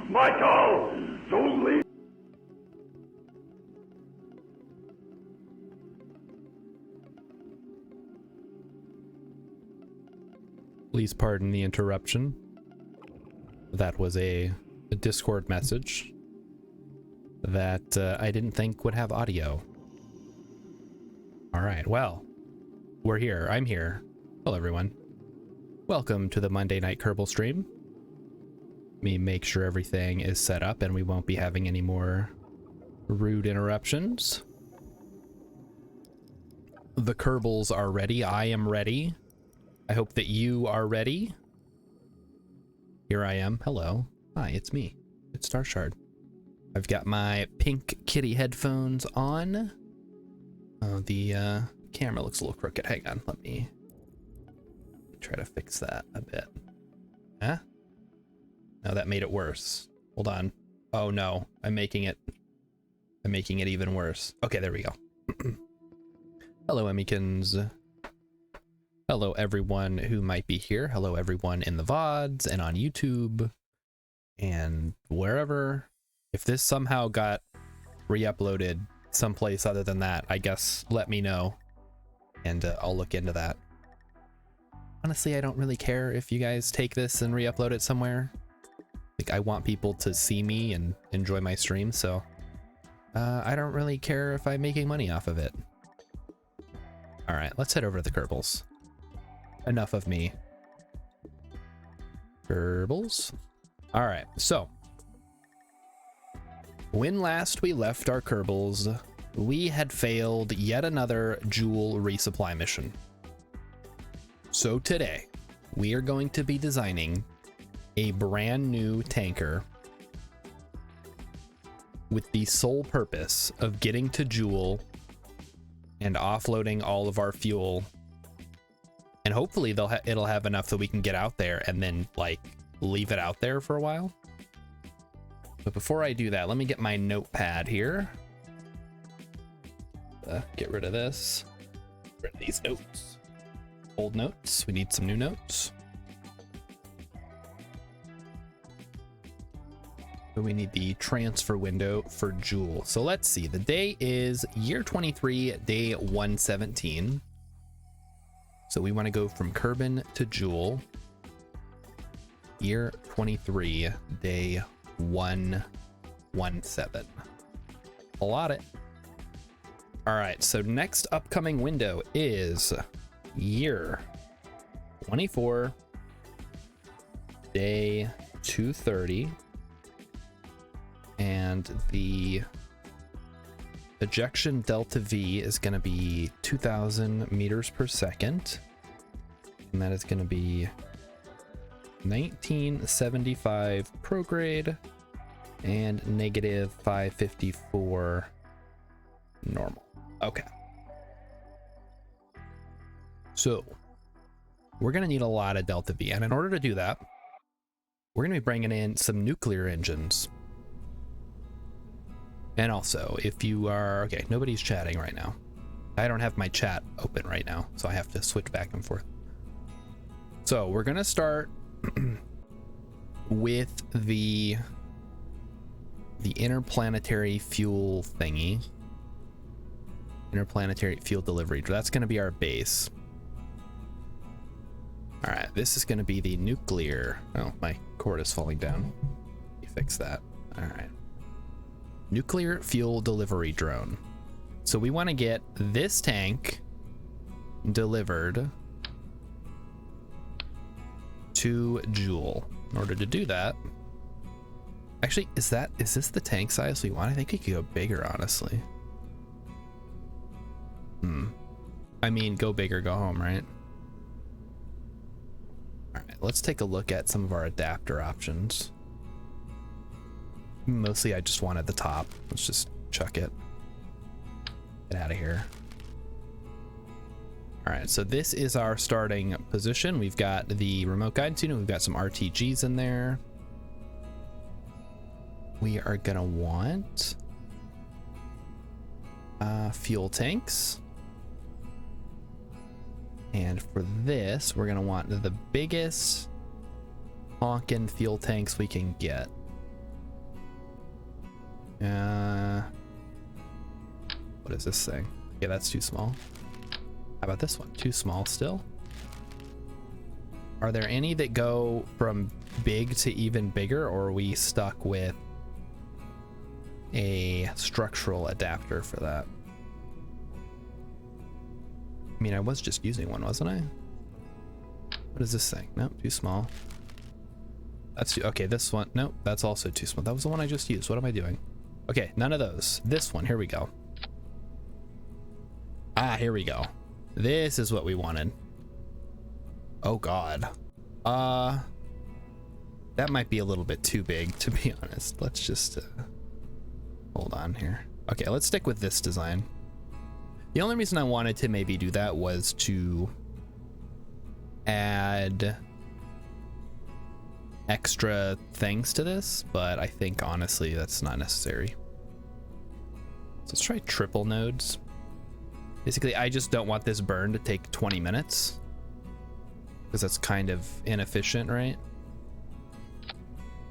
Michael, don't leave. Please pardon the interruption. That was a Discord message that I didn't think would have audio. All right, well, we're here. I'm here. Hello, everyone. Welcome to the Monday Night Kerbal stream. Let me make sure everything is set up and we won't be having any more rude interruptions. The Kerbals are ready. I am ready. I hope that you are ready. Here I am. Hello. Hi, it's me. It's Starshard. I've got my pink kitty headphones on. Oh, the camera looks a little crooked. Hang on. Let me try to fix that a bit. Huh? No, that made it worse. Hold on. Oh no, I'm making it even worse. Okay, there we go. Hello, Emmykins. Hello, everyone who might be here. Hello, everyone in the VODs and on YouTube and wherever. If this somehow got re-uploaded someplace other than that, I guess let me know and I'll look into that. Honestly, I don't really care if you guys take this and re-upload it somewhere. Like, I want people to see me and enjoy my stream, so I don't really care if I'm making money off of it. All right, let's head over to the Kerbals. Enough of me. Kerbals. All right, so when last we left our Kerbals, we had failed yet another jewel resupply mission. So today, we are going to be designing a brand new tanker with the sole purpose of getting to Jewel and offloading all of our fuel, and hopefully it'll have enough that we can get out there and then like leave it out there for a while. But before I do that, let me get my notepad here. Get rid of this. Get rid of these notes. Old notes. We need some new notes. So we need the transfer window for Jewel. So let's see. The day is year 23, day 117. So we want to go from Kerbin to Jewel. Year 23, day 117. Allot it. All right. So next upcoming window is year 24, day 230. And the ejection delta V is going to be 2,000 meters per second. And that is going to be 1975 prograde and negative 554 normal. Okay. So we're going to need a lot of delta V. And in order to do that, we're going to be bringing in some nuclear engines. And also, if you are, okay, nobody's chatting right now. I don't have my chat open right now, so I have to switch back and forth. So we're gonna start with the interplanetary fuel thingy. Interplanetary fuel delivery. That's going to be our base. All right, this is going to be the nuclear. Oh, my cord is falling down. Let me fix that. All right. Nuclear fuel delivery drone. So we want to get this tank delivered to Joule. In order to do that, actually, is this the tank size we want? I think we could go bigger, honestly. I mean, go big or go home, right? All right, let's take a look at some of our adapter options. Mostly, I just wanted the top. Let's just chuck it. Get out of here. All right, so this is our starting position. We've got the remote guidance unit. We've got some RTGs in there. We are gonna want fuel tanks. And for this, we're gonna want the biggest honkin' fuel tanks we can get. What is this thing? Yeah, that's too small. How about this one? Too small still? Are there any that go from big to even bigger, or are we stuck with a structural adapter for that? I mean, I was just using one, wasn't I? What is this thing? Nope, too small. That's too, okay, this one, nope, that's also too small. That was the one I just used. What am I doing? Okay, none of those. This one, here we go. Ah, here we go. This is what we wanted. Oh God. That might be a little bit too big, to be honest. Let's just hold on here. Okay, let's stick with this design. The only reason I wanted to maybe do that was to add extra things to this, but I think honestly that's not necessary. So let's try triple nodes. Basically, I just don't want this burn to take 20 minutes because that's kind of inefficient, right?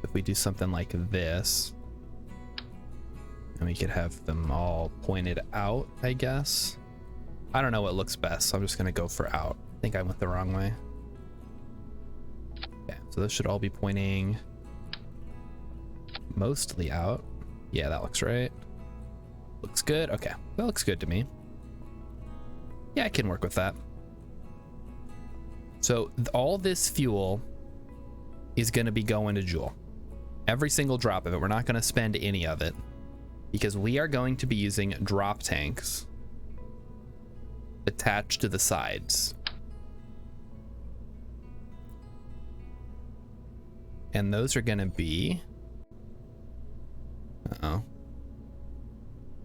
If we do something like this, and we could have them all pointed out, I guess. I don't know what looks best, so I'm just gonna go for out. I think I went the wrong way. Okay, so this should all be pointing mostly out. Yeah, that looks right. Looks good. Okay, that looks good to me. Yeah, I can work with that. So all this fuel is gonna be going to Joule. Every single drop of it. We're not gonna spend any of it, because we are going to be using drop tanks attached to the sides. And those are going to be... Uh-oh.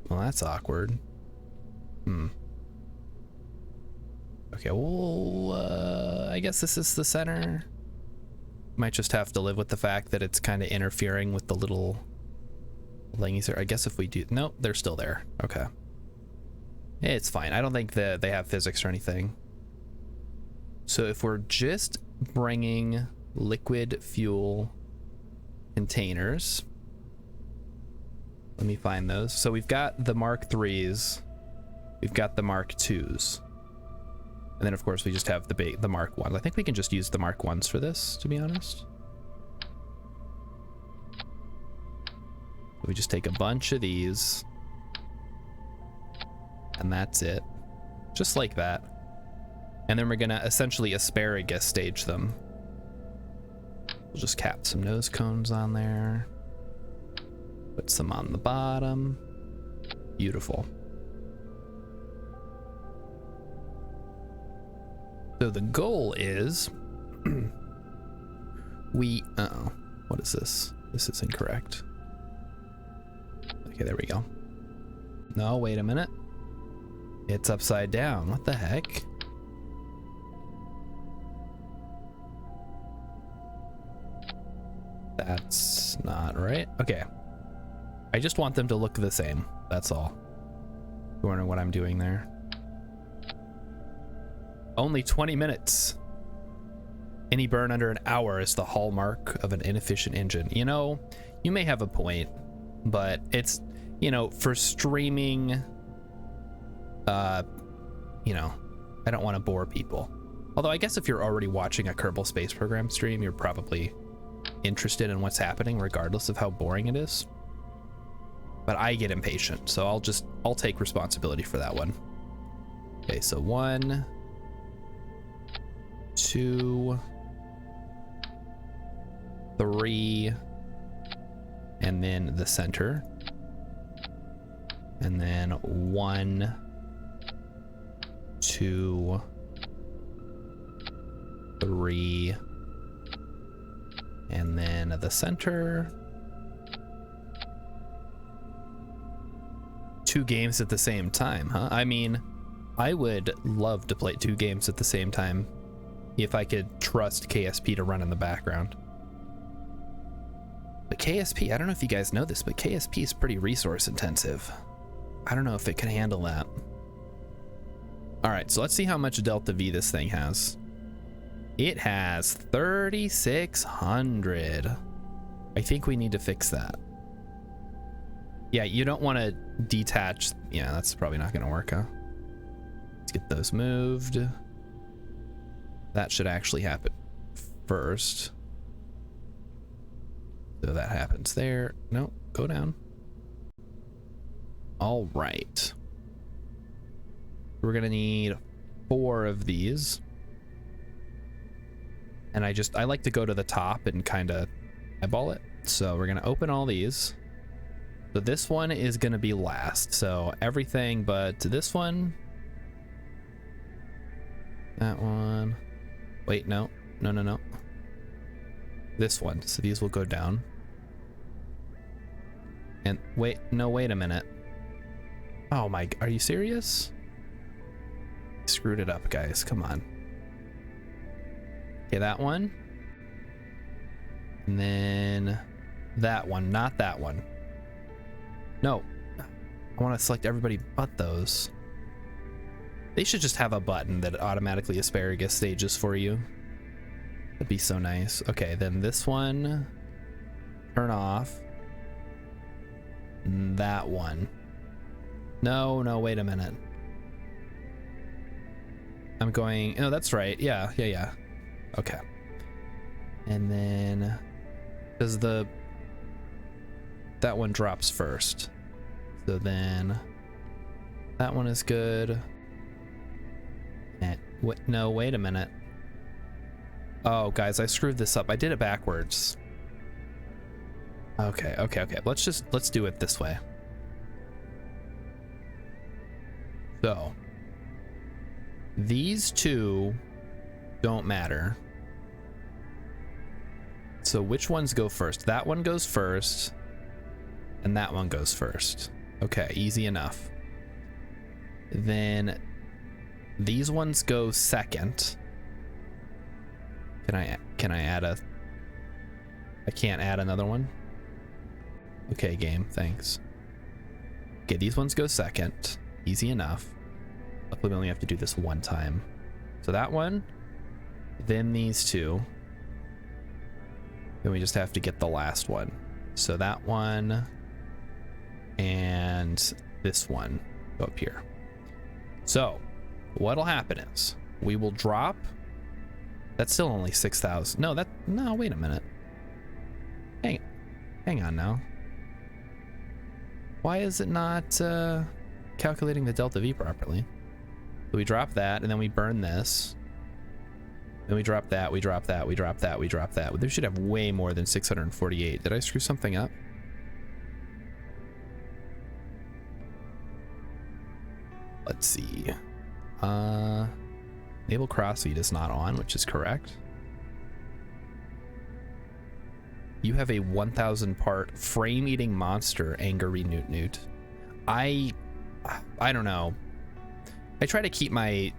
Well, that's awkward. Okay, well, I guess this is the center. Might just have to live with the fact that it's kind of interfering with the little... thingies there. I guess if we do... Nope, they're still there. Okay. It's fine. I don't think that they have physics or anything. So if we're just bringing liquid fuel containers... Let me find those. So we've got the Mark 3s. We've got the Mark 2s. And then, of course, we just have the Mark 1s. I think we can just use the Mark 1s for this, to be honest. We just take a bunch of these, and that's it. Just like that. And then we're gonna essentially asparagus stage them. We'll just cap some nose cones on there. Put some on the bottom. Beautiful. So the goal is uh-oh, what is this? This is incorrect. Okay, there we go. No, wait a minute. It's upside down. What the heck? That's not right. Okay. I just want them to look the same. That's all. You wonder what I'm doing there? Only 20 minutes. Any burn under an hour is the hallmark of an inefficient engine. You know, you may have a point, but it's, you know, for streaming you know, I don't want to bore people. Although I guess if you're already watching a Kerbal Space Program stream, you're probably interested in what's happening regardless of how boring it is. But I get impatient, so I'll take responsibility for that one. Okay, so 1, 2, 3, and then the center. And then 1, 2, 3, and then the center. 2 games at the same time, huh? I mean, I would love to play 2 games at the same time if I could trust KSP to run in the background. But KSP, I don't know if you guys know this, but KSP is pretty resource intensive. I don't know if it can handle that. All right, so let's see how much Delta V this thing has. It has 3,600. I think we need to fix that. Yeah, you don't want to detach. Yeah, that's probably not going to work, huh? Let's get those moved. That should actually happen first. So that happens there. No, go down. All right. We're going to need 4 of these. And I like to go to the top and kind of eyeball it. So we're going to open all these. So this one is going to be last. So everything but this one. That one. Wait, no. No. This one. So these will go down. And wait a minute. Oh my, are you serious? Screwed it up, guys. Come on. Okay, that one. And then that one, not that one. No. I want to select everybody but those. They should just have a button that automatically asparagus stages for you. That'd be so nice. Okay, then this one. Turn off. That one. No, wait a minute. I'm going, oh, that's right. Yeah. Okay. And then does that one drops first. So then that one is good. And no, wait a minute. Oh, guys, I screwed this up. I did it backwards. Okay. Let's do it this way. So these 2 don't matter. So which ones go first? That one goes first, and that one goes first. Okay, easy enough. Then these ones go second. Can I add a? I can't add another one. Okay, game, thanks. Okay, these ones go second. Easy enough. Luckily, we only have to do this one time. So that one, then these 2. Then we just have to get the last one. So that one and this one go up here. So what'll happen is we will drop. That's still only 6,000. No, wait a minute. Hang on now. Why is it not calculating the Delta V properly? So we drop that, and then we burn this. Then we drop that, we drop that, we drop that, we drop that. They should have way more than 648. Did I screw something up? Let's see. Enable crossfeed is not on, which is correct. You have a 1,000 part frame eating monster, angry newt newt. I don't know. I try to keep my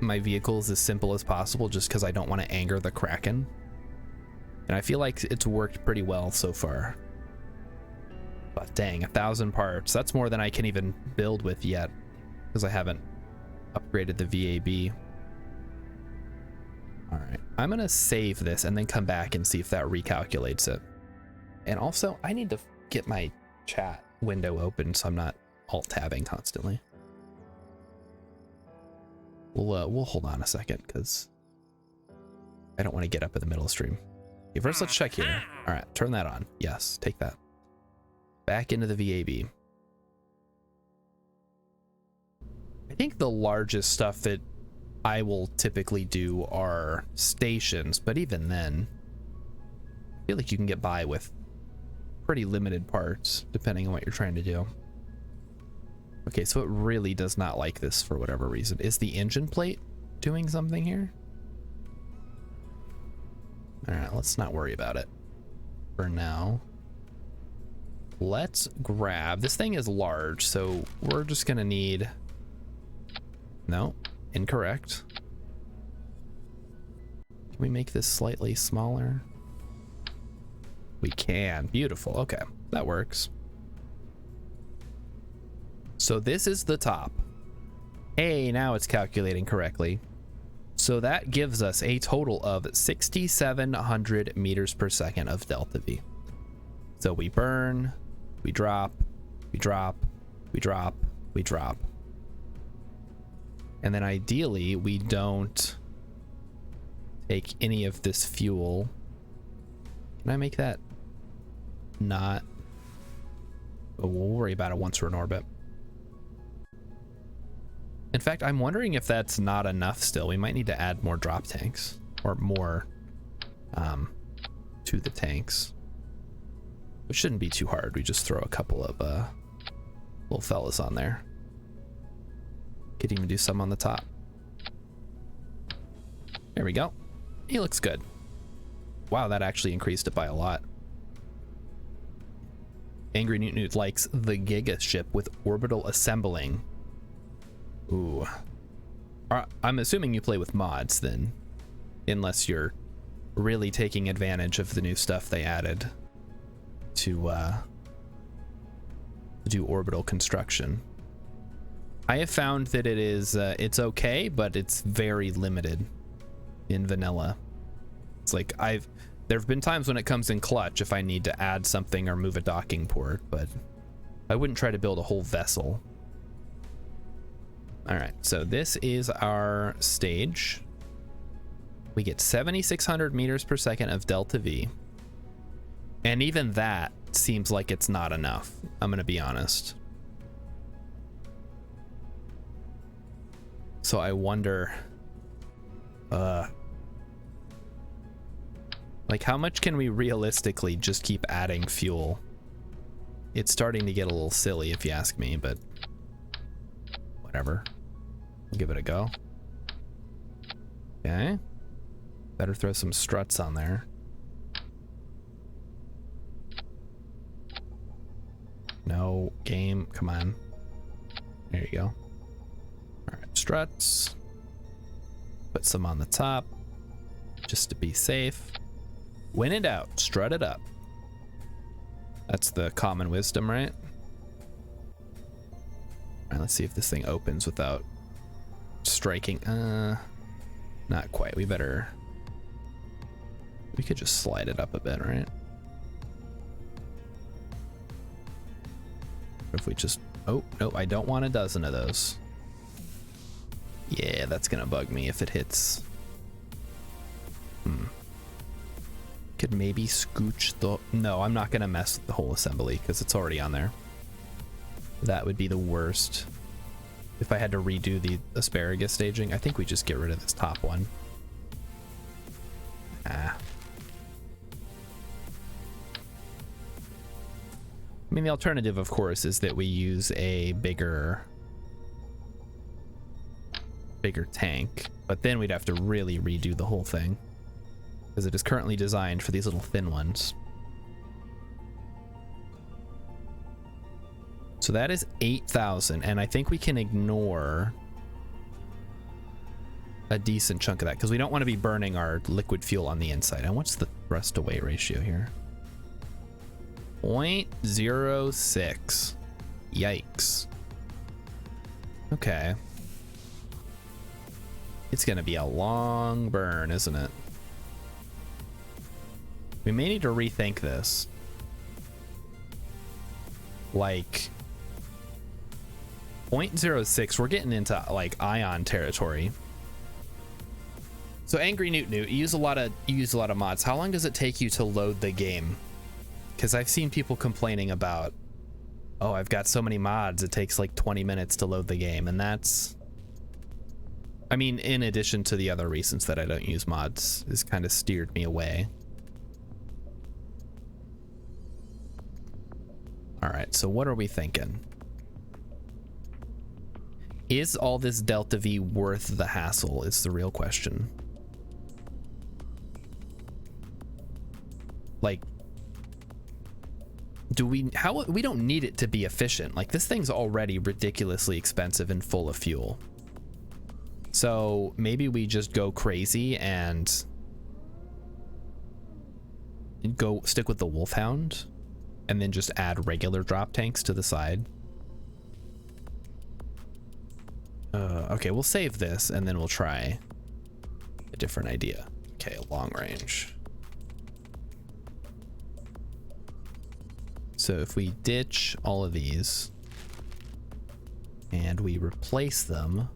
vehicles as simple as possible just because I don't want to anger the Kraken. And I feel like it's worked pretty well so far. But dang, 1,000 parts. That's more than I can even build with yet because I haven't upgraded the VAB. All right, I'm gonna save this and then come back and see if that recalculates it. And also, I need to get my chat window open so I'm not alt-tabbing constantly. We'll hold on a second because I don't want to get up in the middle of the stream. Okay, first let's check here. All right, turn that on. Yes, take that. Back into the VAB. I think the largest stuff that I will typically do are stations, but even then, I feel like you can get by with pretty limited parts depending on what you're trying to do. Okay, so it really does not like this for whatever reason. Is the engine plate doing something here? All right, let's not worry about it for now. Let's grab, this thing is large, so we're just gonna need, no, incorrect. Can we make this slightly smaller? We can, beautiful, okay, that works. So this is the top. Hey, now it's calculating correctly. So that gives us a total of 6,700 meters per second of delta V. So we burn, we drop, we drop, we drop, we drop. And then ideally we don't take any of this fuel. Can I make that not? Oh, we'll worry about it once we're in orbit. In fact, I'm wondering if that's not enough still. We might need to add more drop tanks or more to the tanks. It shouldn't be too hard. We just throw a couple of little fellas on there. Could even do some on the top. There we go. He looks good. Wow, that actually increased it by a lot. Angry Newt Newt likes the Giga ship with orbital assembling. Ooh. I'm assuming you play with mods then, unless you're really taking advantage of the new stuff they added to do orbital construction. I have found that it is it's okay, but it's very limited in vanilla. It's like there have been times when it comes in clutch if I need to add something or move a docking port, but I wouldn't try to build a whole vessel. All right, so this is our stage. We get 7,600 meters per second of delta V. And even that seems like it's not enough. I'm gonna be honest. So I wonder, like how much can we realistically just keep adding fuel? It's starting to get a little silly if you ask me, but whatever. We'll give it a go. Okay. Better throw some struts on there. No, game, come on. There you go. All right, struts. Put some on the top, just to be safe. When in doubt, strut it up. That's the common wisdom, right? All right, let's see if this thing opens without striking. Not quite. We could just slide it up a bit, right? If we just, oh, no, I don't want a dozen of those. Yeah, that's gonna bug me if it hits. Could maybe scooch the, no, I'm not gonna mess with the whole assembly because it's already on there. That would be the worst. If I had to redo the asparagus staging, I think we just get rid of this top one. I mean, the alternative, of course, is that we use a bigger tank, but then we'd have to really redo the whole thing because it is currently designed for these little thin ones. So that is 8,000, and I think we can ignore a decent chunk of that because we don't want to be burning our liquid fuel on the inside. And what's the thrust to weight ratio here? 0.06. Yikes. Okay. It's gonna be a long burn, isn't it? We may need to rethink this. Like 0.06, we're getting into like ion territory. So Angry Newt Newt, you use a lot of mods. How long does it take you to load the game? Because I've seen people complaining about, oh, I've got so many mods, it takes like 20 minutes to load the game, and that's, I mean, in addition to the other reasons that I don't use mods, has kind of steered me away. All right, so what are we thinking? Is all this Delta V worth the hassle is the real question. Like, we don't need it to be efficient. Like, this thing's already ridiculously expensive and full of fuel. So maybe we just go crazy and go stick with the Wolfhound and then just add regular drop tanks to the side. Okay, we'll save this and then we'll try a different idea. Okay, long range. So if we ditch all of these and we replace them,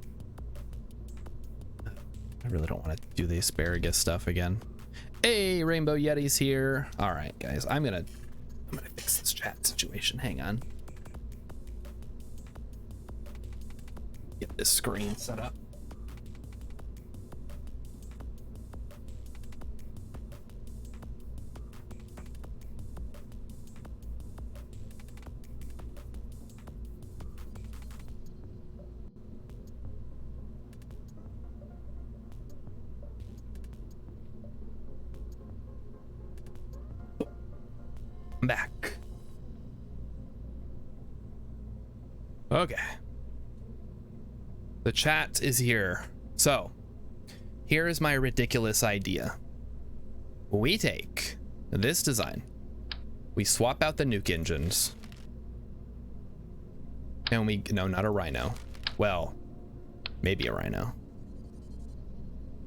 I really don't want to do the asparagus stuff again. Hey, Rainbow Yeti's here. All right, guys, I'm gonna fix this chat situation. Hang on. Get this screen set up. I'm back. Okay. The chat is here. So, here is my ridiculous idea. We take this design, we swap out the nuke engines, and no, not a Rhino. Well, maybe a Rhino.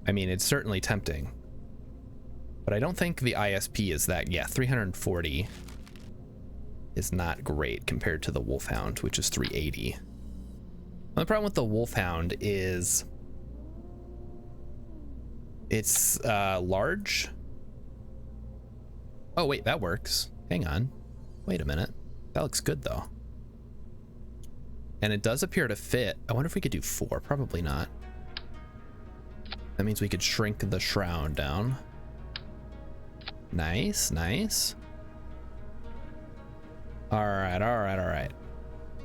I mean, it's certainly tempting, but I don't think the ISP is that, yeah, 340 is not great compared to the Wolfhound, which is 380. The problem with the Wolfhound is it's large. Oh wait, that works. Hang on. Wait a minute. That looks good though. And it does appear to fit. I wonder if we could do 4. Probably not. That means we could shrink the shroud down. Nice, nice. All right, all right, all right.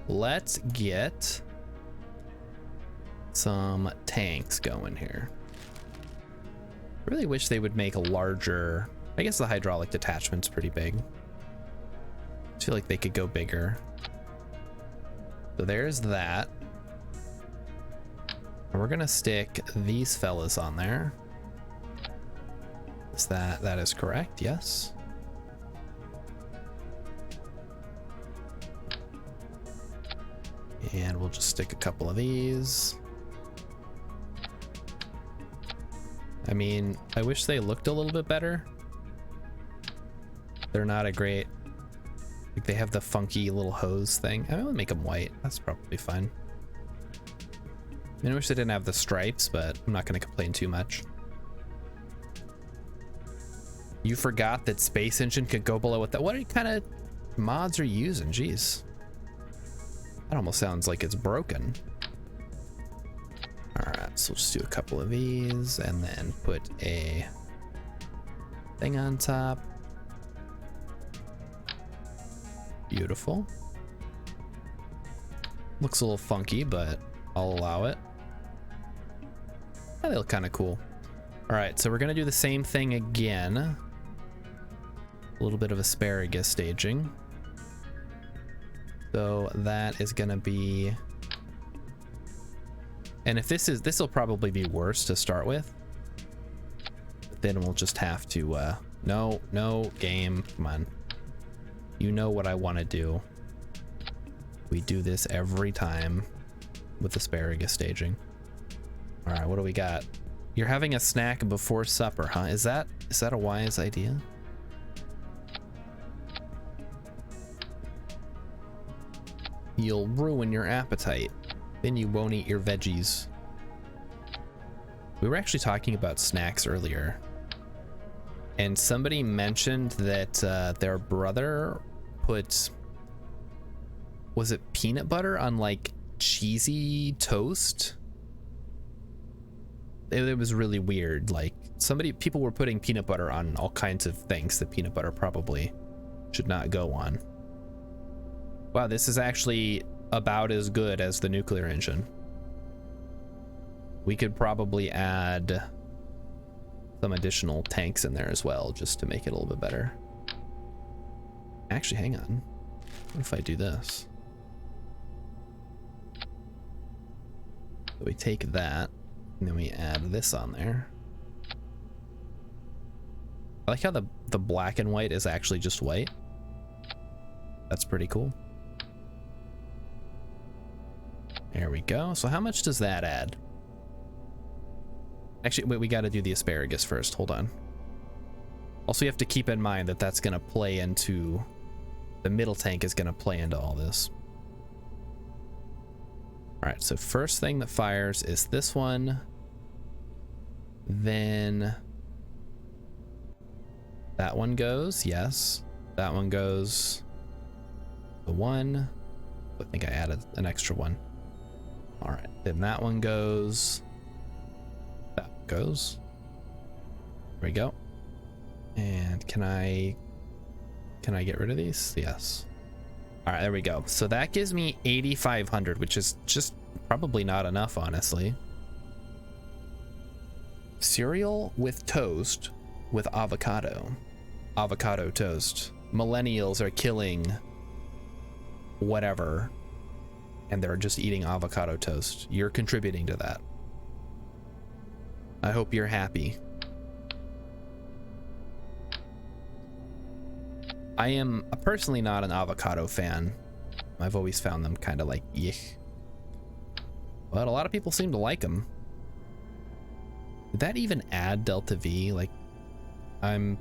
Let's get some tanks going here. I really wish they would make a larger, I guess the hydraulic detachment's pretty big. I feel like they could go bigger. So there's that. And we're gonna stick these fellas on there. Is that is correct? Yes. And we'll just stick a couple of these. I mean, I wish they looked a little bit better. They're not a great, like they have the funky little hose thing. I would make them white. That's probably fine. I mean, I wish they didn't have the stripes, but I'm not going to complain too much. You forgot that Space Engine could go below what that. What kind of mods are you using? Jeez. That almost sounds like it's broken. All right, so we'll just do a couple of these and then put a thing on top. Beautiful. Looks a little funky, but I'll allow it. Yeah, they look kind of cool. All right, so we're gonna do the same thing again. A little bit of asparagus staging. So that is gonna be, and if this will probably be worse to start with. But then we'll just have to, no, game, come on. You know what I want to do. We do this every time with asparagus staging. All right, what do we got? You're having a snack before supper, huh? Is that a wise idea? You'll ruin your appetite. Then you won't eat your veggies. We were actually talking about snacks earlier, and somebody mentioned that their brother put, was it peanut butter on like cheesy toast? It was really weird. Like people were putting peanut butter on all kinds of things that peanut butter probably should not go on. Wow, this is actually about as good as the nuclear engine. We could probably add some additional tanks in there as well, just to make it a little bit better. Actually, hang on. What if I do this? So we take that, and then we add this on there. I like how the black and white is actually just white. That's pretty cool. There we go. So how much does that add? Actually, wait, we got to do the asparagus first. Hold on. Also, you have to keep in mind that that's going to play into... The middle tank is going to play into all this. Alright, so first thing that fires is this one. Then... that one goes, yes. That one goes... the one. I think I added an extra one. Alright, then that one goes... that goes. There we go. And can I get rid of these? Yes. All right, there we go. So that gives me 8,500, which is just probably not enough, honestly. Cereal with toast with avocado. Avocado toast. Millennials are killing whatever, and they're just eating avocado toast. You're contributing to that. I hope you're happy. I am personally not an avocado fan. I've always found them kind of like, yuck. But a lot of people seem to like them. Did that even add Delta V? Like, I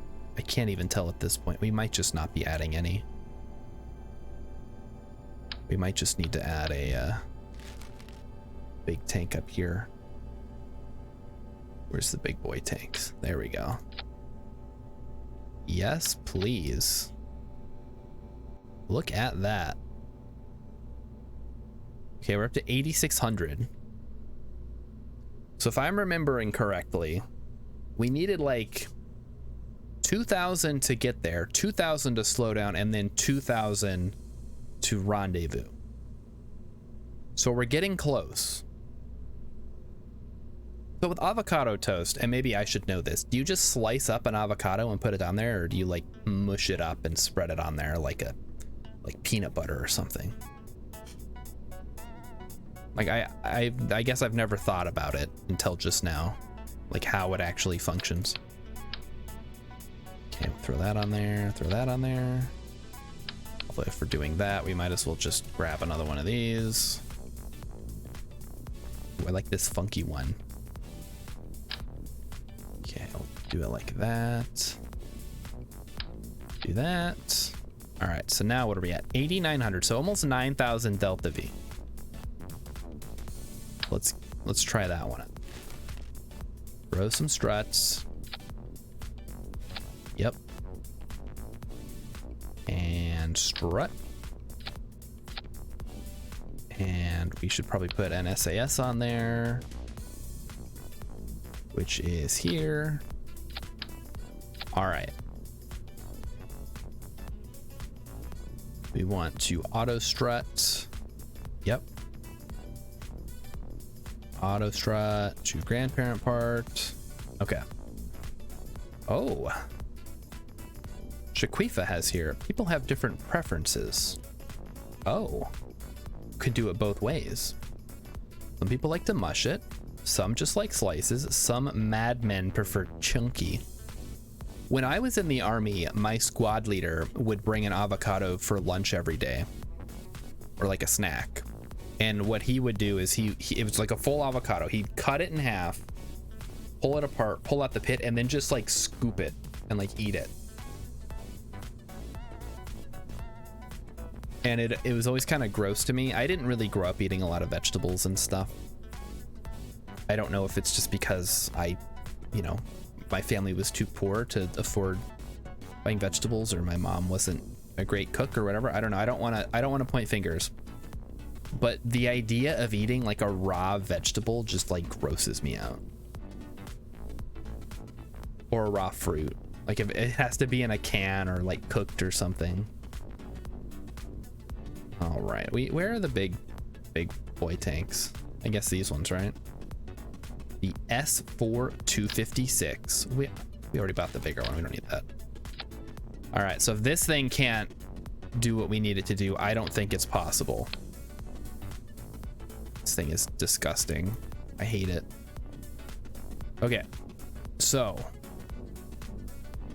can't even tell at this point. We might just not be adding any. We might just need to add a big tank up here. Where's the big boy tanks? There we go. Yes, please. Look at that. Okay, we're up to 8,600. So if I'm remembering correctly, we needed like 2,000 to get there, 2,000 to slow down, and then 2,000 to rendezvous. So we're getting close. So with avocado toast, and maybe I should know this, do you just slice up an avocado and put it on there, or do you like mush it up and spread it on there like peanut butter or something? Like I guess I've never thought about it until just now, like how it actually functions. Okay, we'll throw that on there, throw that on there. Although if we're doing that, we might as well just grab another one of these. Ooh, I like this funky one. Okay, I'll do it like that. Do that. All right, so now what are we at? 8,900, so almost 9,000 Delta V. Let's try that one up. Throw some struts. Yep. And strut. And we should probably put an SAS on there, which is here. All right. We want to auto strut. Yep. Auto strut to grandparent part. Okay. Oh. Shaquifa has here. People have different preferences. Oh. Could do it both ways. Some people like to mush it. Some just like slices. Some madmen prefer chunky. When I was in the army, my squad leader would bring an avocado for lunch every day, or like a snack. And what he would do is it was like a full avocado. He'd cut it in half, pull it apart, pull out the pit, and then just like scoop it and like eat it. And it was always kind of gross to me. I didn't really grow up eating a lot of vegetables and stuff. I don't know if it's just because you know, my family was too poor to afford buying vegetables, or my mom wasn't a great cook or whatever. I don't know. I don't want to point fingers. But the idea of eating like a raw vegetable just like grosses me out. Or a raw fruit. Like if it has to be in a can or like cooked or something. All right. Where are the big boy tanks? I guess these ones, right? The S4 256. We already bought the bigger one. We don't need that. All right. So if this thing can't do what we need it to do, I don't think it's possible. This thing is disgusting. I hate it. Okay. So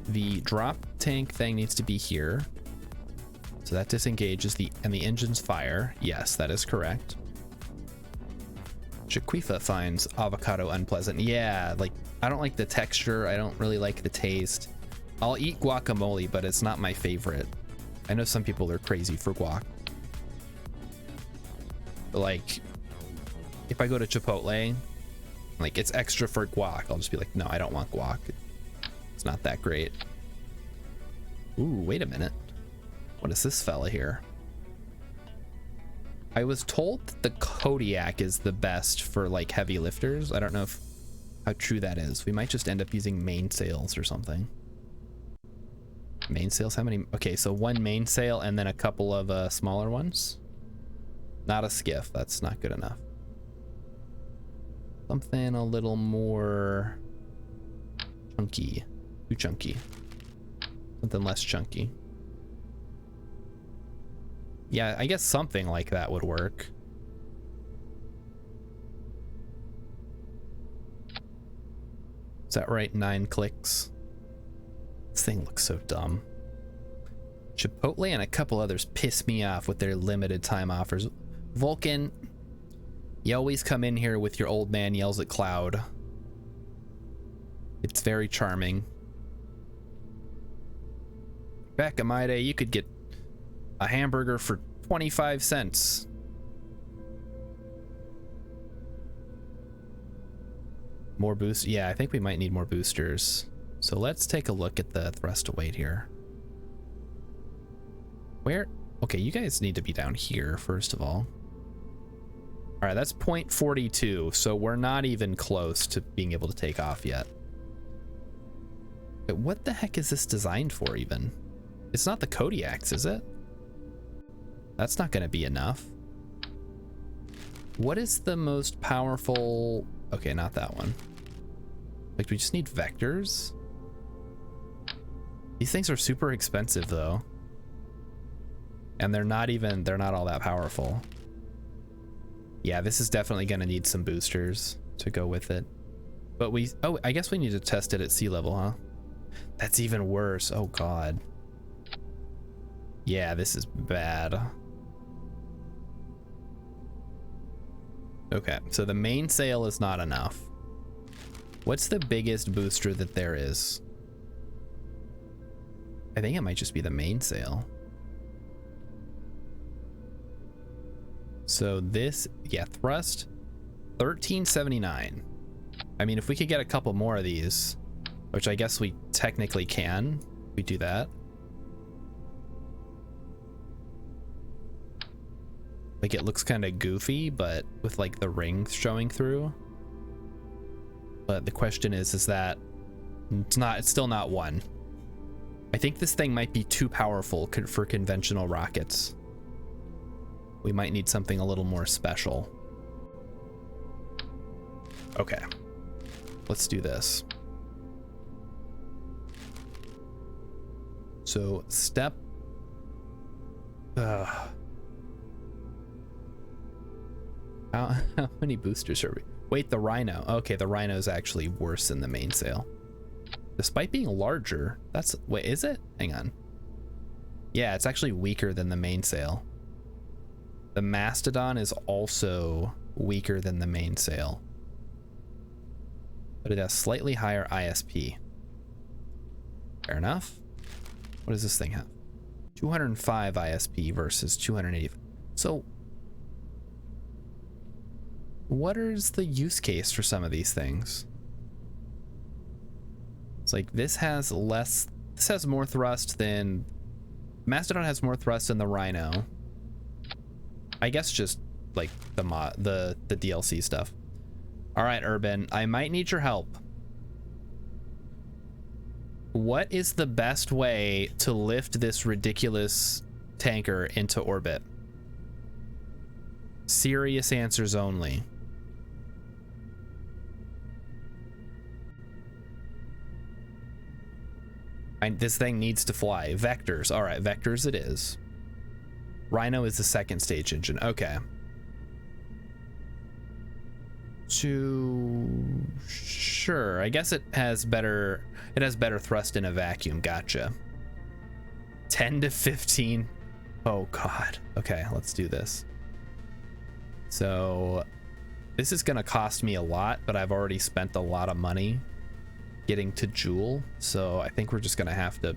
the drop tank thing needs to be here. So that disengages and the engines fire. Yes, that is correct. Shaquifa finds avocado unpleasant. Yeah, like I don't like the texture. I don't really like the taste. I'll eat guacamole, but it's not my favorite. I know some people are crazy for guac. But like, if I go to Chipotle, like it's extra for guac, I'll just be like, no, I don't want guac. It's not that great. Ooh, wait a minute. What is this fella here? I was told that the Kodiak is the best for like heavy lifters. I don't know how true that is. We might just end up using mainsails or something. Mainsails, how many? Okay, so one mainsail and then a couple of smaller ones. Not a skiff, that's not good enough. Something a little more chunky. Too chunky. Something less chunky. Yeah, I guess something like that would work. Is that right? 9 clicks. This thing looks so dumb. Chipotle and a couple others piss me off with their limited time offers. Vulcan, you always come in here with your old man yells at Cloud. It's very charming. Back in my day, you could get a hamburger for 25 cents. More boost? Yeah, I think we might need more boosters. So let's take a look at the thrust to weight here. Where? Okay, you guys need to be down here, first of all. All right, that's 0.42, so we're not even close to being able to take off yet. But what the heck is this designed for, even? It's not the Kodiaks, is it? That's not going to be enough. What is the most powerful? Okay, not that one. Like, we just need vectors. These things are super expensive, though. And they're not all that powerful. Yeah, this is definitely going to need some boosters to go with it. But oh, I guess we need to test it at sea level, huh? That's even worse. Oh, God. Yeah, this is bad. Okay, so the mainsail is not enough. What's the biggest booster that there is? I think it might just be the mainsail. So this, yeah, thrust, 1379. I mean, if we could get a couple more of these, which I guess we technically can, we do that. Like, it looks kind of goofy, but with like the rings showing through. But the question is that it's still not one. I think this thing might be too powerful for conventional rockets. We might need something a little more special. Okay, let's do this. So step, how many boosters are we? Wait, the Rhino. Okay, the Rhino is actually worse than the mainsail. Despite being larger, wait, is it? Hang on. Yeah, it's actually weaker than the mainsail. The Mastodon is also weaker than the mainsail, but it has slightly higher ISP. Fair enough. What does this thing have? 205 ISP versus 280. So What is the use case for some of these things? It's like this has more thrust than Mastodon has more thrust than the Rhino. I guess just like the DLC stuff. All right, Urban, I might need your help. What is the best way to lift this ridiculous tanker into orbit? Serious answers only. This thing needs to fly. Vectors. All right, vectors it is. Rhino is the second stage engine. Okay. Sure. I guess it has better thrust in a vacuum. Gotcha. 10 to 15. Oh God. Okay, let's do this. So this is gonna cost me a lot, but I've already spent a lot of money getting to Joule, so I think we're just gonna have to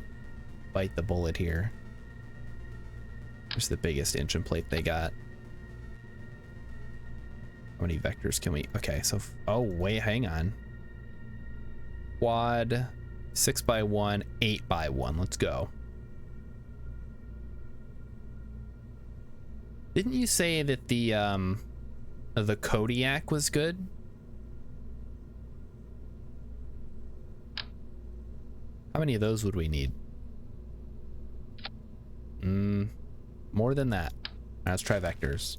bite the bullet here. Here's the biggest engine plate they got. How many vectors can we? Okay, so oh wait, hang on. Quad, 6x1, 8x1. Let's go. Didn't you say that the Kodiak was good? How many of those would we need? More than that. Let's try vectors.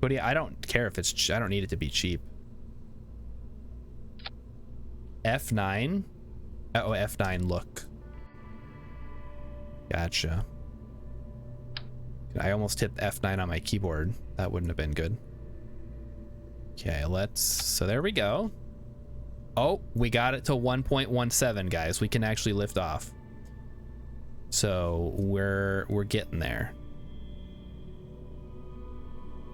Kodiak, I don't care if it's, I don't need it to be cheap. F9? Oh, F9, look. Gotcha. I almost hit F9 on my keyboard. That wouldn't have been good. Okay, so there we go. Oh, we got it to 1.17, guys. We can actually lift off. So we're getting there.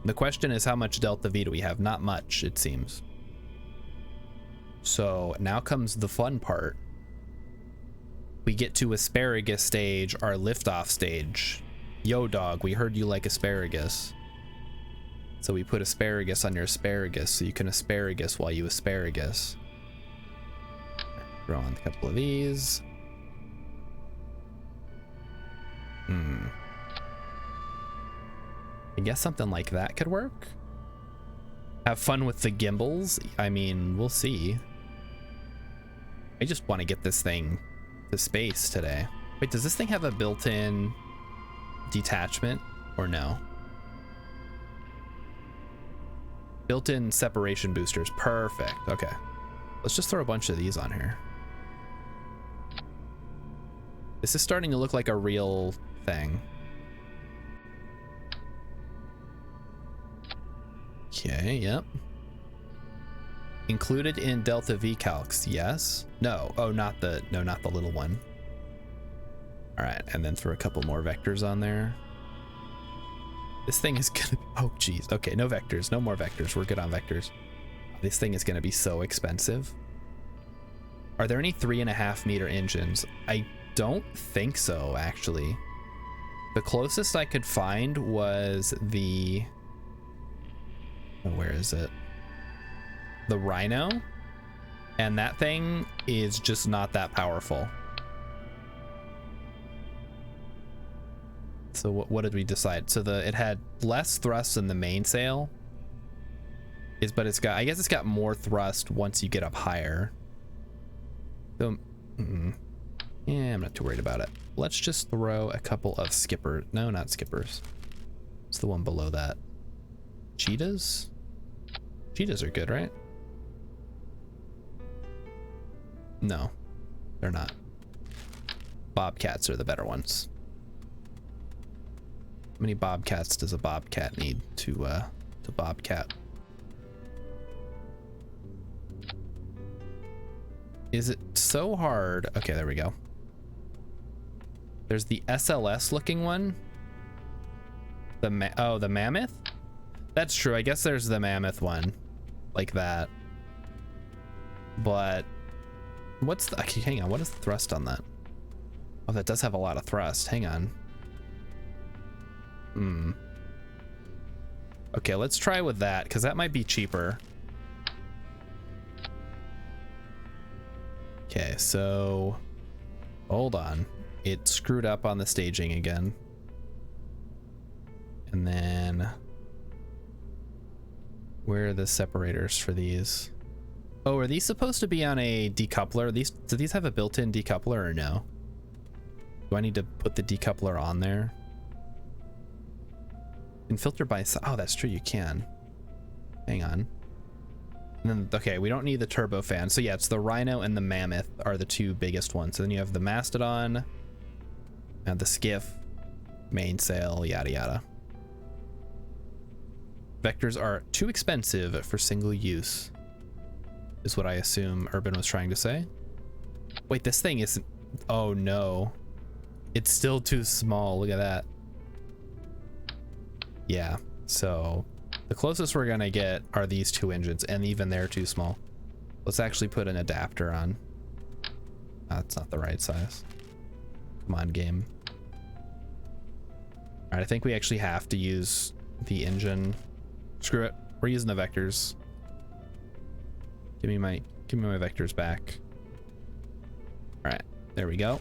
The question is, how much delta V do we have? Not much, it seems. So now comes the fun part. We get to asparagus stage, our liftoff stage. Yo, dog, we heard you like asparagus. So we put asparagus on your asparagus so you can asparagus while you asparagus. Throw on a couple of these. I guess something like that could work. Have fun with the gimbals. I mean, we'll see. I just want to get this thing to space today. Wait, does this thing have a built-in detachment or no? Built-in separation boosters. Perfect. Okay. Let's just throw a bunch of these on here. This is starting to look like a real thing. Okay, yep. Included in Delta V calcs, yes. No, oh, not the little one. All right, and then throw a couple more vectors on there. This thing is gonna, oh geez. Okay, no vectors, no more vectors. We're good on vectors. This thing is gonna be so expensive. Are there any 3.5 meter engines? I don't think so, actually. The closest I could find was the, oh, where is it? The Rhino, and that thing is just not that powerful. So what did we decide? So it had less thrust than the mainsail, but it's got, I guess it's got more thrust once you get up higher. So yeah, I'm not too worried about it. Let's just throw a couple of skippers. No, not skippers. It's the one below that. Cheetahs? Cheetahs are good, right? No, they're not. Bobcats are the better ones. How many bobcats does a bobcat need to bobcat? Is it so hard? Okay, there we go. There's the SLS looking one. Oh, the mammoth? That's true. I guess there's the mammoth one like that. But what's the, okay, hang on. What is the thrust on that? Oh, that does have a lot of thrust. Hang on. Okay, let's try with that, because that might be cheaper. Okay, so hold on. It screwed up on the staging again. And then where are the separators for these? Oh, are these supposed to be on a decoupler? Do these have a built-in decoupler or no? Do I need to put the decoupler on there? You can filter by, oh, that's true, you can. Hang on. And then, okay, we don't need the turbofan. So yeah, it's the Rhino and the Mammoth are the two biggest ones. So then you have the Mastodon, and the Skiff, mainsail, yada yada. Vectors are too expensive for single use, is what I assume Urban was trying to say. Wait, this thing isn't, oh no. It's still too small, look at that. Yeah, so the closest we're gonna get are these two engines, and even they're too small. Let's actually put an adapter on. That's not the right size. Come on, game. All right, I think we actually have to use the engine. Screw it, we're using the vectors. Give me my vectors back. All right, there we go.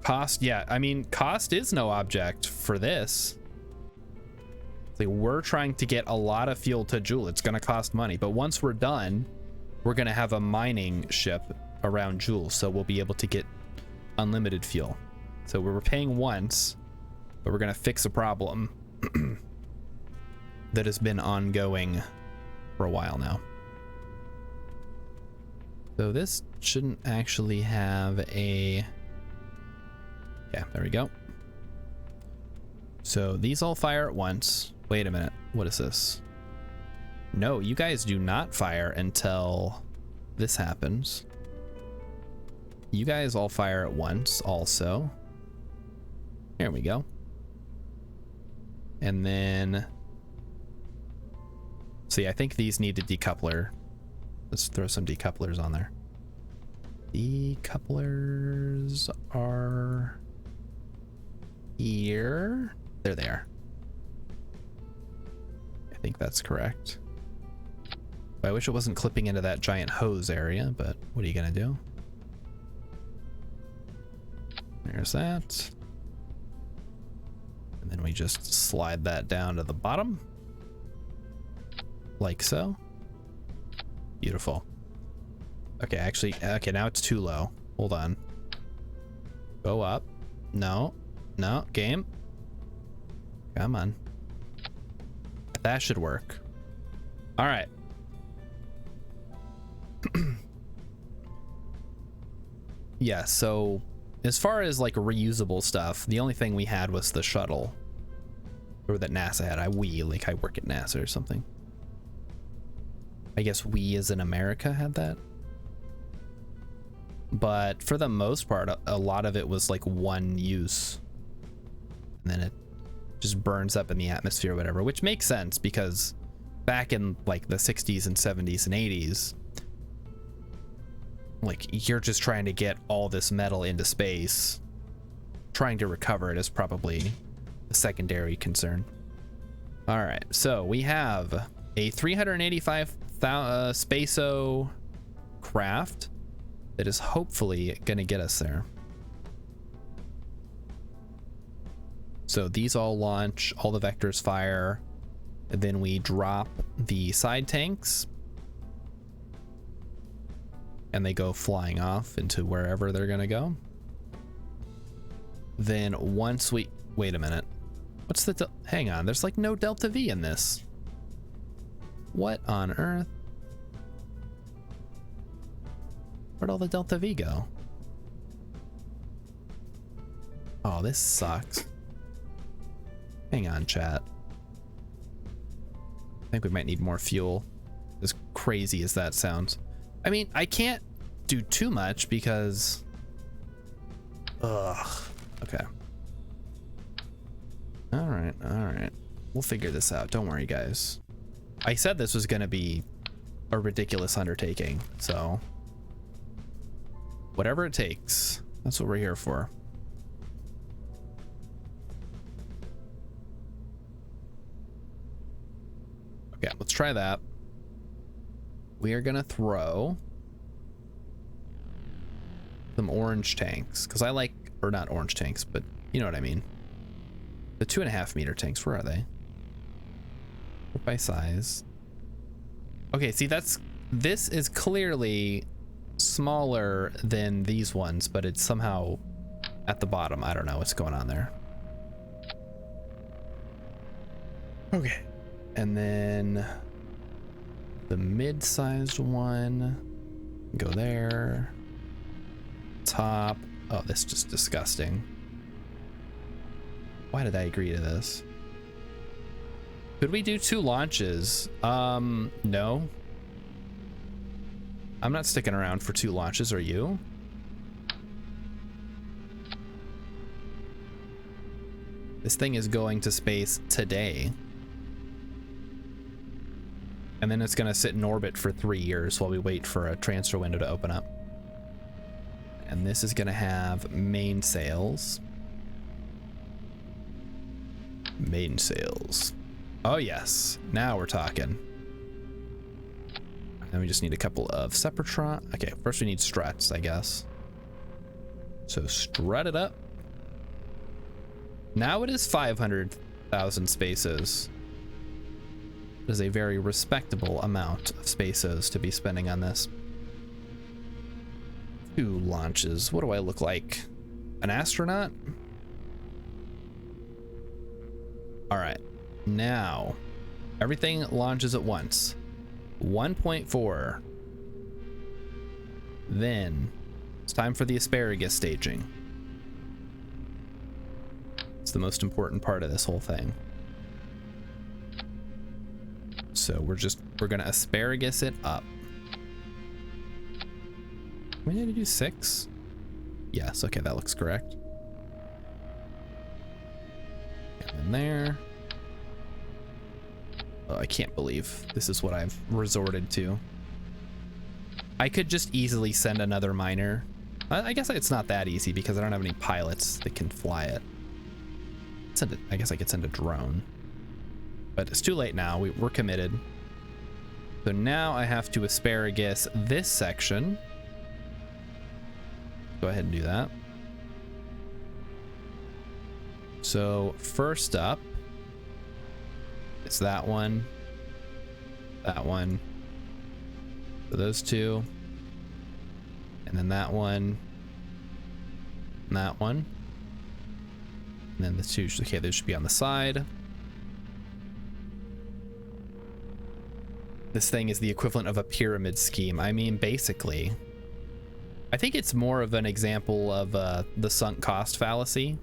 Cost, yeah, I mean, cost is no object for this. Like, we're trying to get a lot of fuel to Joule. It's gonna cost money, but once we're done, we're gonna have a mining ship around Joule, so we'll be able to get unlimited fuel. So we're paying once, but we're gonna fix a problem that has been ongoing for a while now. So this shouldn't actually have a, yeah, there we go. So these all fire at once. Wait a minute, what is this? No, you guys do not fire until this happens. You guys all fire at once also. Here we go. And then, see, I think these need a decoupler. Let's throw some decouplers on there. Decouplers are here. There they are. I think that's correct. I wish it wasn't clipping into that giant hose area, but what are you gonna do? There's that. And then we just slide that down to the bottom. Like so. Beautiful. Okay, actually, okay, now it's too low. Hold on. Go up. No. No, game. Come on. That should work. All right. Yeah, so as far as like reusable stuff, the only thing we had was the shuttle. Or that NASA had. I work at NASA or something. I guess we as in America had that. But for the most part, a lot of it was like one use. And then it just burns up in the atmosphere or whatever, which makes sense because back in like the 60s and 70s and 80s, like you're just trying to get all this metal into space. Trying to recover it is probably a secondary concern. All right, so we have a 385 Spaco craft that is hopefully gonna get us there. So these all launch, all the vectors fire, and then we drop the side tanks and they go flying off into wherever they're gonna go. Then once we, wait a minute, what's the, hang on, there's like no Delta V in this. What on earth? Where'd all the Delta V go? Oh, this sucks. Hang on, chat. I think we might need more fuel, as crazy as that sounds. I mean, I can't do too much because, ugh, okay. All right. We'll figure this out. Don't worry, guys. I said this was gonna be a ridiculous undertaking, so whatever it takes, that's what we're here for. Okay, let's try that. We are gonna throw some orange tanks, because I like, or not orange tanks, but you know what I mean. The 2.5 meter tanks, where are they? By size. Okay, see, this is clearly smaller than these ones, but it's somehow at the bottom. I don't know what's going on there. Okay, and then the mid-sized one, go there. Top. Oh, this is just disgusting. Why did I agree to this? Could we do 2 launches? No. I'm not sticking around for 2 launches, are you? This thing is going to space today. And then it's gonna sit in orbit for 3 years while we wait for a transfer window to open up. And this is gonna have mainsails. Mainsails. Oh yes, now we're talking. And we just need a couple of Sepratron. Okay, first we need struts, I guess. So strut it up. Now it is 500,000 spaces. It is a very respectable amount of spaces to be spending on this. 2 launches. What do I look like? An astronaut? All right. Now, everything launches at once. 1.4. Then, it's time for the asparagus staging. It's the most important part of this whole thing. So we're gonna asparagus it up. We need to do 6. Yes, okay, that looks correct. And then there. Oh, I can't believe this is what I've resorted to. I could just easily send another miner. I guess it's not that easy because I don't have any pilots that can fly it. I guess I could send a drone. But it's too late now. We're committed. So now I have to asparagus this section. Go ahead and do that. So first up, it's that one, so those 2, and then that one, and that one, and then the 2. Okay, those should be on the side. This thing is the equivalent of a pyramid scheme. I mean, basically, I think it's more of an example of the sunk cost fallacy.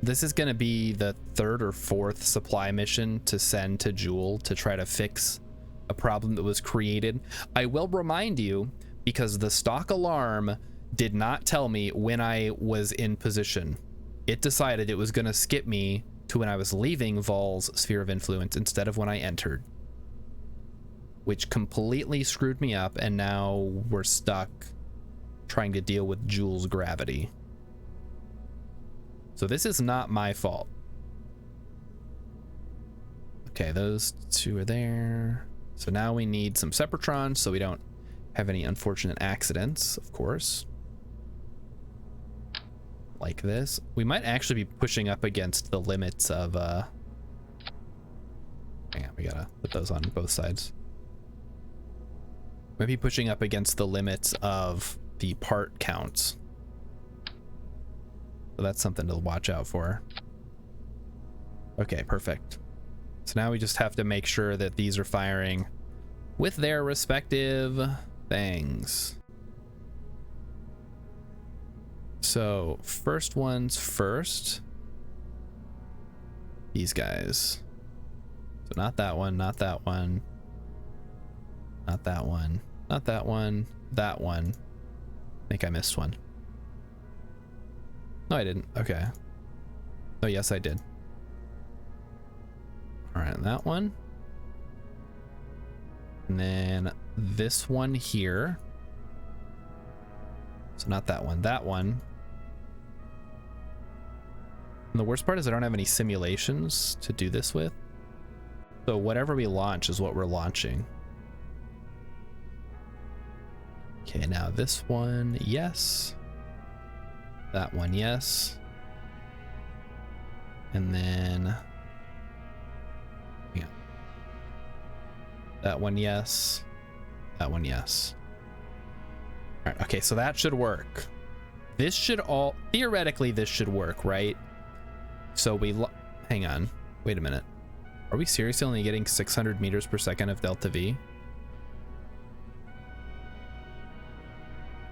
This is going to be the 3rd or 4th supply mission to send to Joule to try to fix a problem that was created. I will remind you, because the stock alarm did not tell me when I was in position. It decided it was going to skip me to when I was leaving Vol's sphere of influence instead of when I entered, which completely screwed me up, and now we're stuck trying to deal with Joule's gravity. So this is not my fault. Okay, those 2 are there. So now we need some Separatrons so we don't have any unfortunate accidents, of course. Like this. We might actually be pushing up against the limits of hang on, we gotta put those on both sides. Maybe pushing up against the limits of the part counts. So that's something to watch out for. Okay, perfect. So now we just have to make sure that these are firing with their respective things. So first ones first. These guys. So not that one, not that one. Not that one, not that one, that one. I think I missed one. No, I didn't. Okay. Oh, yes, I did. All right, that one. And then this one here. So not that one, that one. And the worst part is I don't have any simulations to do this with. So whatever we launch is what we're launching. Okay, now this one, yes. That one, yes. And then, yeah. That one, yes. That one, yes. All right, okay, so that should work. This should all, theoretically, this should work, right? So we, hang on, wait a minute. Are we seriously only getting 600 meters per second of delta V?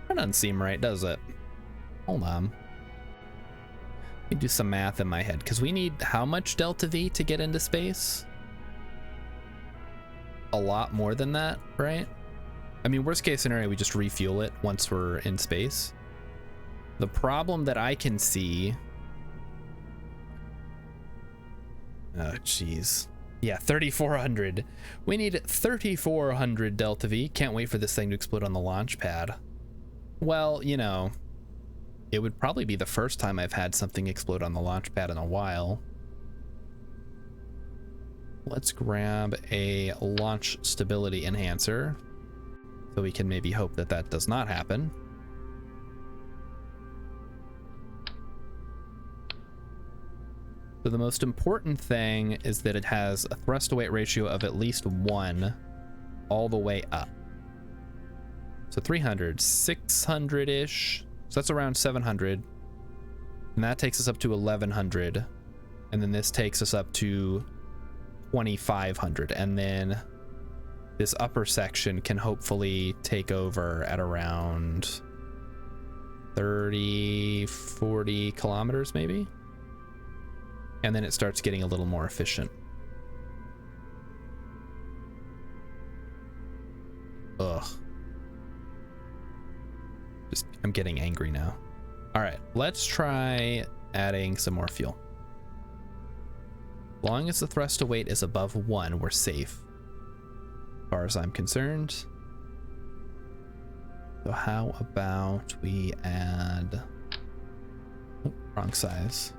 That doesn't seem right, does it? Hold on. Let me do some math in my head, because we need how much delta V to get into space? A lot more than that, right? I mean, worst case scenario, we just refuel it once we're in space. The problem that I can see... Oh, jeez. Yeah, 3,400. We need 3,400 delta V. Can't wait for this thing to explode on the launch pad. Well, you know, it would probably be the first time I've had something explode on the launch pad in a while. Let's grab a launch stability enhancer so we can maybe hope that that does not happen. So the most important thing is that it has a thrust to weight ratio of at least 1 all the way up. So 300, 600-ish. So that's around 700. And that takes us up to 1,100. And then this takes us up to 2,500. And then this upper section can hopefully take over at around 30, 40 kilometers maybe. And then it starts getting a little more efficient. Ugh. I'm getting angry now. All right, let's try adding some more fuel. As long as the thrust to weight is above 1, we're safe, as far as I'm concerned. So how about we add... Oh, wrong size.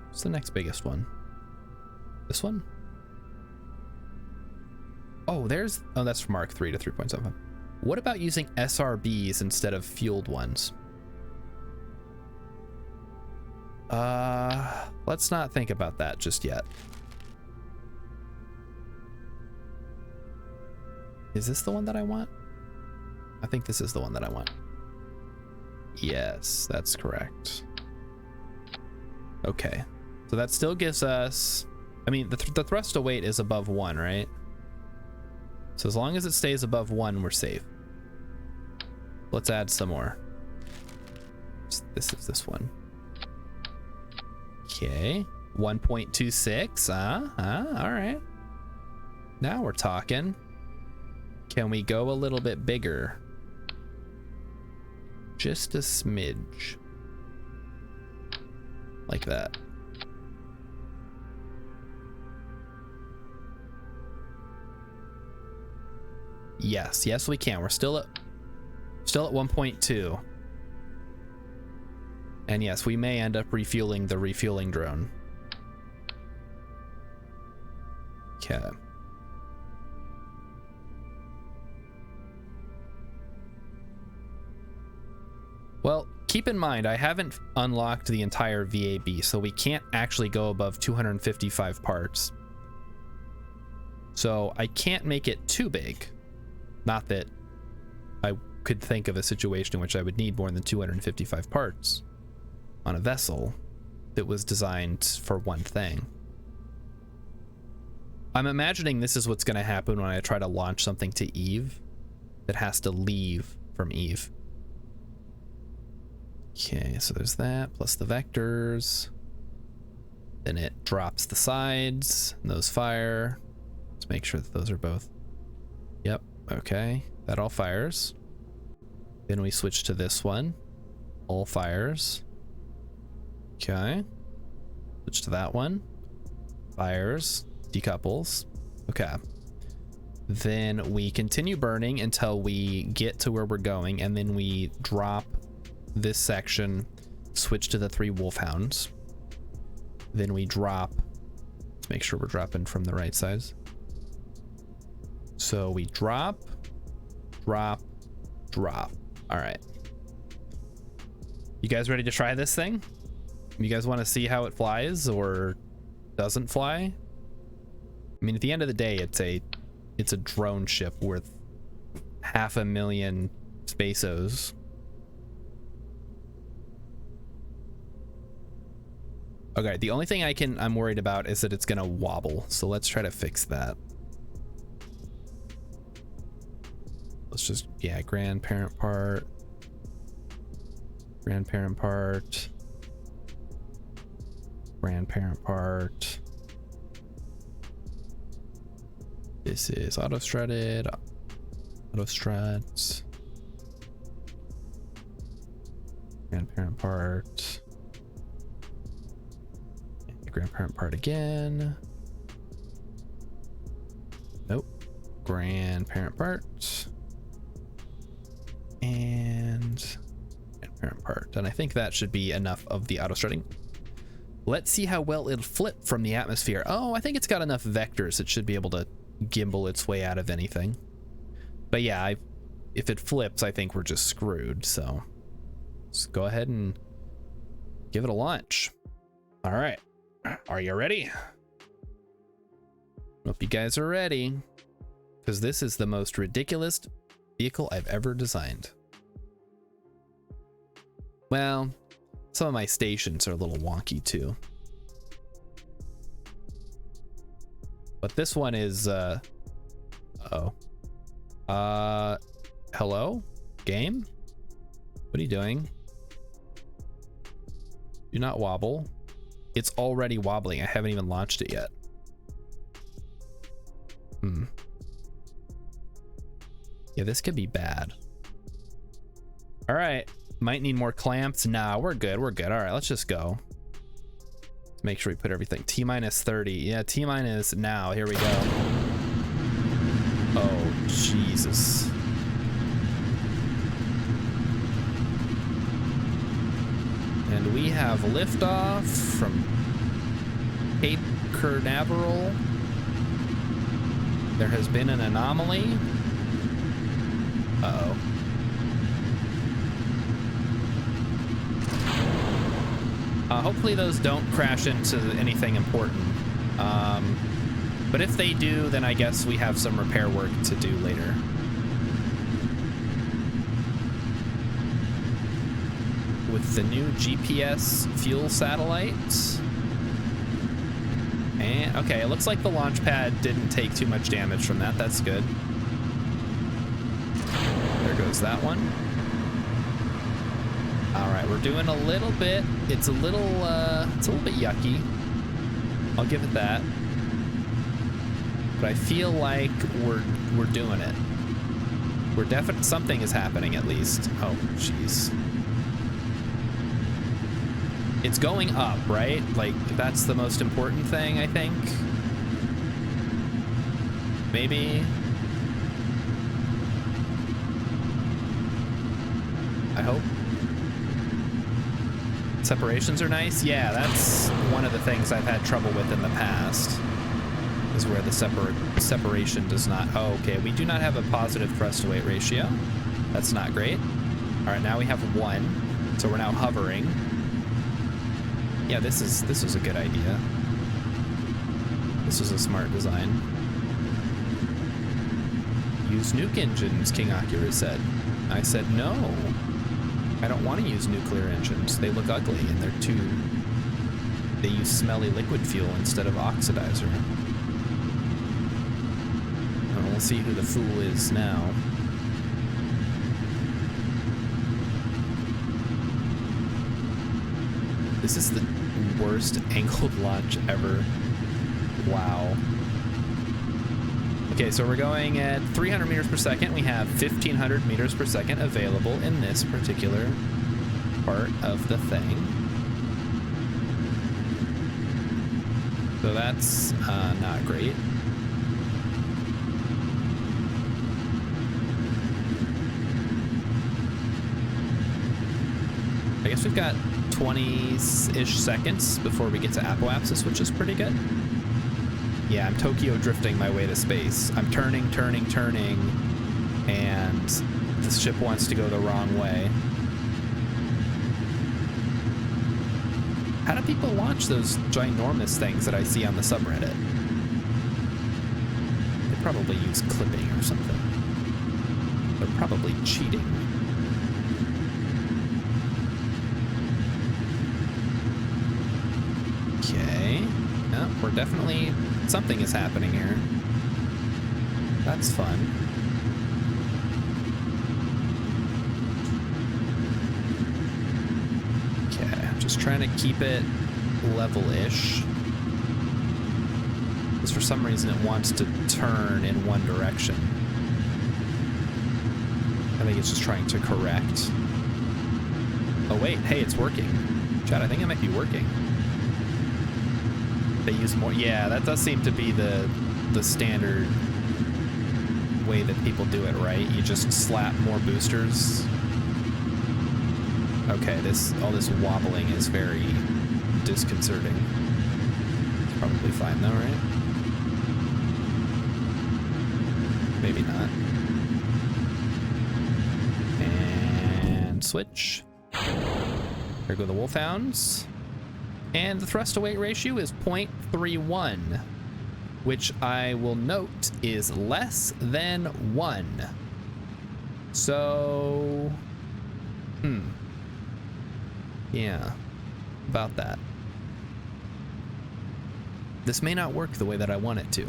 What's the next biggest one? This one? Oh, there's... Oh, that's from Mark 3 to 3.75. What about using SRBs instead of fueled ones? Let's not think about that just yet. Is this the one that I want? I think this is the one that I want. Yes, that's correct. Okay. So that still gives us... I mean, the thrust to weight is above 1, right? So as long as it stays above 1, we're safe. Let's add some more. This is this one. Okay. 1.26. All right. Now we're talking. Can we go a little bit bigger? Just a smidge. Like that. Yes, yes we can. We're still at 1.2. And yes, we may end up refueling the refueling drone. Okay. Well, keep in mind, I haven't unlocked the entire VAB, so we can't actually go above 255 parts. So I can't make it too big. Not that I could think of a situation in which I would need more than 255 parts on a vessel that was designed for one thing. I'm imagining this is what's going to happen when I try to launch something to Eve that has to leave from Eve. Okay, so there's that, plus the vectors. Then it drops the sides, and those fire. Let's make sure that those are both. Yep, okay, that all fires. Then we switch to this one. All fires. Okay. Switch to that one. Fires. Decouples. Okay. Then we continue burning until we get to where we're going, and then we drop this section, switch to the 3 wolfhounds. Then we drop to make sure we're dropping from the right size. So we drop, drop, drop. All right. You guys ready to try this thing? You guys want to see how it flies or doesn't fly? I mean, at the end of the day, it's a drone ship worth 500,000 spaceos. Okay, the only thing I'm worried about is that it's gonna wobble. So let's try to fix that. Let's just, yeah, grandparent part. Grandparent part. Grandparent part. This is auto-strutted. Auto-struts. Grandparent part. Grandparent part again. Nope. Grandparent part. And grandparent part. And I think that should be enough of the auto-strutting. Let's see how well it'll flip from the atmosphere. Oh, I think it's got enough vectors. It should be able to gimbal its way out of anything. But yeah, if it flips, I think we're just screwed. So let's go ahead and give it a launch. All right. Are you ready? Hope you guys are ready, because this is the most ridiculous vehicle I've ever designed. Well, some of my stations are a little wonky too. But this one is, hello? Game? What are you doing? Do not wobble. It's already wobbling. I haven't even launched it yet. Yeah, this could be bad. All right. Might need more clamps. Nah, we're good. We're good. All right, let's just go. Let's make sure we put everything. T-minus 30. Yeah, T-minus now. Here we go. Oh, Jesus. And we have liftoff from Cape Canaveral. There has been an anomaly. Uh-oh. Hopefully those don't crash into anything important. But if they do, then I guess we have some repair work to do later. With the new GPS fuel satellites. And okay, it looks like the launch pad didn't take too much damage from that. That's good. There goes that one. All right, we're doing a little bit. It's a little bit yucky. I'll give it that. But I feel like we're doing it. We're definitely, something is happening at least. Oh, jeez. It's going up, right? Like, that's the most important thing, I think. Maybe. I hope. Separations are nice. Yeah, that's one of the things I've had trouble with in the past, is where the separation does not. Oh, okay, we do not have a positive thrust to weight ratio. That's not great. All right, now we have 1, so we're now hovering. Yeah, this was a good idea. This was a smart design. Use nuke engines, King Akira said. I said no. I don't want to use nuclear engines. They look ugly and they use smelly liquid fuel instead of oxidizer. And we'll see who the fool is now. This is the worst angled launch ever. Wow. Okay, so we're going at 300 meters per second. We have 1,500 meters per second available in this particular part of the thing. So that's not great. I guess we've got 20-ish seconds before we get to apoapsis, which is pretty good. Yeah, I'm Tokyo drifting my way to space. I'm turning, and the ship wants to go the wrong way. How do people launch those ginormous things that I see on the subreddit? They probably use clipping or something. They're probably cheating. Okay. Yeah, we're definitely... something is happening here. That's fun. Okay, just trying to keep it level-ish. Because for some reason it wants to turn in one direction. I think it's just trying to correct. Oh wait, hey, it's working. Chad, I think it might be working. They use more. Yeah, that does seem to be the standard way that people do it, right? You just slap more boosters. Okay, all this wobbling is very disconcerting. It's probably fine though, right? Maybe not. And switch. There go the wolfhounds. And the thrust to weight ratio is 0.31, which I will note is less than 1. So, yeah, about that. This may not work the way that I want it to.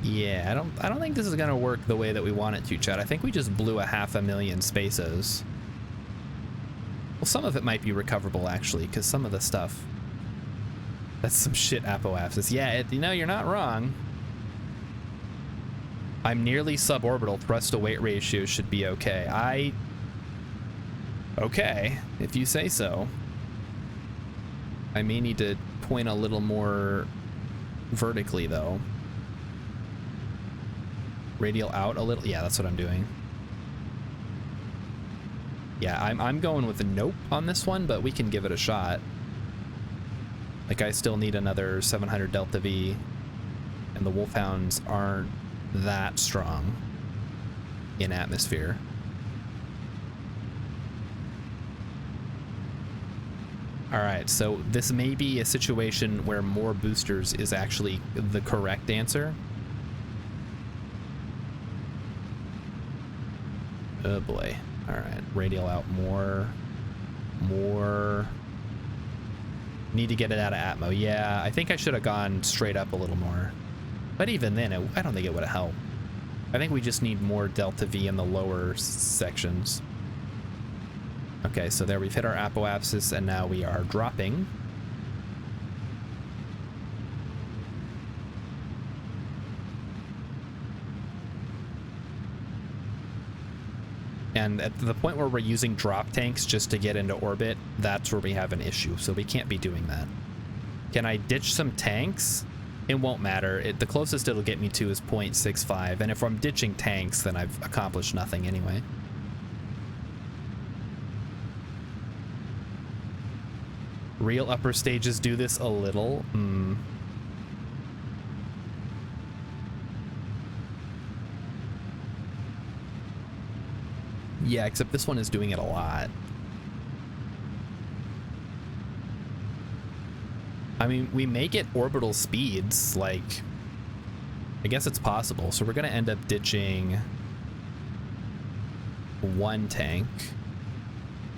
Yeah, I don't think this is gonna work the way that we want it to, Chad. I think we just blew 500,000 spaces. Well, some of it might be recoverable actually, because some of the stuff, that's some shit apoapsis. Yeah, you know, you're not wrong. I'm nearly suborbital. Thrust to weight ratio should be okay. Okay, if you say so. I may need to point a little more vertically though. Radial out a little. Yeah, that's what I'm doing. Yeah, I'm going with a nope on this one, but we can give it a shot. Like, I still need another 700 Delta V, and the wolfhounds aren't that strong in atmosphere. All right, so this may be a situation where more boosters is actually the correct answer. Oh boy. All right, radial out more. Need to get it out of Atmo. Yeah, I think I should have gone straight up a little more. But even then, I don't think it would have helped. I think we just need more Delta V in the lower sections. Okay, so there we've hit our apoapsis, and now we are dropping. And at the point where we're using drop tanks just to get into orbit, that's where we have an issue. So we can't be doing that. Can I ditch some tanks? It won't matter. The closest it'll get me to is 0.65. And if I'm ditching tanks, then I've accomplished nothing anyway. Real upper stages do this a little. Yeah, except this one is doing it a lot. I mean, we may get orbital speeds, like, I guess it's possible. So we're gonna end up ditching one tank.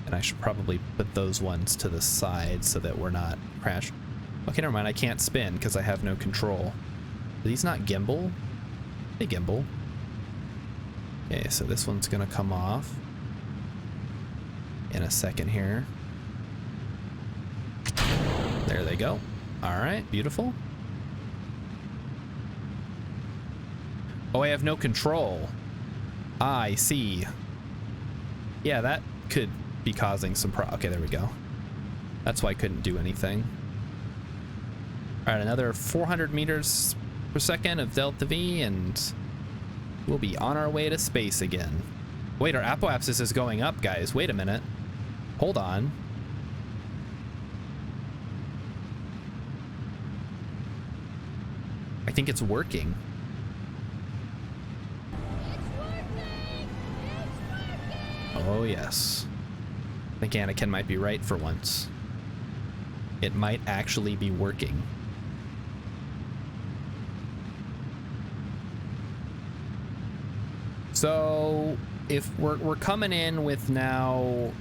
And I should probably put those ones to the side so that we're not crashed. Okay, never mind, I can't spin because I have no control. Are these not gimbal? They gimbal. Okay, so this one's gonna come off in a second here. There they go. All right, beautiful. Oh, I have no control. Ah, I see. Yeah, that could be causing some okay, there we go. That's why I couldn't do anything. All right, another 400 meters per second of Delta V, and we'll be on our way to space again. Wait, our apoapsis is going up, guys. Wait a minute. Hold on. I think it's working. Oh, yes. I think Anakin might be right for once. It might actually be working. So, if we're coming in with now...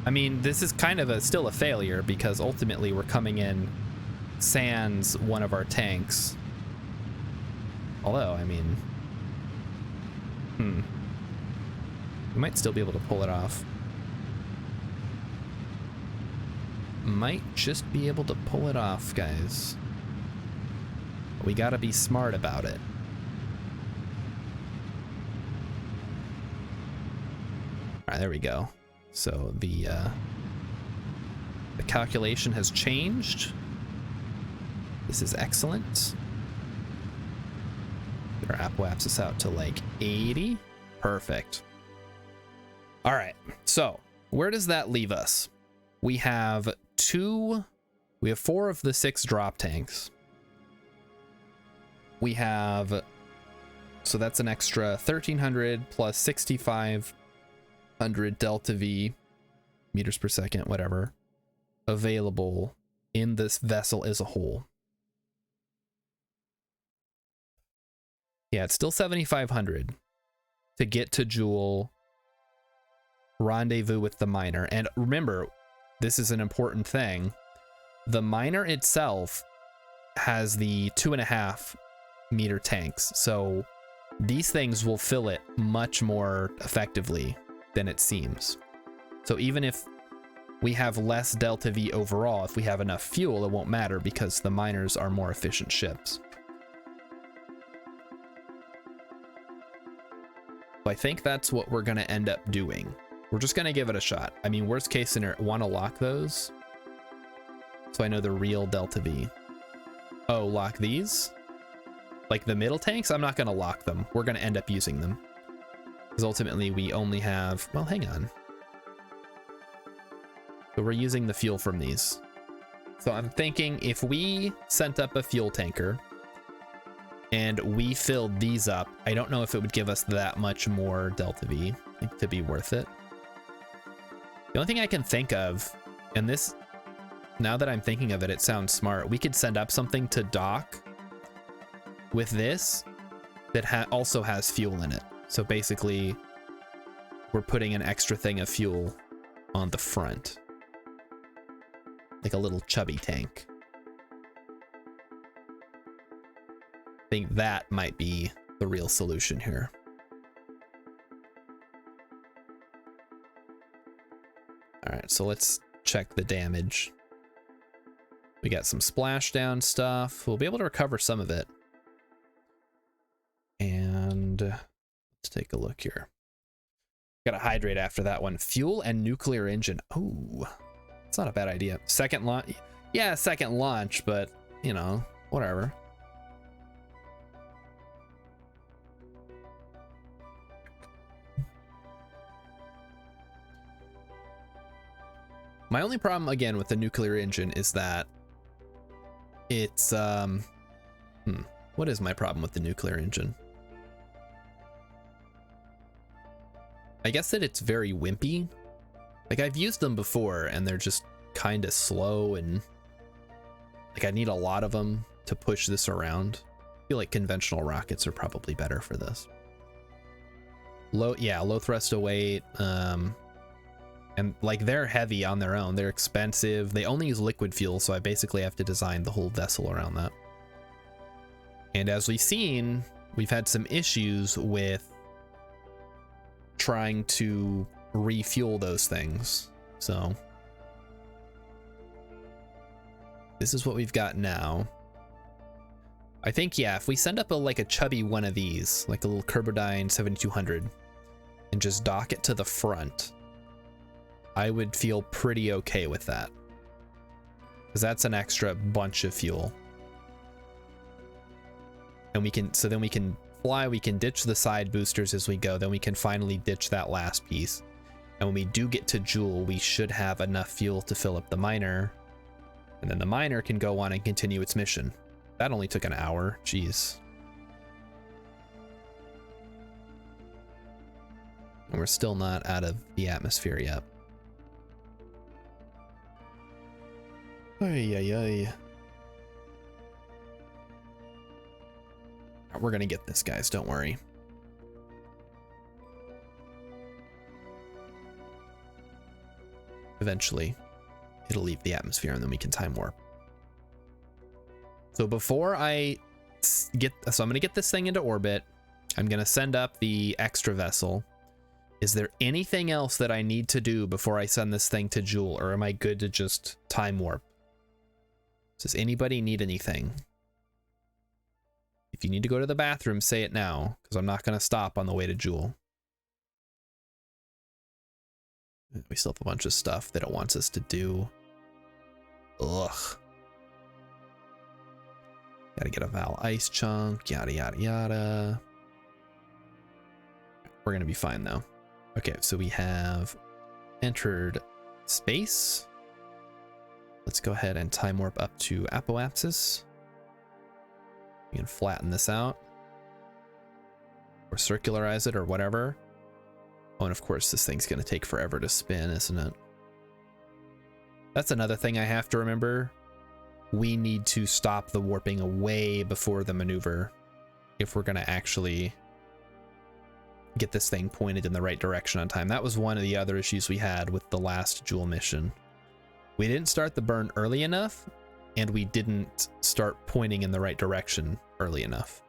I mean, this is kind of still a failure because ultimately we're coming in sans one of our tanks. Although, I mean... We might still be able to pull it off. Might just be able to pull it off, guys. We gotta be smart about it. Alright, there we go. So the calculation has changed. This is excellent. Get our apoapsis out to like 80. Perfect. All right, so where does that leave us? We have 4 of the 6 drop tanks. We have, so that's an extra 1,300 plus 6,500 delta V meters per second, whatever, available in this vessel as a whole. Yeah, it's still 7,500 to get to Jewel, rendezvous with the miner. And remember, this is an important thing. The miner itself has the 2.5 meter tanks, so these things will fill it much more effectively than it seems. So even if we have less delta V overall, if we have enough fuel, it won't matter because the miners are more efficient ships. So I think that's what we're going to end up doing. We're just going to give it a shot. I mean, worst case scenario, want to lock those? So I know the real delta V. Oh, lock these? Like the middle tanks? I'm not going to lock them. We're going to end up using them. Because ultimately we only have... Well, hang on. So we're using the fuel from these. So I'm thinking if we sent up a fuel tanker and we filled these up, I don't know if it would give us that much more delta V to be worth it. The only thing I can think of, and this, now that I'm thinking of it, it sounds smart. We could send up something to dock with this that also has fuel in it. So basically, we're putting an extra thing of fuel on the front. Like a little chubby tank. I think that might be the real solution here. All right, so let's check the damage. We got some splashdown stuff. We'll be able to recover some of it. And let's take a look here. Gotta hydrate after that one. Fuel and nuclear engine. Oh, it's not a bad idea. Second launch. Yeah, second launch, but you know, whatever. My only problem, again, with the nuclear engine is that it's, what is my problem with the nuclear engine? I guess that it's very wimpy. Like, I've used them before, and they're just kind of slow, and, like, I need a lot of them to push this around. I feel like conventional rockets are probably better for this. Low thrust to weight, and like they're heavy on their own. They're expensive. They only use liquid fuel, so I basically have to design the whole vessel around that. And as we've seen, we've had some issues with trying to refuel those things. So this is what we've got now. I think, yeah, if we send up like a chubby one of these, like a little Kerbal 7200, and just dock it to the front, I would feel pretty okay with that, because that's an extra bunch of fuel, and then we can fly, we can ditch the side boosters as we go. Then we can finally ditch that last piece. And when we do get to Joule, we should have enough fuel to fill up the miner. And then the miner can go on and continue its mission. That only took an hour. Jeez. And we're still not out of the atmosphere yet. Ay, ay, ay. We're gonna get this, guys. Don't worry. Eventually, it'll leave the atmosphere and then we can time warp. So before I get... So I'm gonna get this thing into orbit. I'm gonna send up the extra vessel. Is there anything else that I need to do before I send this thing to Joule, or am I good to just time warp? Does anybody need anything? If you need to go to the bathroom, say it now, because I'm not going to stop on the way to Joule. We still have a bunch of stuff that it wants us to do. Ugh. Gotta get a Val ice chunk, yada, yada, yada. We're going to be fine, though. Okay, so we have entered space. Let's go ahead and time warp up to Apoapsis. We can flatten this out. Or circularize it or whatever. Oh, and of course this thing's going to take forever to spin, isn't it? That's another thing I have to remember. We need to stop the warping way before the maneuver if we're going to actually get this thing pointed in the right direction on time. That was one of the other issues we had with the last Joule mission. We didn't start the burn early enough, and we didn't start pointing in the right direction early enough.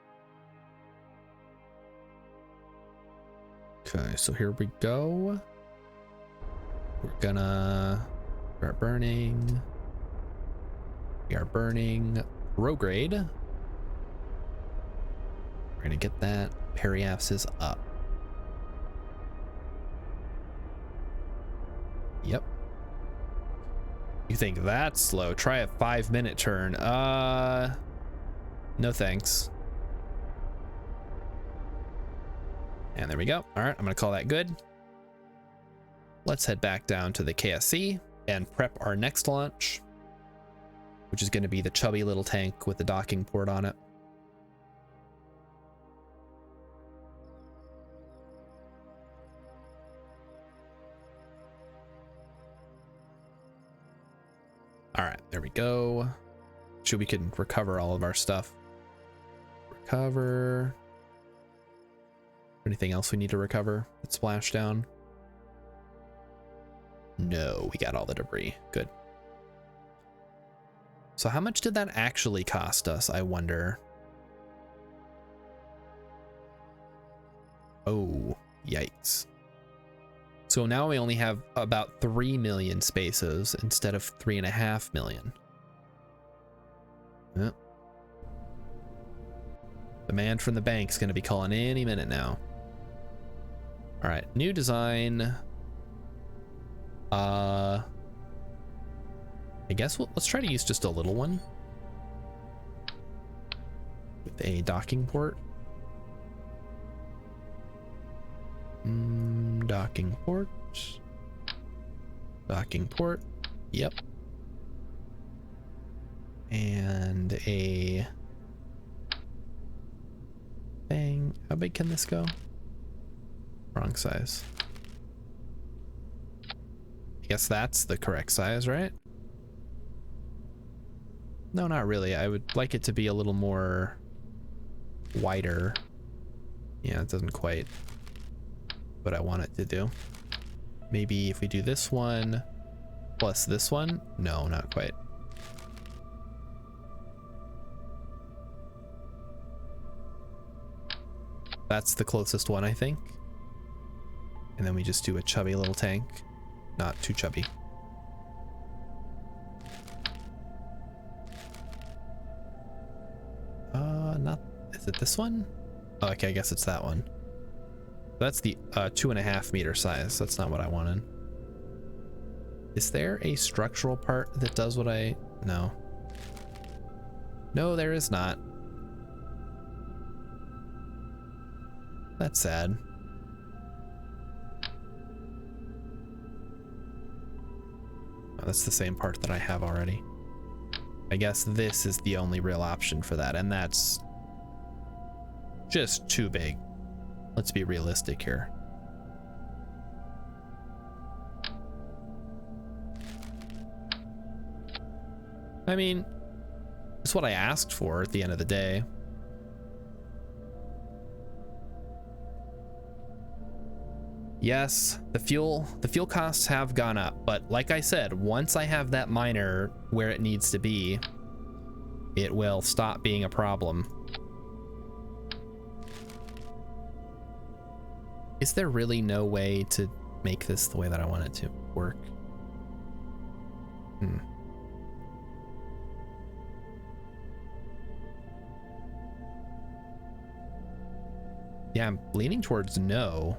Okay, so here we go. We're gonna start burning. We are burning Prograde. We're gonna get that periapsis up. Yep. You think that's slow? Try a 5-minute turn. No thanks. And there we go. All right, I'm gonna call that good. Let's head back down to the KSC and prep our next launch, which is gonna be the chubby little tank with the docking port on it. All right, there we go. Sure, we can recover all of our stuff. Recover. Anything else we need to recover that splashed down? No, we got all the debris. Good. So how much did that actually cost us, I wonder? Oh, yikes. So now we only have about 3 million spaces instead of 3.5 million. Yep. Demand from the bank's going to be calling any minute now. All right, new design. I guess let's try to use just a little one with a docking port. Docking port. Docking port. Yep. And a thing. How big can this go? Wrong size. I guess that's the correct size, right? No, not really. I would like it to be a little more wider. Yeah, it doesn't quite what I want it to do. Maybe if we do this one plus this one. No, not quite. That's the closest one, I think. And then we just do a chubby little tank. Not too chubby. Not, is it this one? Oh, okay, I guess it's that one. That's the 2.5 meter size. That's not what I wanted. Is there a structural part that does what I... No. No, there is not. That's sad. Oh, that's the same part that I have already. I guess this is the only real option for that, and that's just too big. Let's be realistic here. I mean, it's what I asked for at the end of the day. Yes, the fuel costs have gone up, but like I said, once I have that miner where it needs to be, it will stop being a problem. Is there really no way to make this the way that I want it to work? Yeah, I'm leaning towards no.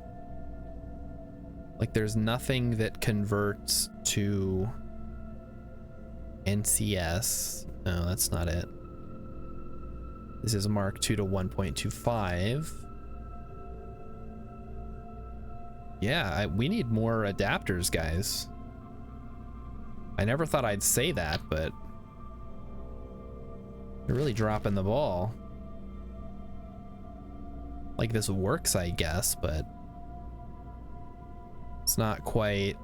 Like, there's nothing that converts to NCS. No, that's not it. This is Mark II to 1.25. Yeah, we need more adapters, guys. I never thought I'd say that, but they're really dropping the ball. Like, this works, I guess, but it's not quite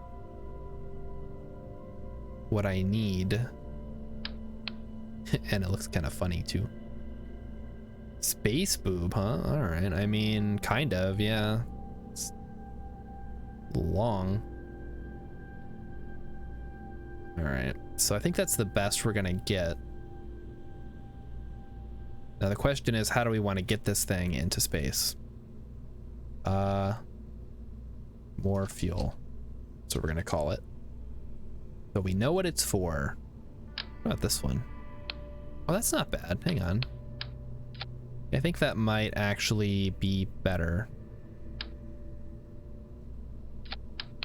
what I need. And it looks kind of funny too. Space boob, huh? All right. I mean, kind of, yeah. It's long. All right. So I think that's the best we're gonna get. Now the question is, how do we want to get this thing into space? More fuel. That's what we're gonna call it. So we know what it's for. What about this one? Oh, that's not bad. Hang on. I think that might actually be better.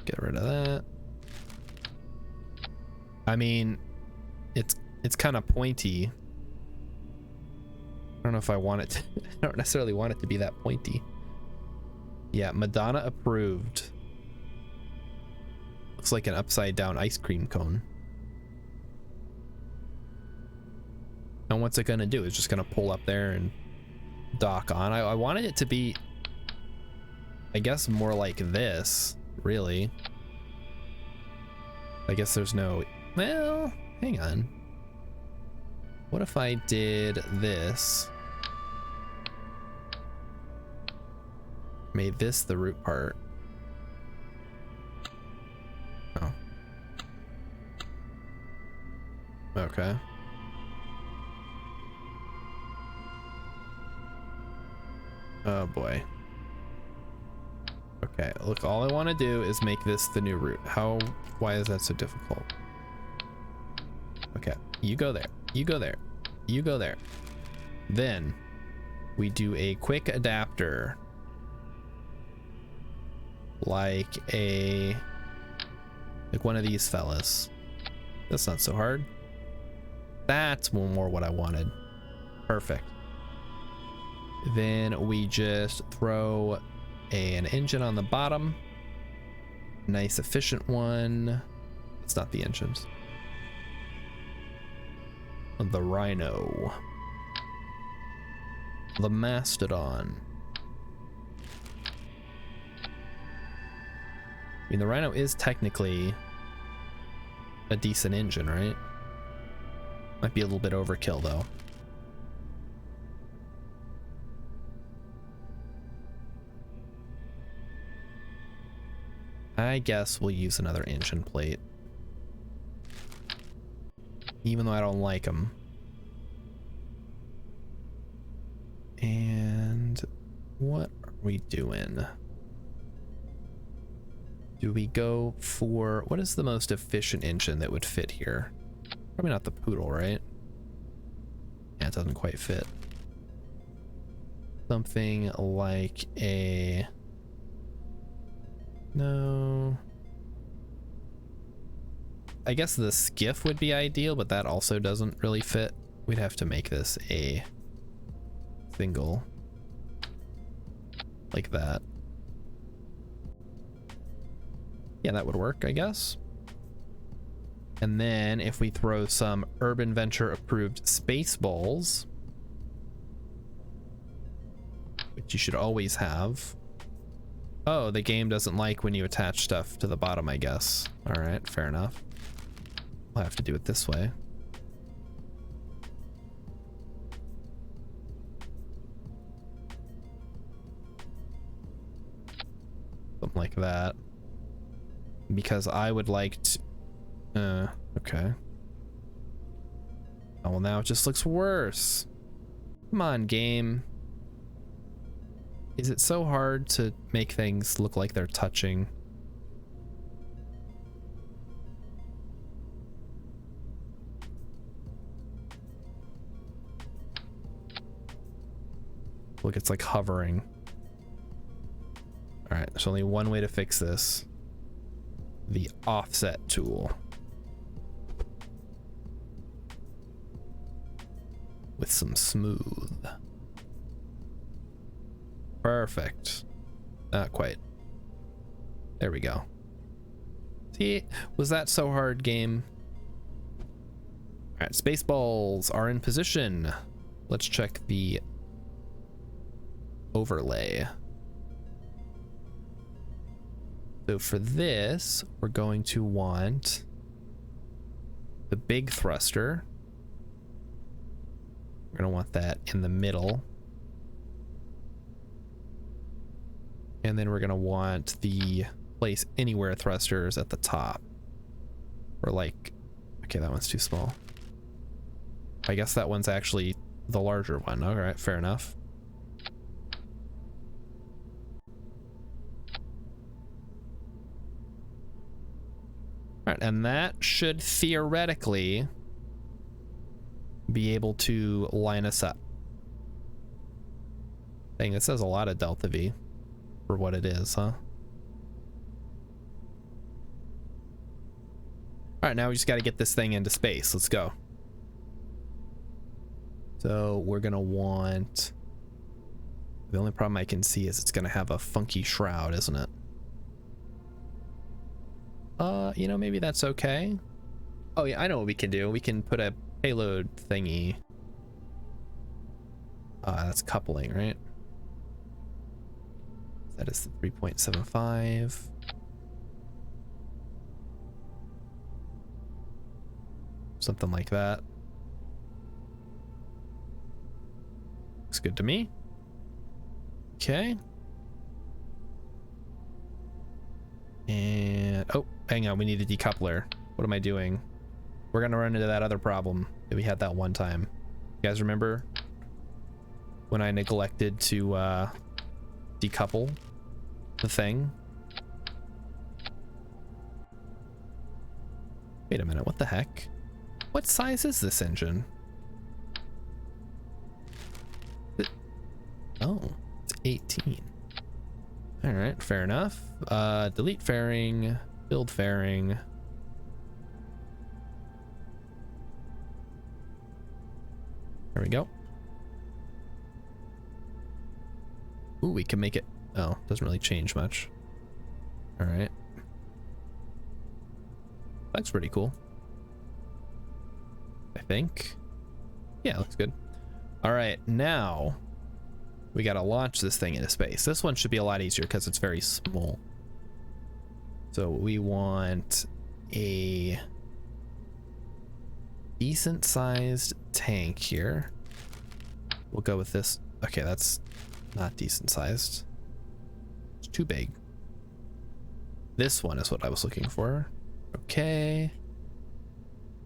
Get rid of that. I mean, it's kind of pointy. I don't know if I want it to, I don't necessarily want it to be that pointy. Yeah, Madonna approved. Looks like an upside down ice cream cone. And what's it gonna do? It's just gonna pull up there and dock on. I wanted it to be, I guess, more like this, really. I guess there's no, well, hang on. What if I did this? Made this the root part. Oh. Okay. Oh boy. Okay, look, all I want to do is make this the new route. Why is that so difficult? Okay, you go there, you go there, you go there. Then we do a quick adapter. Like one of these fellas. That's not so hard. That's more what I wanted. Perfect. Then we just throw an engine on the bottom. Nice efficient one. It's not the engines. The Rhino. The Mastodon. I mean, the Rhino is technically a decent engine, right? Might be a little bit overkill though. I guess we'll use another engine plate. Even though I don't like them. And what are we doing? Do we go for, what is the most efficient engine that would fit here? Probably not the Poodle, right? Yeah, it doesn't quite fit. Something like a, no. I guess the Skiff would be ideal, but that also doesn't really fit. We'd have to make this a single. like that. Yeah, that would work, I guess. And then if we throw some Urban Venture approved space balls, which you should always have. Oh, the game doesn't like when you attach stuff to the bottom, I guess. All right, fair enough. I'll have to do it this way. Something like that. Because I would like to... okay. Oh, well, now it just looks worse. Come on, game. Is it so hard to make things look like they're touching? Look, it's like hovering. All right, there's only one way to fix this. The offset tool. With some smooth. Perfect. Not quite. There we go. See, was that so hard, game? All right, Spaceballs are in position. Let's check the overlay. So for this, we're going to want the big thruster. We're going to want that in the middle. And then we're going to want the place anywhere thrusters at the top. Or like, okay, that one's too small. I guess that one's actually the larger one. All right, fair enough. All right, and that should theoretically be able to line us up. Dang, this has a lot of delta V for what it is, huh? All right, now we just got to get this thing into space. Let's go. So we're gonna want, the only problem I can see is it's gonna have a funky shroud, isn't it? You know, maybe that's okay. Oh yeah, I know what we can do. We can put a payload thingy. That's coupling, right? That is the 3.75. Something like that. Looks good to me. Okay. And oh, hang on, we need a decoupler. What am I doing? We're gonna run into that other problem that we had that one time. You guys remember when I neglected to decouple the thing? Wait a minute, what the heck? What size is this engine? Oh, it's 18. All right, fair enough. Delete fairing, build fairing. There we go. Ooh, we can make it. Oh, doesn't really change much. All right. That's pretty cool. I think. Yeah, looks good. All right, now we got to launch this thing into space. This one should be a lot easier because it's very small. So we want a decent sized tank here. We'll go with this. Okay, that's not decent sized. It's too big. This one is what I was looking for. Okay.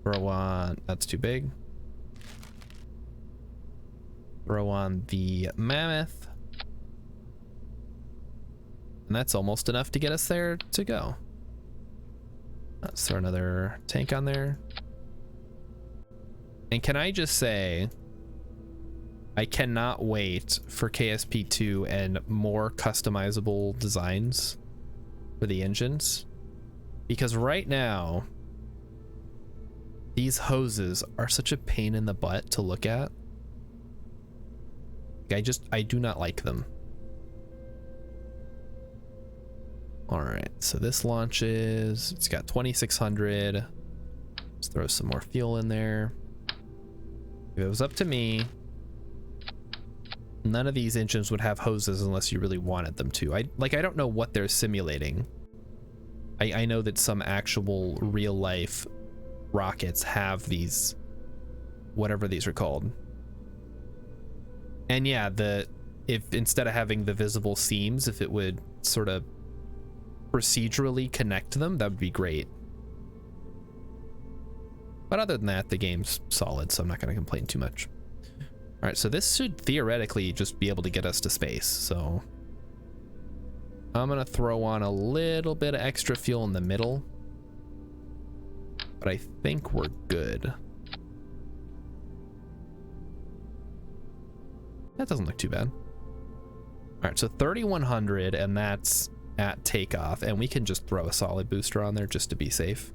Throw on, that's too big. Throw on the mammoth. And that's almost enough to get us there to go. Let's throw another tank on there. And can I just say, I cannot wait for KSP2 and more customizable designs for the engines. Because right now, these hoses are such a pain in the butt to look at. I do not like them. All right, so this launches. It's got 2,600. Let's throw some more fuel in there. If it was up to me, none of these engines would have hoses unless you really wanted them to. I don't know what they're simulating. I know that some actual real life rockets have these, whatever these are called. And yeah, if instead of having the visible seams, if it would sort of procedurally connect them, that would be great. But other than that, the game's solid, so I'm not going to complain too much. All right, so this should theoretically just be able to get us to space. So I'm going to throw on a little bit of extra fuel in the middle, but I think we're good. That doesn't look too bad. All right, so 3,100, and that's at takeoff, and we can just throw a solid booster on there just to be safe.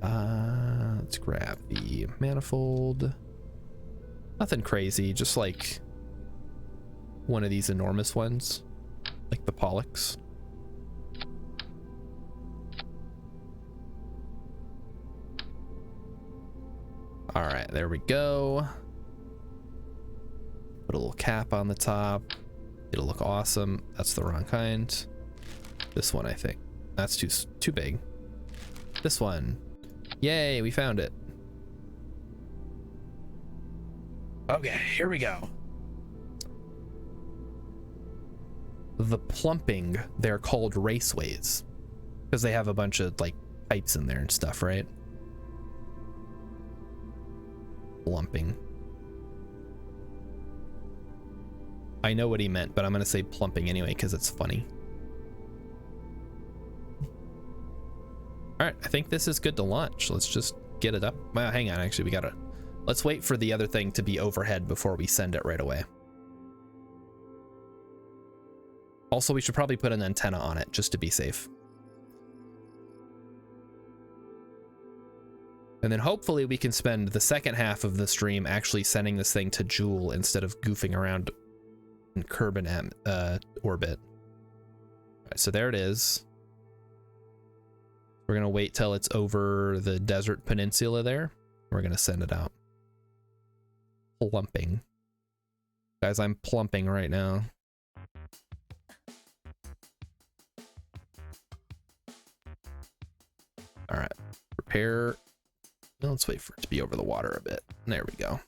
Let's grab the manifold. Nothing crazy, just like one of these enormous ones, like the Pollux. All right, there we go. Put a little cap on the top. It'll look awesome. That's the wrong kind. This one, I think. That's too big. This one. Yay, we found it. Okay, here we go. The plumping, they're called raceways because they have a bunch of like pipes in there and stuff, right? Plumping. I know what he meant, but I'm gonna say plumping anyway because it's funny. All right, I think this is good to launch. Let's just get it up. Well, hang on, actually, let's wait for the other thing to be overhead before we send it right away. Also, we should probably put an antenna on it just to be safe. And then hopefully we can spend the second half of the stream actually sending this thing to Joule instead of goofing around in Kerbal orbit. All right, so there it is. We're gonna wait till it's over the desert peninsula there. We're gonna send it out. Plumping. Guys, I'm plumping right now. All right, prepare. Well, let's wait for it to be over the water a bit. There we go.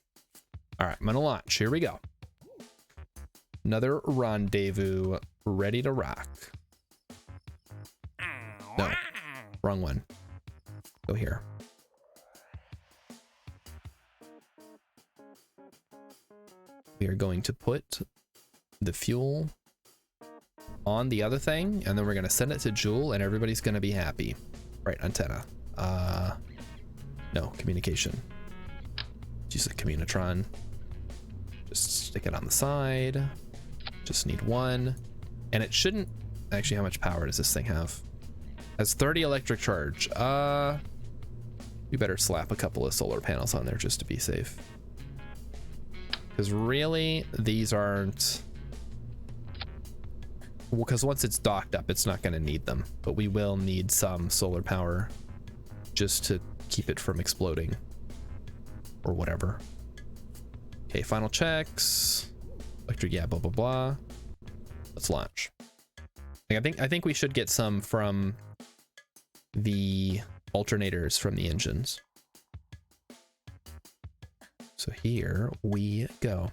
All right, I'm gonna launch. Here we go. Another rendezvous, ready to rock. No, wrong one. Go here. We are going to put the fuel on the other thing, and then we're gonna send it to Joule, and everybody's gonna be happy. Right, antenna. No, communication. Use a communitron. Just stick it on the side. Just need one. And it shouldn't... Actually, how much power does this thing have? Has 30 electric charge. We better slap a couple of solar panels on there just to be safe. Because really, these aren't... Well, because once it's docked up, it's not going to need them. But we will need some solar power just to keep it from exploding. Or whatever. Okay, final checks. Electric, yeah, blah, blah, blah. Let's launch. I think we should get some from the alternators from the engines. So here we go.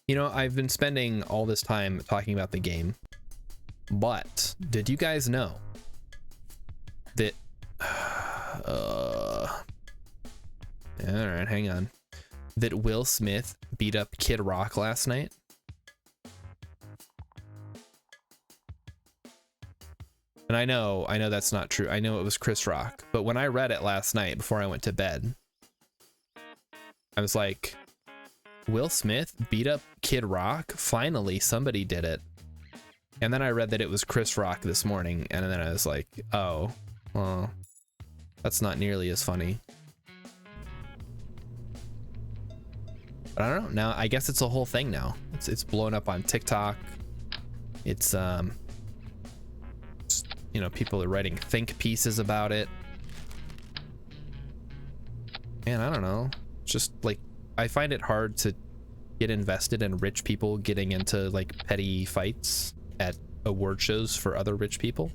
You know, I've been spending all this time talking about the game, but did you guys know that all right, hang on, that Will Smith beat up Kid Rock last night? And I know that's not true. I know it was Chris Rock, but when I read it last night before I went to bed, I was like, Will Smith beat up Kid Rock? Finally, somebody did it. And then I read that it was Chris Rock this morning, and then I was like, oh, well, that's not nearly as funny. But I don't know. Now, I guess it's a whole thing now. It's blown up on TikTok. It's you know, people are writing think pieces about it. And I don't know, just like, I find it hard to get invested in rich people getting into like petty fights at award shows for other rich people.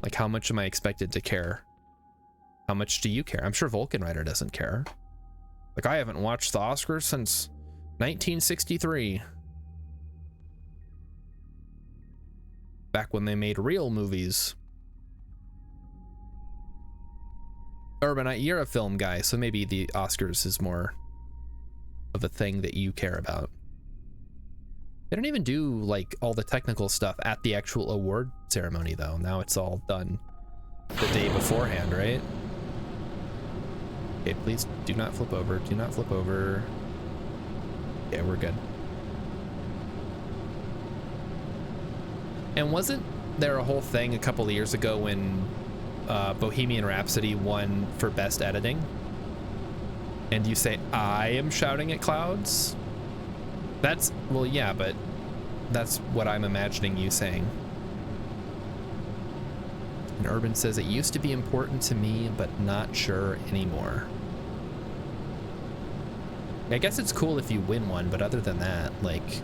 Like, how much am I expected to care? How much do you care? I'm sure Vulcan Rider doesn't care. Like, I haven't watched the Oscars since 1963. Back when they made real movies. Urbanite, you're a film guy, so maybe the Oscars is more of a thing that you care about. They don't even do like all the technical stuff at the actual award ceremony though. Now it's all done the day beforehand, right? Okay, please do not flip over. Do not flip over. Yeah, we're good. And wasn't there a whole thing a couple of years ago when Bohemian Rhapsody won for best editing? And you say, I am shouting at clouds? That's, well, yeah, but that's what I'm imagining you saying. And Urban says, it used to be important to me, but not sure anymore. I guess it's cool if you win one, but other than that, like,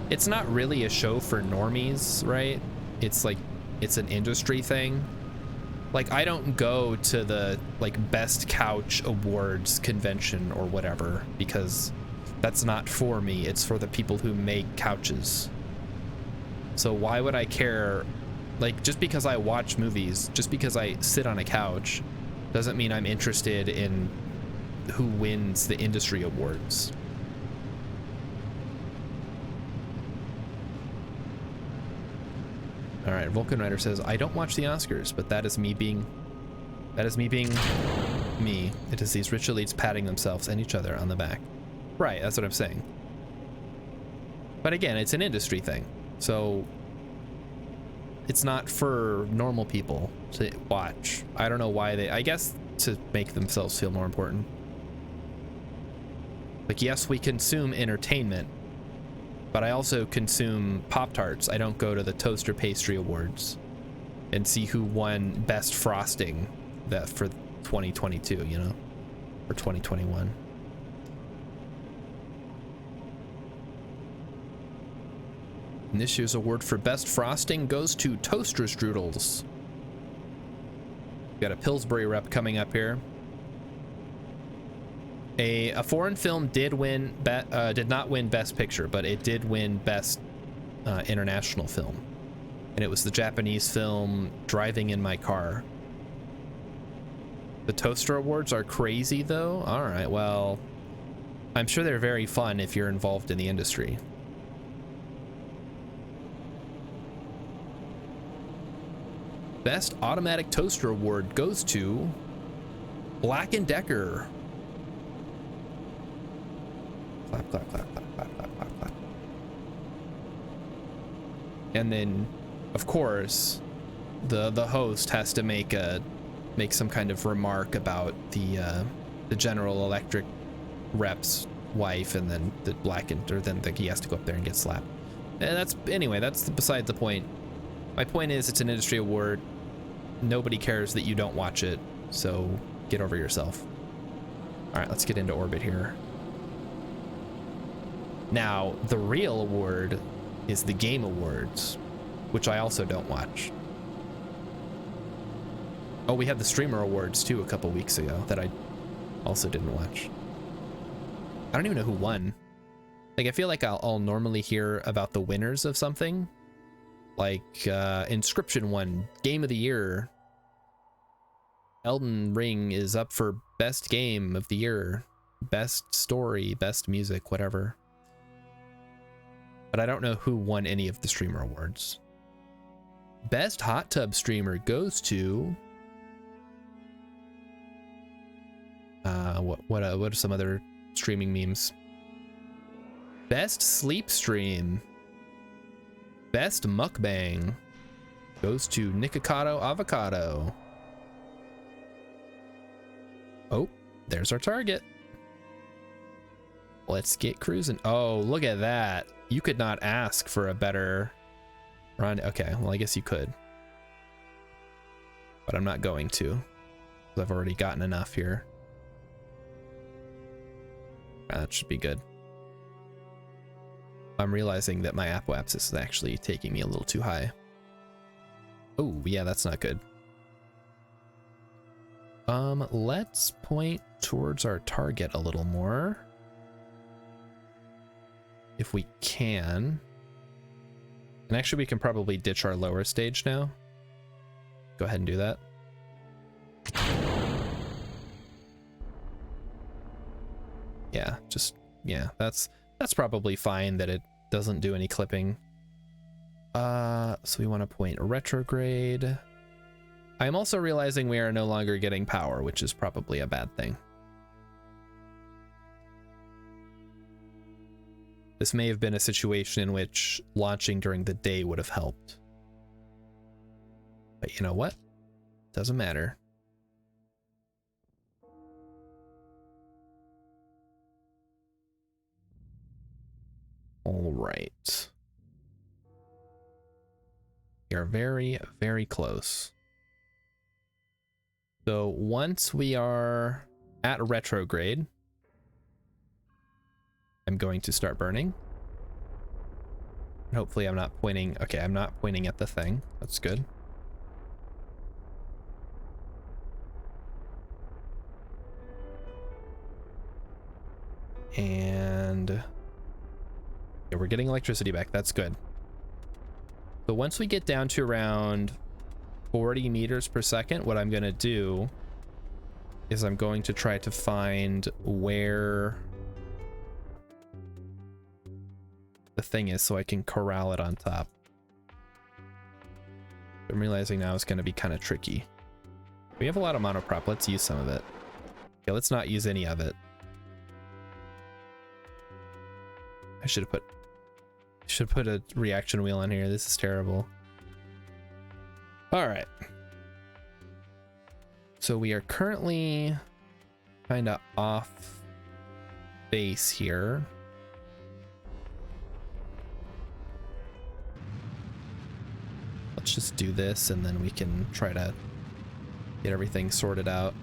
it's not really a show for normies, right? It's like, it's an industry thing. Like, I don't go to the, like, Best Couch Awards convention or whatever, because that's not for me. It's for the people who make couches. So why would I care? Like, just because I watch movies, just because I sit on a couch, doesn't mean I'm interested in who wins the industry awards. All right, Vulcan Rider says, I don't watch the Oscars, but that is me being me. It is these rich elites patting themselves and each other on the back. Right, that's what I'm saying. But again, it's an industry thing. So it's not for normal people to watch. I don't know why they, I guess to make themselves feel more important. Like, yes, we consume entertainment, but I also consume Pop-Tarts. I don't go to the Toaster Pastry Awards and see who won best frosting that for 2022, you know, or 2021. And this year's award for best frosting goes to Toaster Strudels. Got a Pillsbury rep coming up here. A foreign film did not win Best Picture, but it did win Best International Film. And it was the Japanese film Driving in My Car. The Toaster Awards are crazy, though. All right, well, I'm sure they're very fun if you're involved in the industry. Best Automatic Toaster Award goes to Black & Decker. Clap, clap, clap, clap, clap, clap, clap, clap. And then, of course, the host has to make some kind of remark about the General Electric rep's wife, and then the he has to go up there and get slapped. And that's beside the point. My point is, it's an industry award. Nobody cares that you don't watch it, so get over yourself. All right, let's get into orbit here. Now, the real award is the Game Awards, which I also don't watch. Oh, we had the Streamer Awards too a couple weeks ago that I also didn't watch. I don't even know who won. Like, I feel like I'll normally hear about the winners of something. Like, Inscription won Game of the Year. Elden Ring is up for Best Game of the Year. Best Story, Best Music, whatever. But I don't know who won any of the Streamer Awards. Best Hot Tub Streamer goes to... what are some other streaming memes? Best Sleep Stream. Best Mukbang goes to Nikocado Avocado. Oh, there's our target. Let's get cruising. Oh, look at that. You could not ask for a better Run. Okay, well, I guess you could. But I'm not going to. I've already gotten enough here. That should be good. I'm realizing that my apoapsis is actually taking me a little too high. Oh, yeah, that's not good. Let's point towards our target a little more. If we can. And actually, we can probably ditch our lower stage now. Go ahead and do that. Yeah, that's probably fine that it doesn't do any clipping. So we want to point retrograde. I'm also realizing we are no longer getting power, which is probably a bad thing. This may have been a situation in which launching during the day would have helped. But you know what? Doesn't matter. All right. We are very, very close. So once we are at retrograde, I'm going to start burning. Hopefully I'm not pointing. Okay, I'm not pointing at the thing. That's good. And yeah, we're getting electricity back. That's good. So once we get down to around 40 meters per second, what I'm going to do is I'm going to try to find where the thing is so I can corral it on top. I'm realizing now it's going to be kind of tricky. We have a lot of monoprop. Let's use some of it. Okay, let's not use any of it. I should have put a reaction wheel on here. This is terrible. All right. So we are currently kind of off base here. Let's just do this and then we can try to get everything sorted out.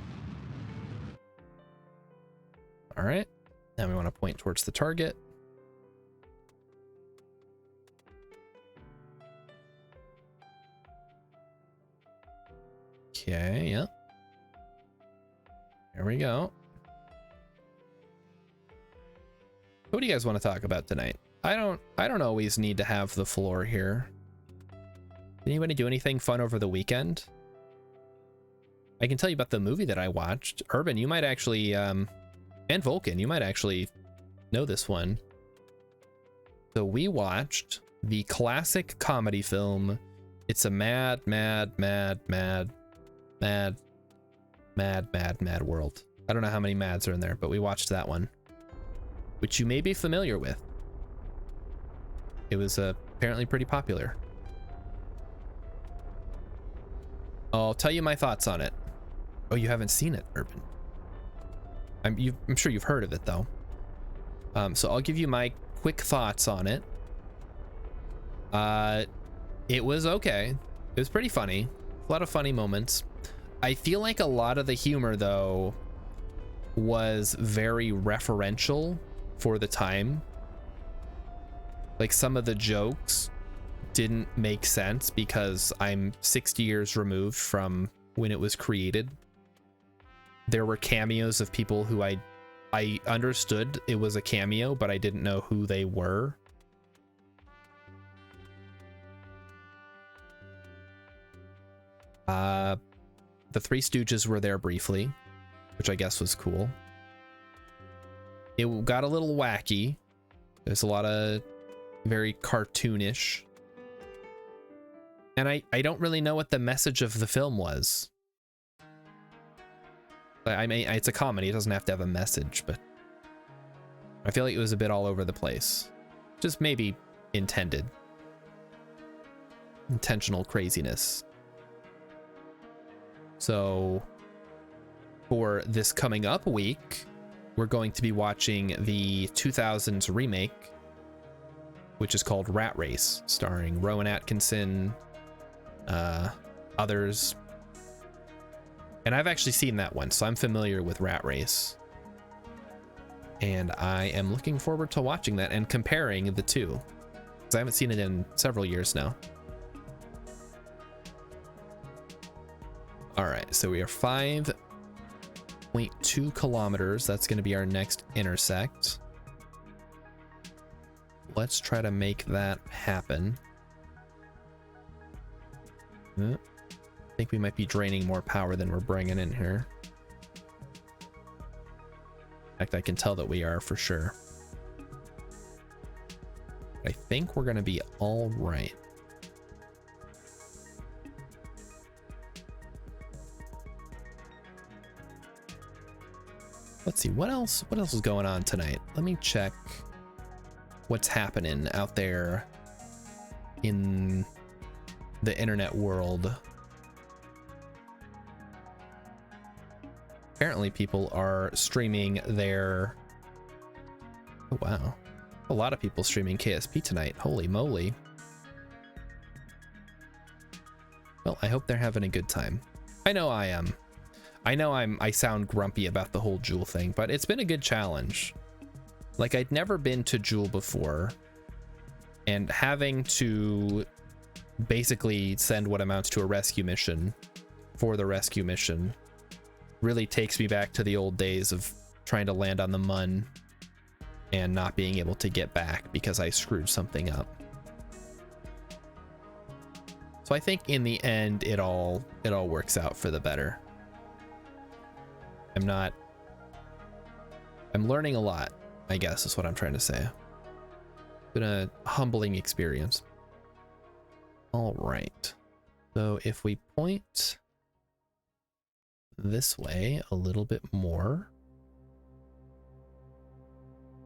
All right. Now we want to point towards the target. Okay, yeah. There we go. What do you guys want to talk about tonight? I don't always need to have the floor here. Did anybody do anything fun over the weekend? I can tell you about the movie that I watched. Urban, you might actually, and Vulcan, you might actually know this one. So we watched the classic comedy film, It's a Mad, Mad, Mad, Mad, Mad, Mad, Mad, Mad World. I don't know how many mads are in there, but we watched that one, which you may be familiar with. It was apparently pretty popular. I'll tell you my thoughts on it. Oh, you haven't seen it, Urban. I'm sure you've heard of it, though. So I'll give you my quick thoughts on it. It was okay. It was pretty funny. A lot of funny moments. I feel like a lot of the humor, though, was very referential for the time. Like, some of the jokes didn't make sense because I'm 60 years removed from when it was created. There were cameos of people who I understood it was a cameo, but I didn't know who they were. The Three Stooges were there briefly, which I guess was cool. It got a little wacky. There's a lot of very cartoonish. And I don't really know what the message of the film was. I mean, it's a comedy. It doesn't have to have a message, but I feel like it was a bit all over the place. Just maybe intended. Intentional craziness. So for this coming up week, we're going to be watching the 2000s remake which is called Rat Race, starring Rowan Atkinson, others. And I've actually seen that one, so I'm familiar with Rat Race. And I am looking forward to watching that and comparing the two, because I haven't seen it in several years now. All right, so we are 5.2 kilometers. That's going to be our next intersect. Let's try to make that happen. I think we might be draining more power than we're bringing in here. In fact, I can tell that we are for sure. I think we're going to be all right. Let's see, what else is going on tonight? Let me check what's happening out there in the internet world. Apparently people are streaming their... Oh, wow. A lot of people streaming KSP tonight. Holy moly. Well, I hope they're having a good time. I know I am. I sound grumpy about the whole Jewel thing, but it's been a good challenge. Like, I'd never been to Jewel before, and having to basically send what amounts to a rescue mission for the rescue mission really takes me back to the old days of trying to land on the Mun and not being able to get back because I screwed something up. So I think in the end it all works out for the better. I'm learning a lot, I guess is what I'm trying to say. It's been a humbling experience. All right. So if we point this way a little bit more,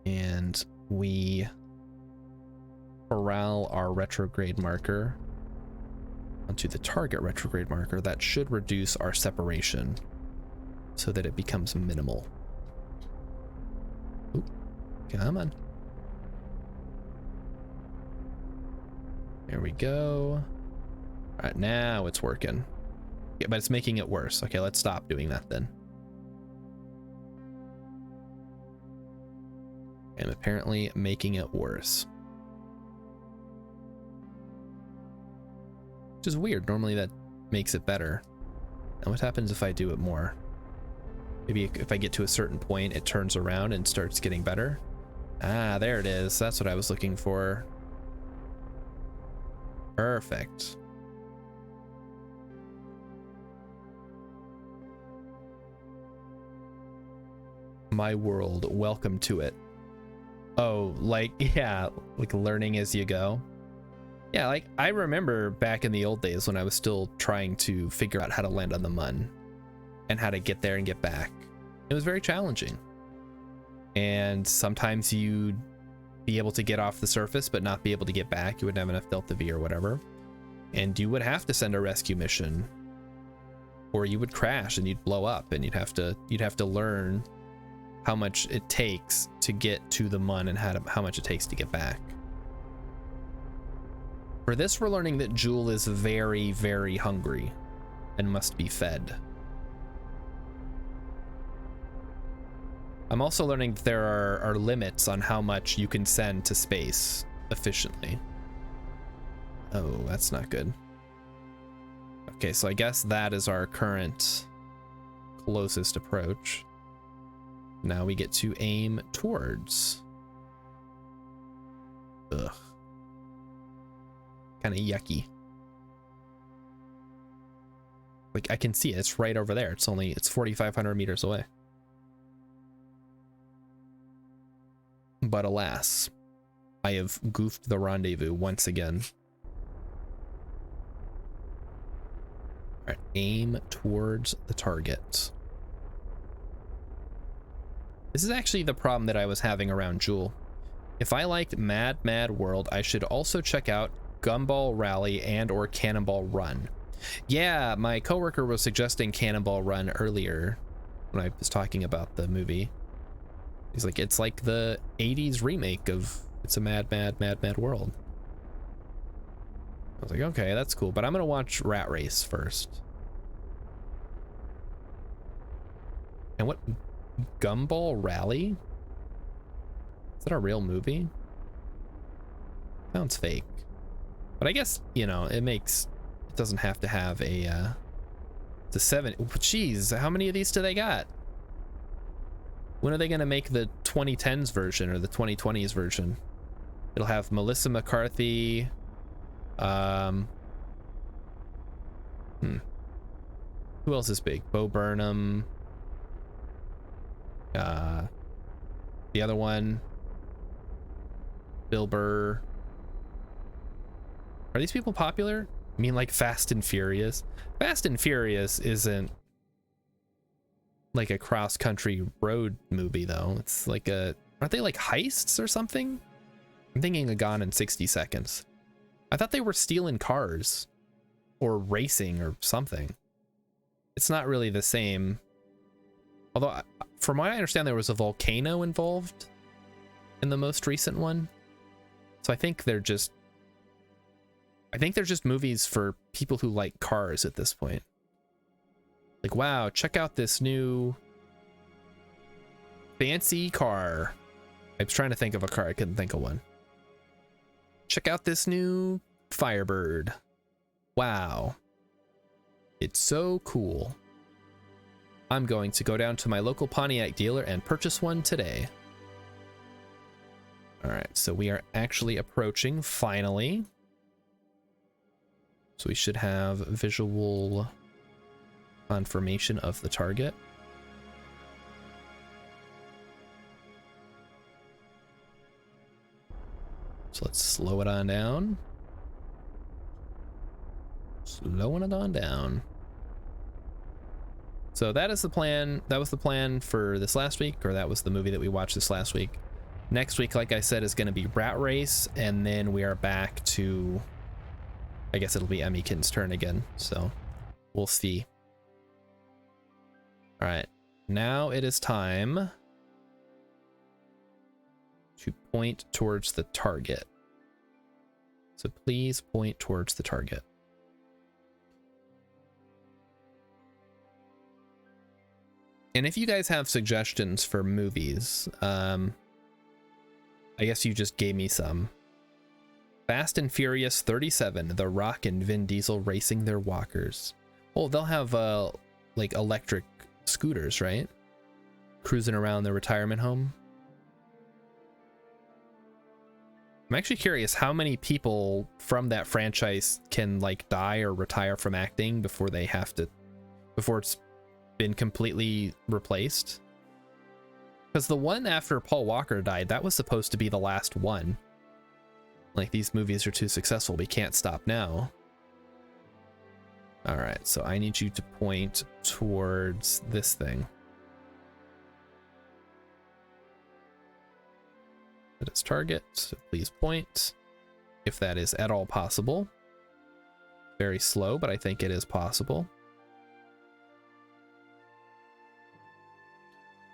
and we corral our retrograde marker onto the target retrograde marker, that should reduce our separation so that it becomes minimal. Ooh, come on. There we go. All right, now it's working. Yeah, but it's making it worse. Okay, let's stop doing that then. I'm apparently making it worse. Which is weird. Normally that makes it better. Now what happens if I do it more? Maybe if I get to a certain point, it turns around and starts getting better. Ah, there it is. That's what I was looking for. Perfect. My world, welcome to it. Oh, like, yeah, like learning as you go. Yeah, like I remember back in the old days when I was still trying to figure out how to land on the Mun and how to get there and get back. It was very challenging. And sometimes you'd be able to get off the surface but not be able to get back. You wouldn't have enough Delta V or whatever. And you would have to send a rescue mission, or you would crash and you'd blow up, and you'd have to learn how much it takes to get to the Mun and how much it takes to get back. For this, we're learning that Jewel is very, very hungry and must be fed. I'm also learning that there are limits on how much you can send to space efficiently. Oh, that's not good. Okay, so I guess that is our current closest approach. Now we get to aim towards. Ugh. Kind of yucky. Like I can see it. It's right over there. It's 4,500 meters away. But alas, I have goofed the rendezvous once again. All right, aim towards the target. This is actually the problem that I was having around Jewel. If I liked Mad Mad World, I should also check out Gumball Rally and or Cannonball Run. Yeah, my coworker was suggesting Cannonball Run earlier when I was talking about the movie. He's like, it's like the 80s remake of It's a mad, mad, mad, mad world. I was like, okay, that's cool, but I'm gonna watch Rat Race first. And what? Gumball Rally? Is that a real movie? Sounds fake. But I guess, you know, it doesn't have to have a, it's a 7. Jeez, how many of these do they got? When are they gonna make the 2010s version or the 2020s version? It'll have Melissa McCarthy. Who else is big? Bo Burnham. The other one. Bill Burr. Are these people popular? I mean, like Fast and Furious. Fast and Furious isn't like a cross-country road movie, though. It's like aren't they like heists or something? I'm thinking of Gone in 60 Seconds. I thought they were stealing cars or racing or something. It's not really the same. Although, from what I understand, there was a volcano involved in the most recent one. So I think they're just movies for people who like cars at this point. Like, wow, check out this new fancy car. I was trying to think of a car. I couldn't think of one. Check out this new Firebird. Wow. It's so cool. I'm going to go down to my local Pontiac dealer and purchase one today. All right, so we are actually approaching finally. So we should have visual confirmation of the target. So let's slow it on down. Slowing it on down. So that is the plan. That was the plan for this last week, or that was the movie that we watched this last week. Next week, like I said, is going to be Rat Race, and then we are back to, I guess it'll be Emmykin's turn again, so we'll see. All right, now it is time to point towards the target. So please point towards the target. And if you guys have suggestions for movies, I guess you just gave me some. Fast and Furious 37, The Rock and Vin Diesel racing their walkers. Oh, they'll have like electric scooters, right? Cruising around their retirement home. I'm actually curious how many people from that franchise can like die or retire from acting before it's been completely replaced. Because the one after Paul Walker died, that was supposed to be the last one. Like, these movies are too successful, we can't stop now. All right, so I need you to point towards this thing. That is target, so please point, if that is at all possible. Very slow, but I think it is possible.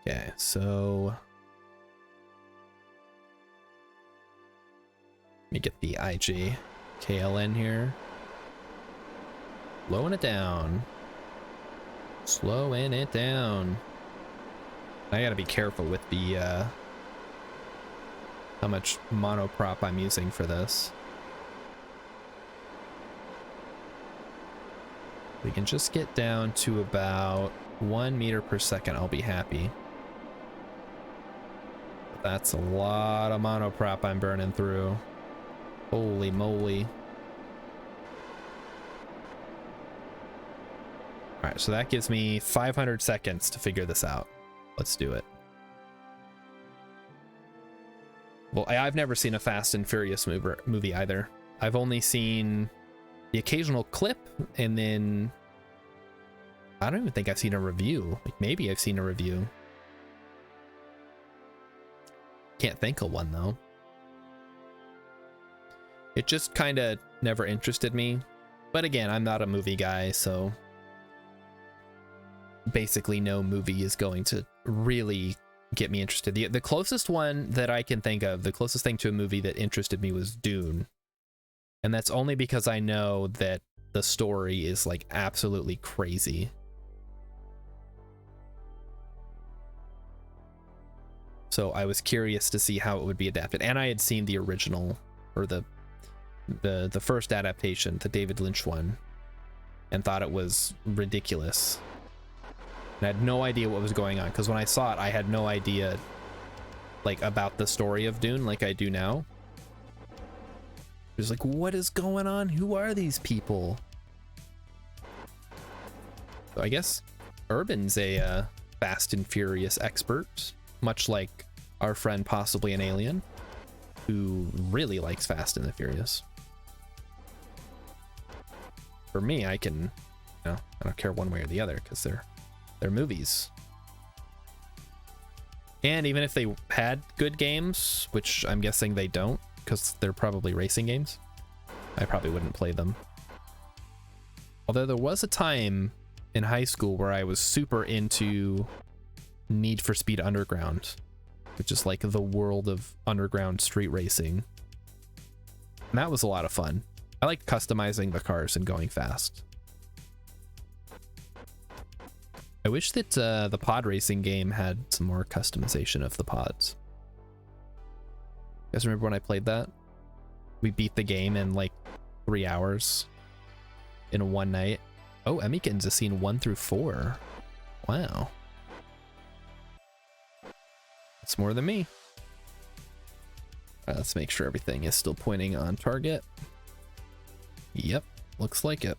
Okay, so let me get the IJKLN here. Slowing it down. Slowing it down. I gotta be careful with the how much monoprop I'm using for this. We can just get down to about 1 meter per second, I'll be happy. That's a lot of monoprop I'm burning through. Holy moly. All right, so that gives me 500 seconds to figure this out. Let's do it. Well, I've never seen a Fast and Furious movie either. I've only seen the occasional clip, and then I don't even think I've seen a review. Like, maybe I've seen a review. Can't think of one though. It just kind of never interested me. But again, I'm not a movie guy, so basically no movie is going to really get me interested. The closest one that I can think of, the closest thing to a movie that interested me was Dune. And that's only because I know that the story is like absolutely crazy. So I was curious to see how it would be adapted. And I had seen the original, or the first adaptation, the David Lynch one, and thought it was ridiculous. And I had no idea what was going on, because when I saw it, I had no idea like about the story of Dune like I do now. It was like, what is going on? Who are these people? So I guess Urban's a Fast and Furious expert, much like our friend Possibly an Alien, who really likes Fast and the Furious. For me, I can, I don't care one way or the other, because they're movies. And even if they had good games, which I'm guessing they don't, because they're probably racing games, I probably wouldn't play them. Although there was a time in high school where I was super into Need for Speed Underground, which is like the world of underground street racing. And that was a lot of fun. I like customizing the cars and going fast. I wish that the pod racing game had some more customization of the pods. You guys remember when I played that? We beat the game in like 3 hours in one night. Oh, Emmykins has seen 1 through 4. Wow. That's more than me. All right, let's make sure everything is still pointing on target. Yep, looks like it.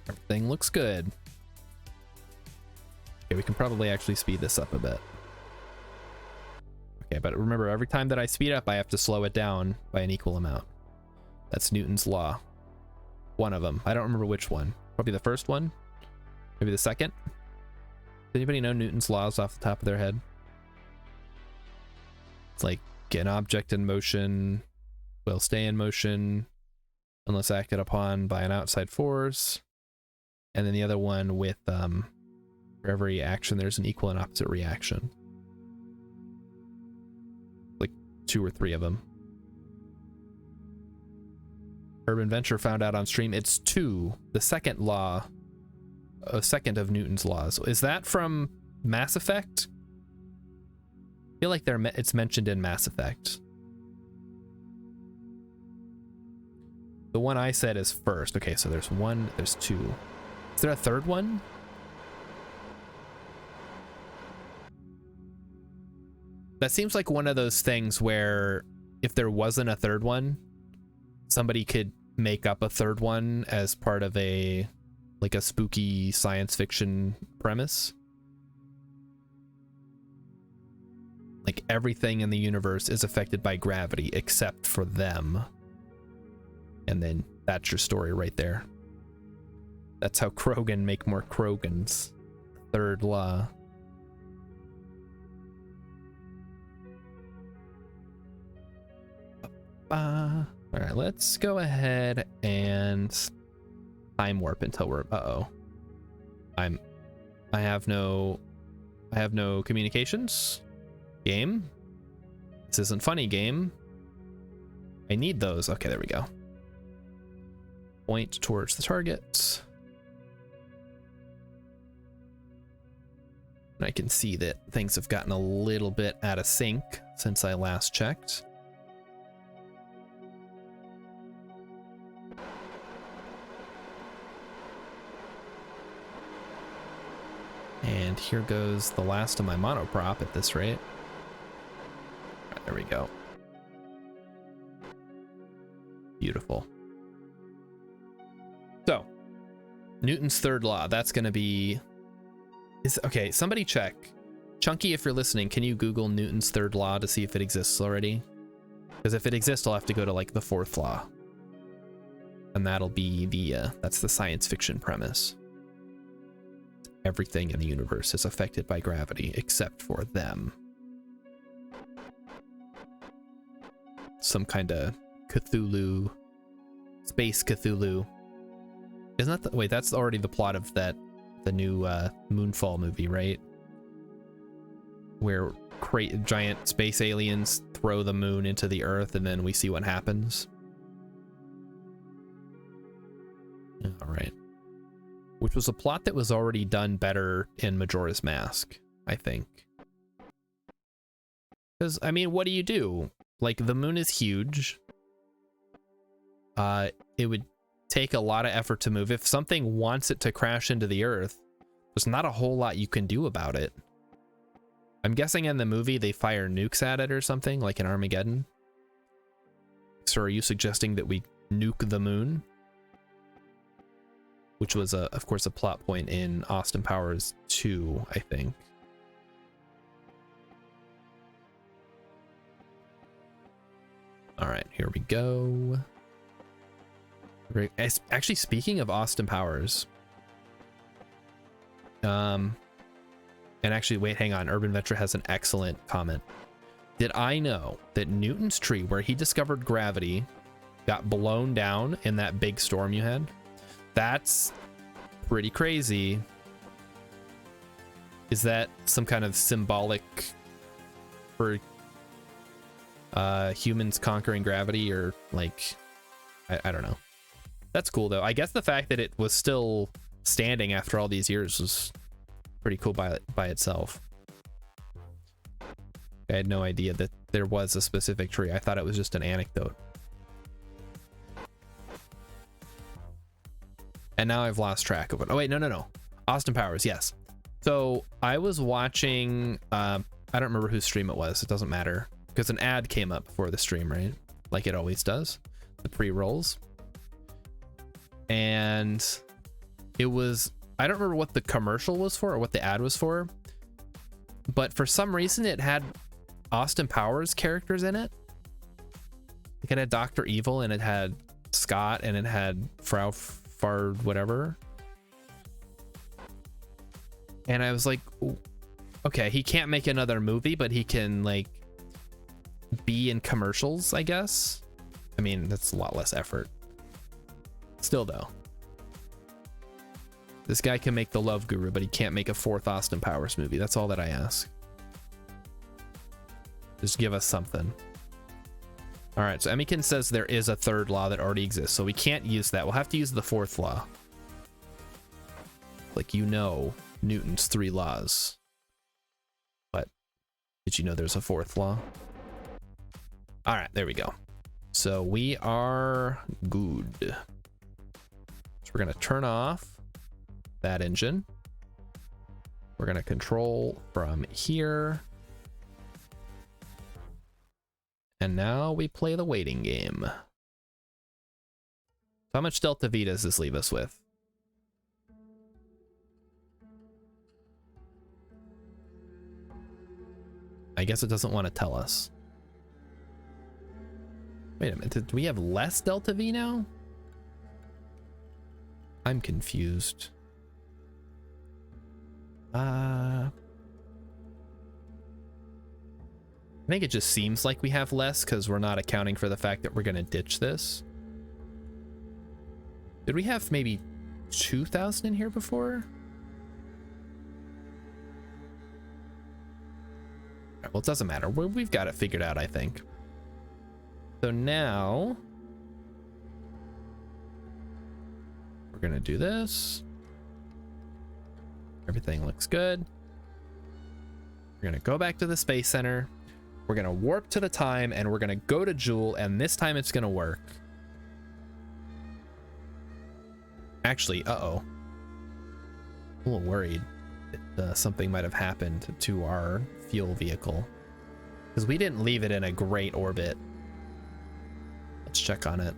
Everything looks good. Okay, we can probably actually speed this up a bit. Okay, but remember, every time that I speed up, I have to slow it down by an equal amount. That's Newton's law. One of them. I don't remember which one. Probably the first one? Maybe the second? Does anybody know Newton's laws off the top of their head? It's like, an object in motion will stay in motion unless acted upon by an outside force. And then the other one with, for every action, there's an equal and opposite reaction. Like 2 or 3 of them. Urban Venture found out on stream it's 2, the second law, a second of Newton's laws. Is that from Mass Effect? I feel like it's mentioned in Mass Effect. The one I said is first. Okay, so there's 1, there's 2. Is there a third one? That seems like one of those things where if there wasn't a third one, somebody could make up a third one as part of a spooky science fiction premise. Like everything in the universe is affected by gravity except for them. And then that's your story right there. That's how Krogan make more Krogans. Third law. All right, let's go ahead and time warp until we're I have no communications. Game. This isn't funny, game. I need those. Okay, there we go. Point towards the target. And I can see that things have gotten a little bit out of sync since I last checked. And here goes the last of my monoprop at this rate. All right, there we go. Beautiful. So, Newton's third law, that's going to be... Okay, somebody check. Chunky, if you're listening, can you Google Newton's third law to see if it exists already? Because if it exists, I'll have to go to like the fourth law. And that'll be that's the science fiction premise. Everything in the universe is affected by gravity except for them. Some kind of Cthulhu, space Cthulhu Isn't that the, wait, that's already the plot of that, the new Moonfall movie, right? Where giant space aliens throw the moon into the earth and then we see what happens. All right. Which was a plot that was already done better in Majora's Mask, I think. Because, I mean, what do you do? Like, the moon is huge. It would take a lot of effort to move. If something wants it to crash into the earth, there's not a whole lot you can do about it. I'm guessing in the movie they fire nukes at it or something, like in Armageddon. So are you suggesting that we nuke the moon? Which was, of course, a plot point in Austin Powers 2, I think. All right, here we go. Actually, speaking of Austin Powers, and actually, wait, hang on. Urban Vetra has an excellent comment. Did I know that Newton's tree, where he discovered gravity, got blown down in that big storm you had? That's pretty crazy. Is that some kind of symbolic for humans conquering gravity, or like, I don't know. That's cool though. I guess the fact that it was still standing after all these years was pretty cool by itself. I had no idea that there was a specific tree. I thought it was just an anecdote. And now I've lost track of it. Oh wait, no. Austin Powers, yes. So I was watching, I don't remember whose stream it was. It doesn't matter because an ad came up before the stream, right? Like it always does, the pre-rolls. And it was, I don't remember what the commercial was for or what the ad was for, but for some reason it had Austin Powers characters in it. It had Dr. Evil and it had Scott and it had Frau Fard whatever. And I was like, okay, he can't make another movie, but he can like be in commercials, I guess. I mean, that's a lot less effort. Still though, this guy can make The Love Guru, but he can't make a fourth Austin Powers movie. That's all that I ask. Just give us something. All right, so Emikin says there is a third law that already exists, so we can't use that. We'll have to use the fourth law. Like, you know, Newton's 3 laws. But did you know there's a fourth law? All right, there we go. So we are good. So we're gonna turn off that engine. We're gonna control from here. And now we play the waiting game. So how much Delta V does this leave us with? I guess it doesn't want to tell us. Wait a minute, do we have less Delta V now? I'm confused. I think it just seems like we have less because we're not accounting for the fact that we're going to ditch this. Did we have maybe 2,000 in here before? Well, it doesn't matter. We've got it figured out, I think. So now we're going to do this. Everything looks good. We're going to go back to the Space Center. We're going to warp to the time and we're going to go to Jewel, and this time it's going to work. Actually, uh-oh. I'm a little worried that something might have happened to our fuel vehicle because we didn't leave it in a great orbit. Let's check on it.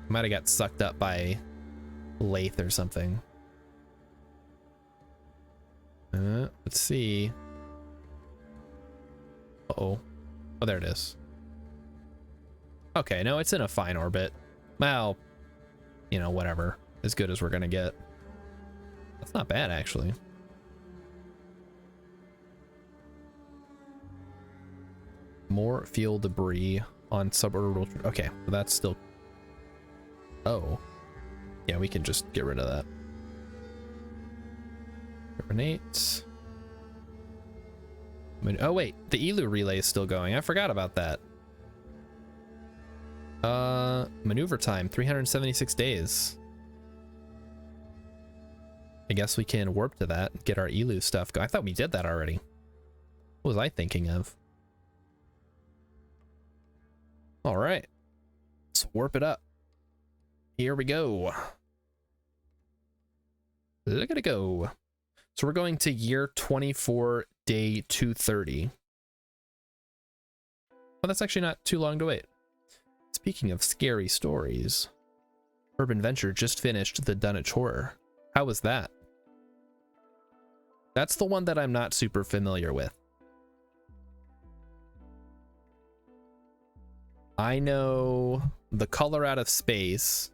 Might have got sucked up by Lathe or something. Let's see. Uh-oh. Oh, there it is. Okay, no, it's in a fine orbit. Well, you know, whatever. As good as we're gonna get. That's not bad, actually. More fuel debris on suborbital. Okay, so that's still. Oh. Yeah, we can just get rid of that. Carbonate. Oh wait, the Elu relay is still going. I forgot about that. Maneuver time, 376 days. I guess we can warp to that and get our Elu stuff going. I thought we did that already. What was I thinking of? All right, let's warp it up. Here we go. Look at it go. So we're going to year 24, day 230. Well, that's actually not too long to wait. Speaking of scary stories, Urban Venture just finished the Dunwich Horror. How was that? That's the one that I'm not super familiar with. I know The Color Out of Space.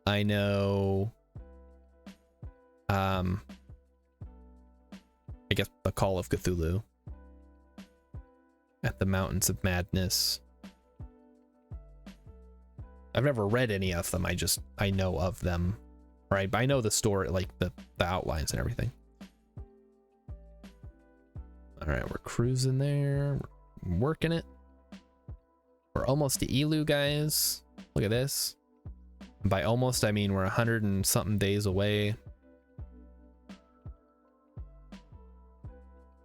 I know I guess The Call of Cthulhu. At the Mountains of Madness. I've never read any of them. I know of them. Right? I know the story, like the outlines and everything. All right, we're cruising there. We're working it. We're almost to Elu, guys. Look at this. And by almost, I mean we're 100 and something days away.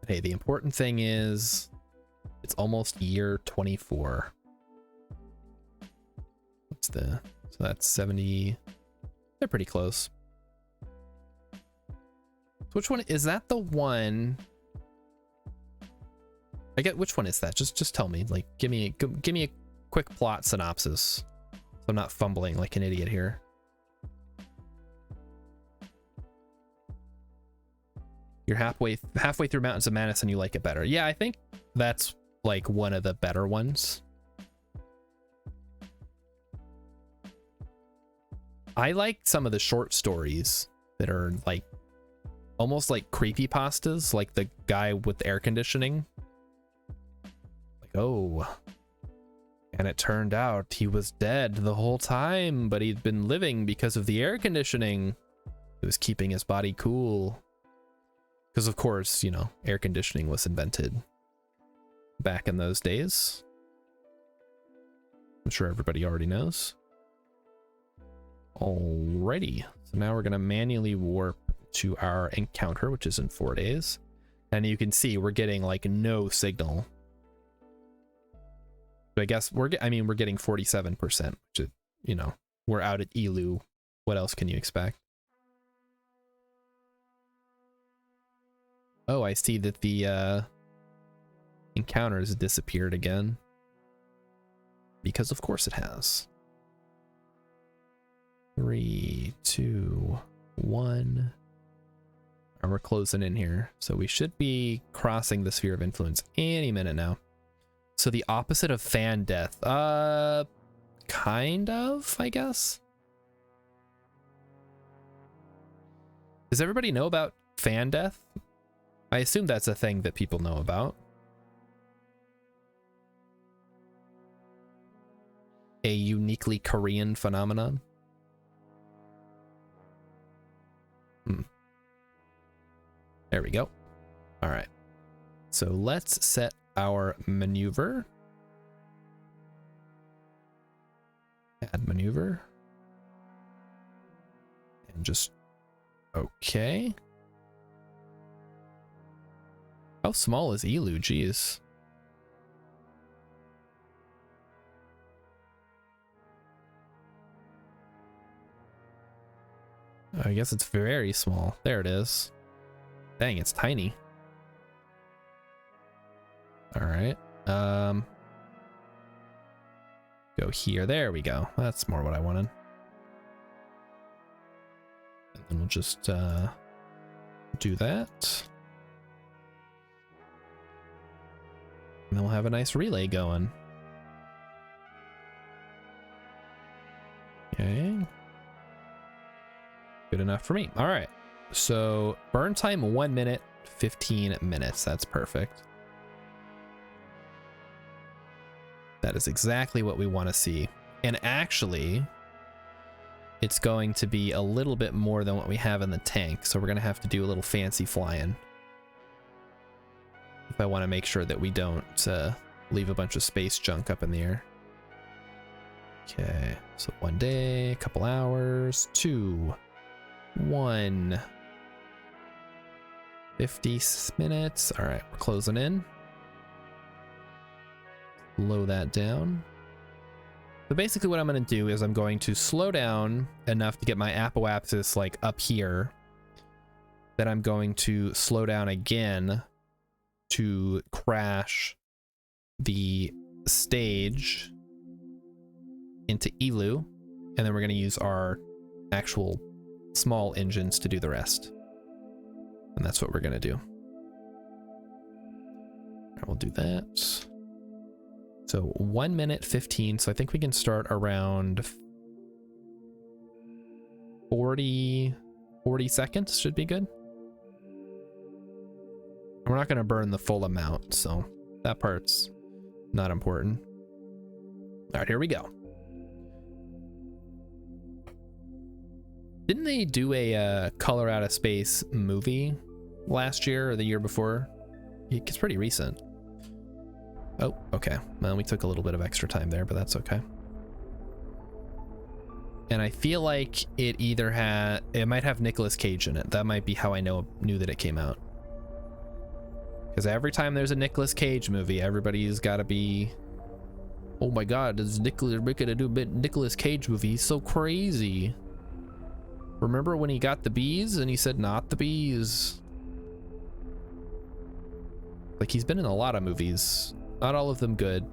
Hey, the important thing is it's almost year 24. What's so that's 70. They're pretty close. So which one is that? The one I get. Which one is that? Just tell me. Like, give me a quick plot synopsis, so I'm not fumbling like an idiot here. You're halfway through Mountains of Madness and you like it better. Yeah, I think that's like one of the better ones. I like some of the short stories that are like almost like creepypastas, like the guy with air conditioning. Like, oh, and it turned out he was dead the whole time, but he'd been living because of the air conditioning. It was keeping his body cool. Because of course, you know, air conditioning was invented back in those days. I'm sure everybody already knows. Alrighty, so now we're gonna manually warp to our encounter, which is in 4 days, and you can see we're getting like no signal. But I guess we're getting 47%, which is, you know, we're out at Elu. What else can you expect? Oh, I see that the encounter has disappeared again, because of course it has. 3, 2, 1. And we're closing in here. So we should be crossing the sphere of influence any minute now. So the opposite of fan death. Kind of, I guess. Does everybody know about fan death? I assume that's a thing that people know about. A uniquely Korean phenomenon. There we go. All right. So let's set our maneuver. Add maneuver. And just, okay. How small is Elu? Geez. I guess it's very small. There it is. Dang, it's tiny. All right. Go here. There we go. That's more what I wanted. And then we'll just do that. And then we'll have a nice relay going. Okay. Good enough for me. All right. So burn time 1 minute, 15 minutes. That's perfect. That is exactly what we want to see. And actually, it's going to be a little bit more than what we have in the tank, so we're going to have to do a little fancy flying if I want to make sure that we don't leave a bunch of space junk up in the air. Okay, so 1 day, a couple hours, 2, 1, 50 minutes. All right, we're closing in. Slow that down. So basically what I'm going to do is I'm going to slow down enough to get my apoapsis like up here. Then I'm going to slow down again to crash the stage into Elu. And then we're going to use our actual small engines to do the rest. And that's what we're going to do. All right, we'll do that. So 1 minute 15, so I think we can start around 40 seconds should be good. We're not going to burn the full amount, so that part's not important. All right, here we go. Didn't they do a Color Out of Space movie last year or the year before? It's pretty recent. Oh, okay. Well, we took a little bit of extra time there, but that's okay. And I feel like it might have Nicolas Cage in it. That might be how I knew that it came out. Because every time there's a Nicolas Cage movie, everybody's got to be, oh my God, is Nicolas making a new Nicolas Cage movie? He's so crazy. Remember when he got the bees and he said, not the bees? Like, he's been in a lot of movies. Not all of them good.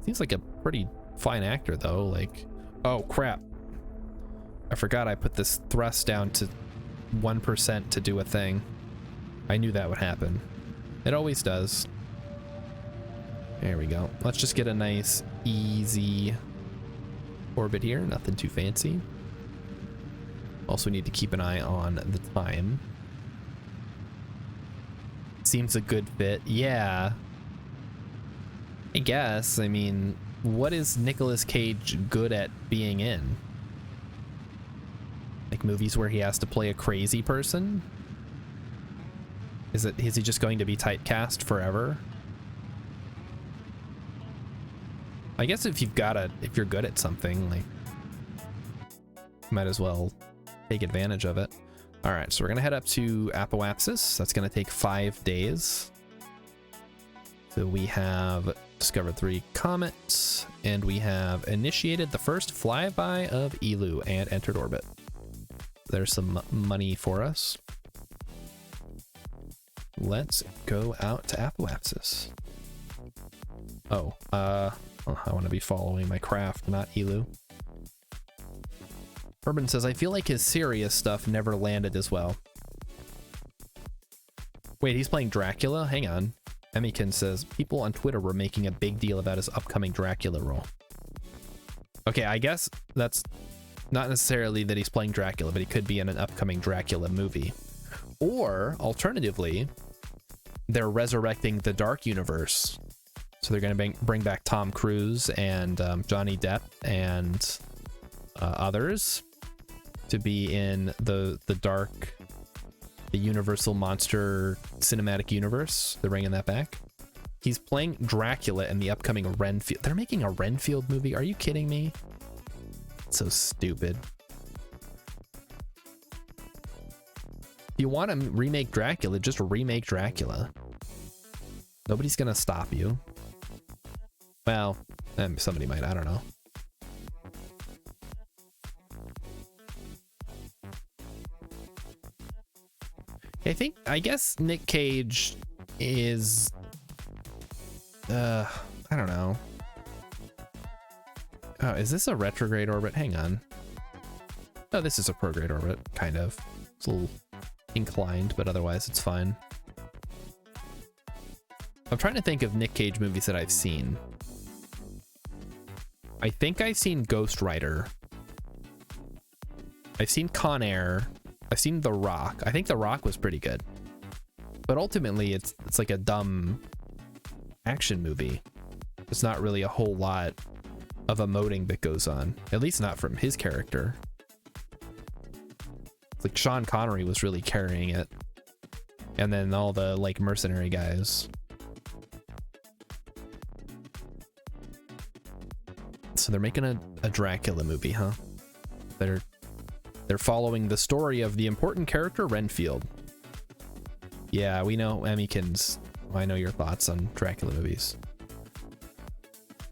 Seems like a pretty fine actor though. Like, oh crap. I forgot I put this thrust down to 1% to do a thing. I knew that would happen. It always does. There we go. Let's just get a nice, easy orbit here. Nothing too fancy. Also need to keep an eye on the time. Seems a good fit. Yeah. I guess. I mean, what is Nicolas Cage good at being in? Like movies where he has to play a crazy person? Is he just going to be typecast forever? I guess if you're good at something, like, might as well take advantage of it. All right, so we're gonna head up to Apoapsis. That's gonna take 5 days. So we have discovered 3 comets, and we have initiated the first flyby of Elu and entered orbit. There's some money for us. Let's go out to Apoapsis. Oh, I want to be following my craft, not Elu. Urban says, I feel like his serious stuff never landed as well. Wait, he's playing Dracula? Hang on. Emmykin says, people on Twitter were making a big deal about his upcoming Dracula role. Okay, I guess that's not necessarily that he's playing Dracula, but he could be in an upcoming Dracula movie. Or, alternatively, they're resurrecting the Dark Universe. So they're going to bring back Tom Cruise and Johnny Depp and others to be in the Universal Monster Cinematic Universe. They're bringing that back. He's playing Dracula in the upcoming Renfield. They're making a Renfield movie? Are you kidding me? It's so stupid. If you want to remake Dracula, just remake Dracula. Nobody's gonna stop you. Well, somebody might, I don't know. I guess Nick Cage is, I don't know. Oh, is this a retrograde orbit? Hang on. Oh, this is a prograde orbit, kind of. It's a little inclined, but otherwise it's fine. I'm trying to think of Nick Cage movies that I've seen. I think I've seen Ghost Rider. I've seen Con Air. I've seen The Rock. I think The Rock was pretty good. But ultimately, it's like a dumb action movie. It's not really a whole lot of emoting that goes on. At least not from his character. It's like Sean Connery was really carrying it. And then all the like mercenary guys. So they're making a Dracula movie, huh? They're following the story of the important character Renfield. Yeah, we know Emmykins. I know your thoughts on Dracula movies.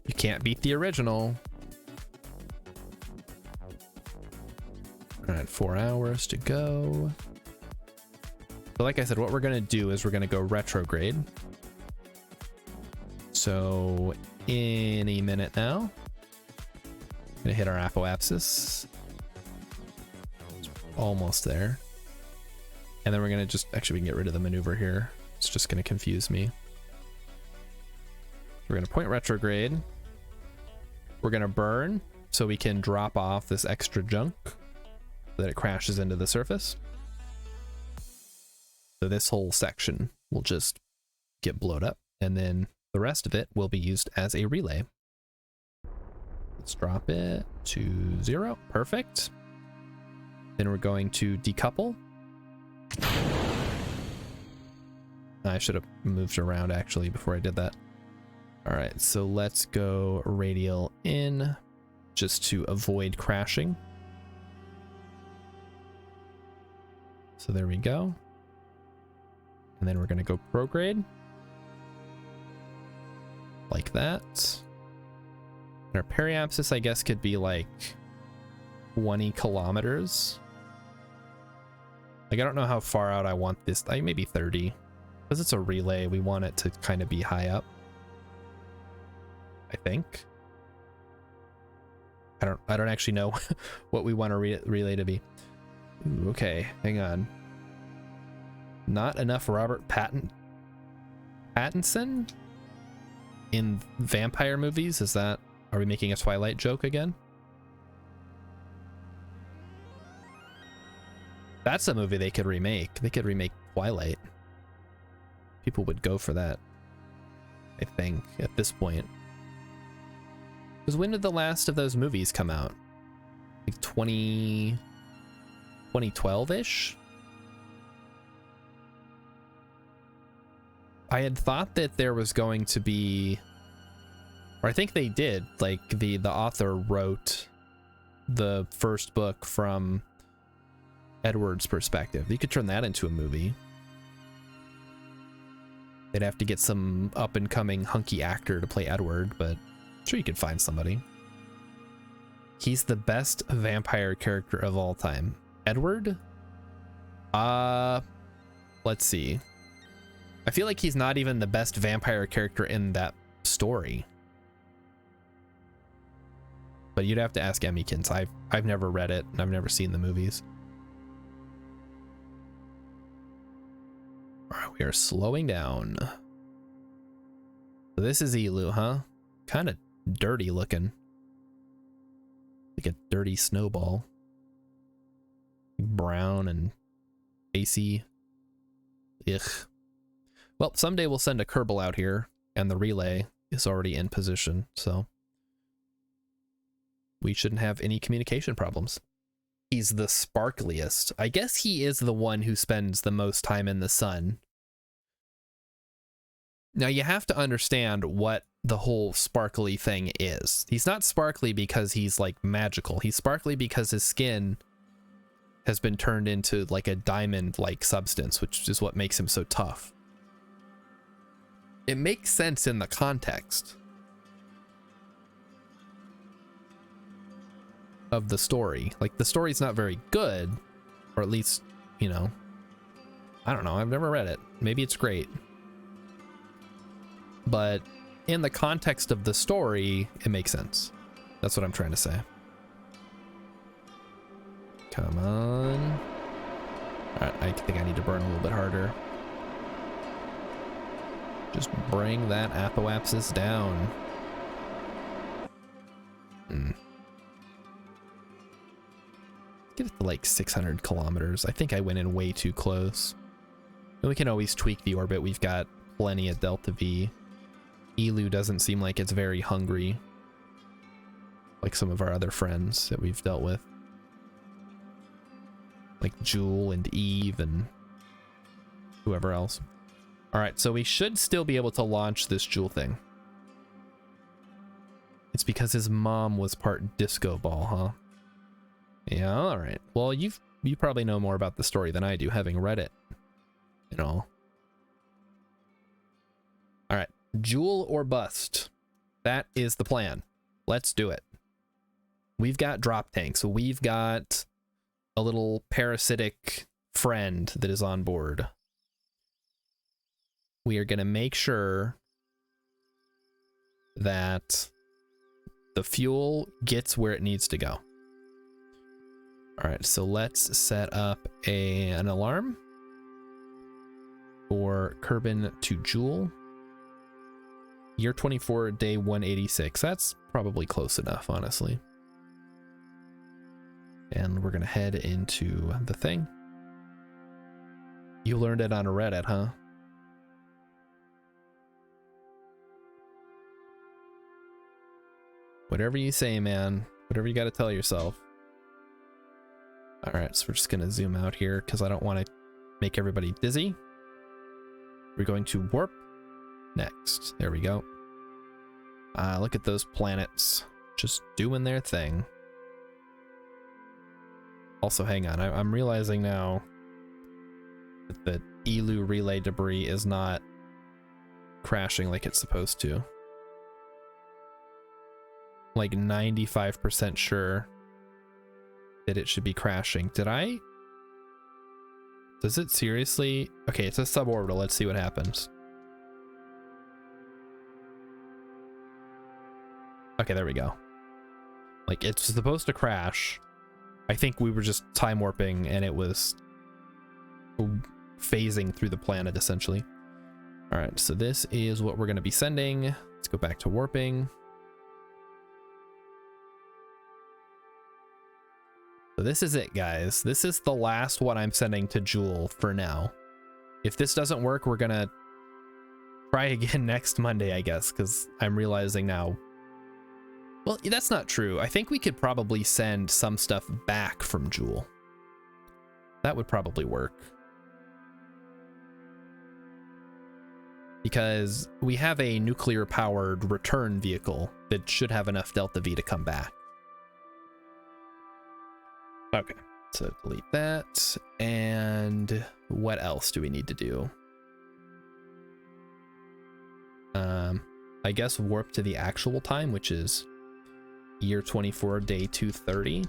You can't beat the original. All right, 4 hours to go. So like I said, what we're gonna do is we're gonna go retrograde. So in a minute now, gonna hit our apoapsis. Almost there. And then we're gonna just, actually we can get rid of the maneuver here. It's just gonna confuse me. We're gonna point retrograde. We're gonna burn so we can drop off this extra junk so that it crashes into the surface. So this whole section will just get blowed up, and then the rest of it will be used as a relay. Let's drop it to 0. Perfect. Then we're going to decouple. I should have moved around actually before I did that. All right, so let's go radial in just to avoid crashing. So there we go. And then we're going to go prograde. Like that. And our periapsis, I guess, could be like 20 kilometers. Like, I don't know how far out I want this. Like, maybe 30. Because it's a relay, we want it to kind of be high up. I think. I don't actually know what we want a relay to be. Ooh, okay, hang on. Not enough Robert Pattinson in vampire movies? Is that, are we making a Twilight joke again? That's a movie they could remake. They could remake Twilight. People would go for that, I think, at this point. Because when did the last of those movies come out? Like 2012-ish? I had thought that there was going to be, or I think they did, like the author wrote the first book from Edward's perspective. You could turn that into a movie. They'd have to get some up and coming hunky actor to play Edward, but I'm sure you could find somebody. He's the best vampire character of all time. Edward? Let's see. I feel like he's not even the best vampire character in that story. But you'd have to ask Emmykins. I've never read it, and I've never seen the movies. Alright, we are slowing down. So this is Elu, huh? Kind of dirty looking. Like a dirty snowball. Brown and icy. Ugh. Well, someday we'll send a Kerbal out here, and the relay is already in position, so we shouldn't have any communication problems. He's the sparkliest. I guess he is the one who spends the most time in the sun. Now, you have to understand what the whole sparkly thing is. He's not sparkly because he's, like, magical. He's sparkly because his skin has been turned into, like, a diamond-like substance, which is what makes him so tough. It makes sense in the context of the story. Like, the story's not very good, or at least, you know, I don't know, I've never read it. Maybe it's great. But in the context of the story, it makes sense. That's what I'm trying to say. Come on. All right, I think I need to burn a little bit harder. Just bring that apoapsis down. Get it to like 600 kilometers. I think I went in way too close. And we can always tweak the orbit. We've got plenty of delta V. Elu doesn't seem like it's very hungry, like some of our other friends that we've dealt with. like Jewel and Eve and whoever else. All right, so we should still be able to launch this Jewel thing. It's because his mom was part disco ball, huh? Yeah, all right. Well, you probably know more about the story than I do, having read it and all. All right, Jewel or bust. That is the plan. Let's do it. We've got drop tanks. So we've got a little parasitic friend that is on board. We are going to make sure that the fuel gets where it needs to go. All right, so let's set up an alarm for Kerbal to Jewel. Year 24, day 186. That's probably close enough, honestly. And we're gonna head into the thing. You learned it on a Reddit, huh? Whatever you say, man. Whatever you gotta tell yourself. All right, so we're just gonna zoom out here because I don't want to make everybody dizzy. We're going to warp next. There we go. Look at those planets just doing their thing. Also, hang on. I'm realizing now that the Elu relay debris is not crashing like it's supposed to. Like 95% sure that it should be crashing. Did I? Does it seriously? Okay, it's a suborbital. Let's see what happens. Okay, there we go. Like, it's supposed to crash. I think we were just time warping and it was phasing through the planet, essentially. All right, so this is what we're going to be sending. Let's go back to warping. So this is it, guys. This is the last one I'm sending to Jewel for now. If this doesn't work, we're going to try again next Monday, I guess, because I'm realizing now. Well, that's not true. I think we could probably send some stuff back from Jewel. That would probably work. Because we have a nuclear-powered return vehicle that should have enough Delta V to come back. Okay, so delete that. And what else do we need to do? I guess warp to the actual time, which is year 24, day 230.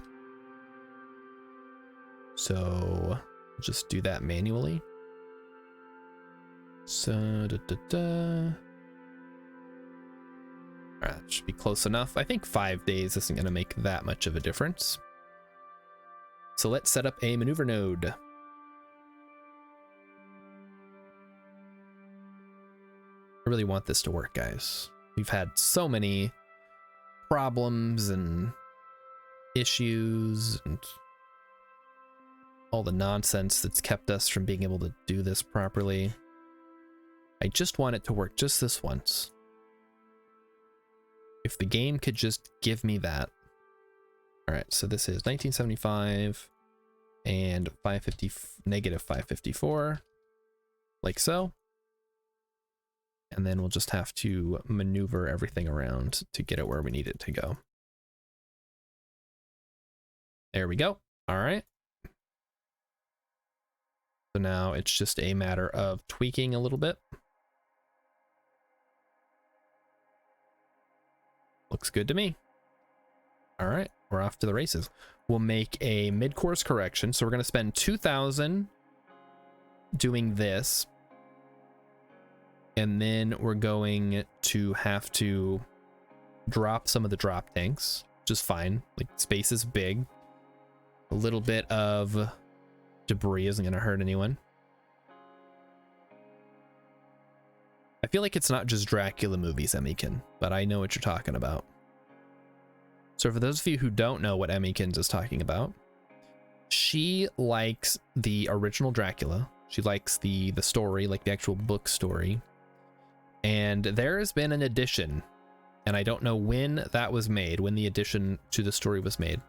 So just do that manually. So All right, that should be close enough. I think 5 days isn't going to make that much of a difference. So let's set up a maneuver node. I really want this to work, guys. We've had so many problems and issues and all the nonsense that's kept us from being able to do this properly. I just want it to work just this once. If the game could just give me that. All right, so this is 1975 and 550, negative 554, like so. And then we'll just have to maneuver everything around to get it where we need it to go. There we go. All right. So now it's just a matter of tweaking a little bit. Looks good to me. All right, we're off to the races. We'll make a mid-course correction. So we're going to spend 2,000 doing this. And then we're going to have to drop some of the drop tanks, which is fine. Like, space is big. A little bit of debris isn't going to hurt anyone. I feel like it's not just Dracula movies, Emmykin, but I know what you're talking about. So for those of you who don't know what Emmykins is talking about, she likes the original Dracula. She likes the story, like the actual book story. And there has been an addition, and I don't know when that was made, when the addition to the story was made.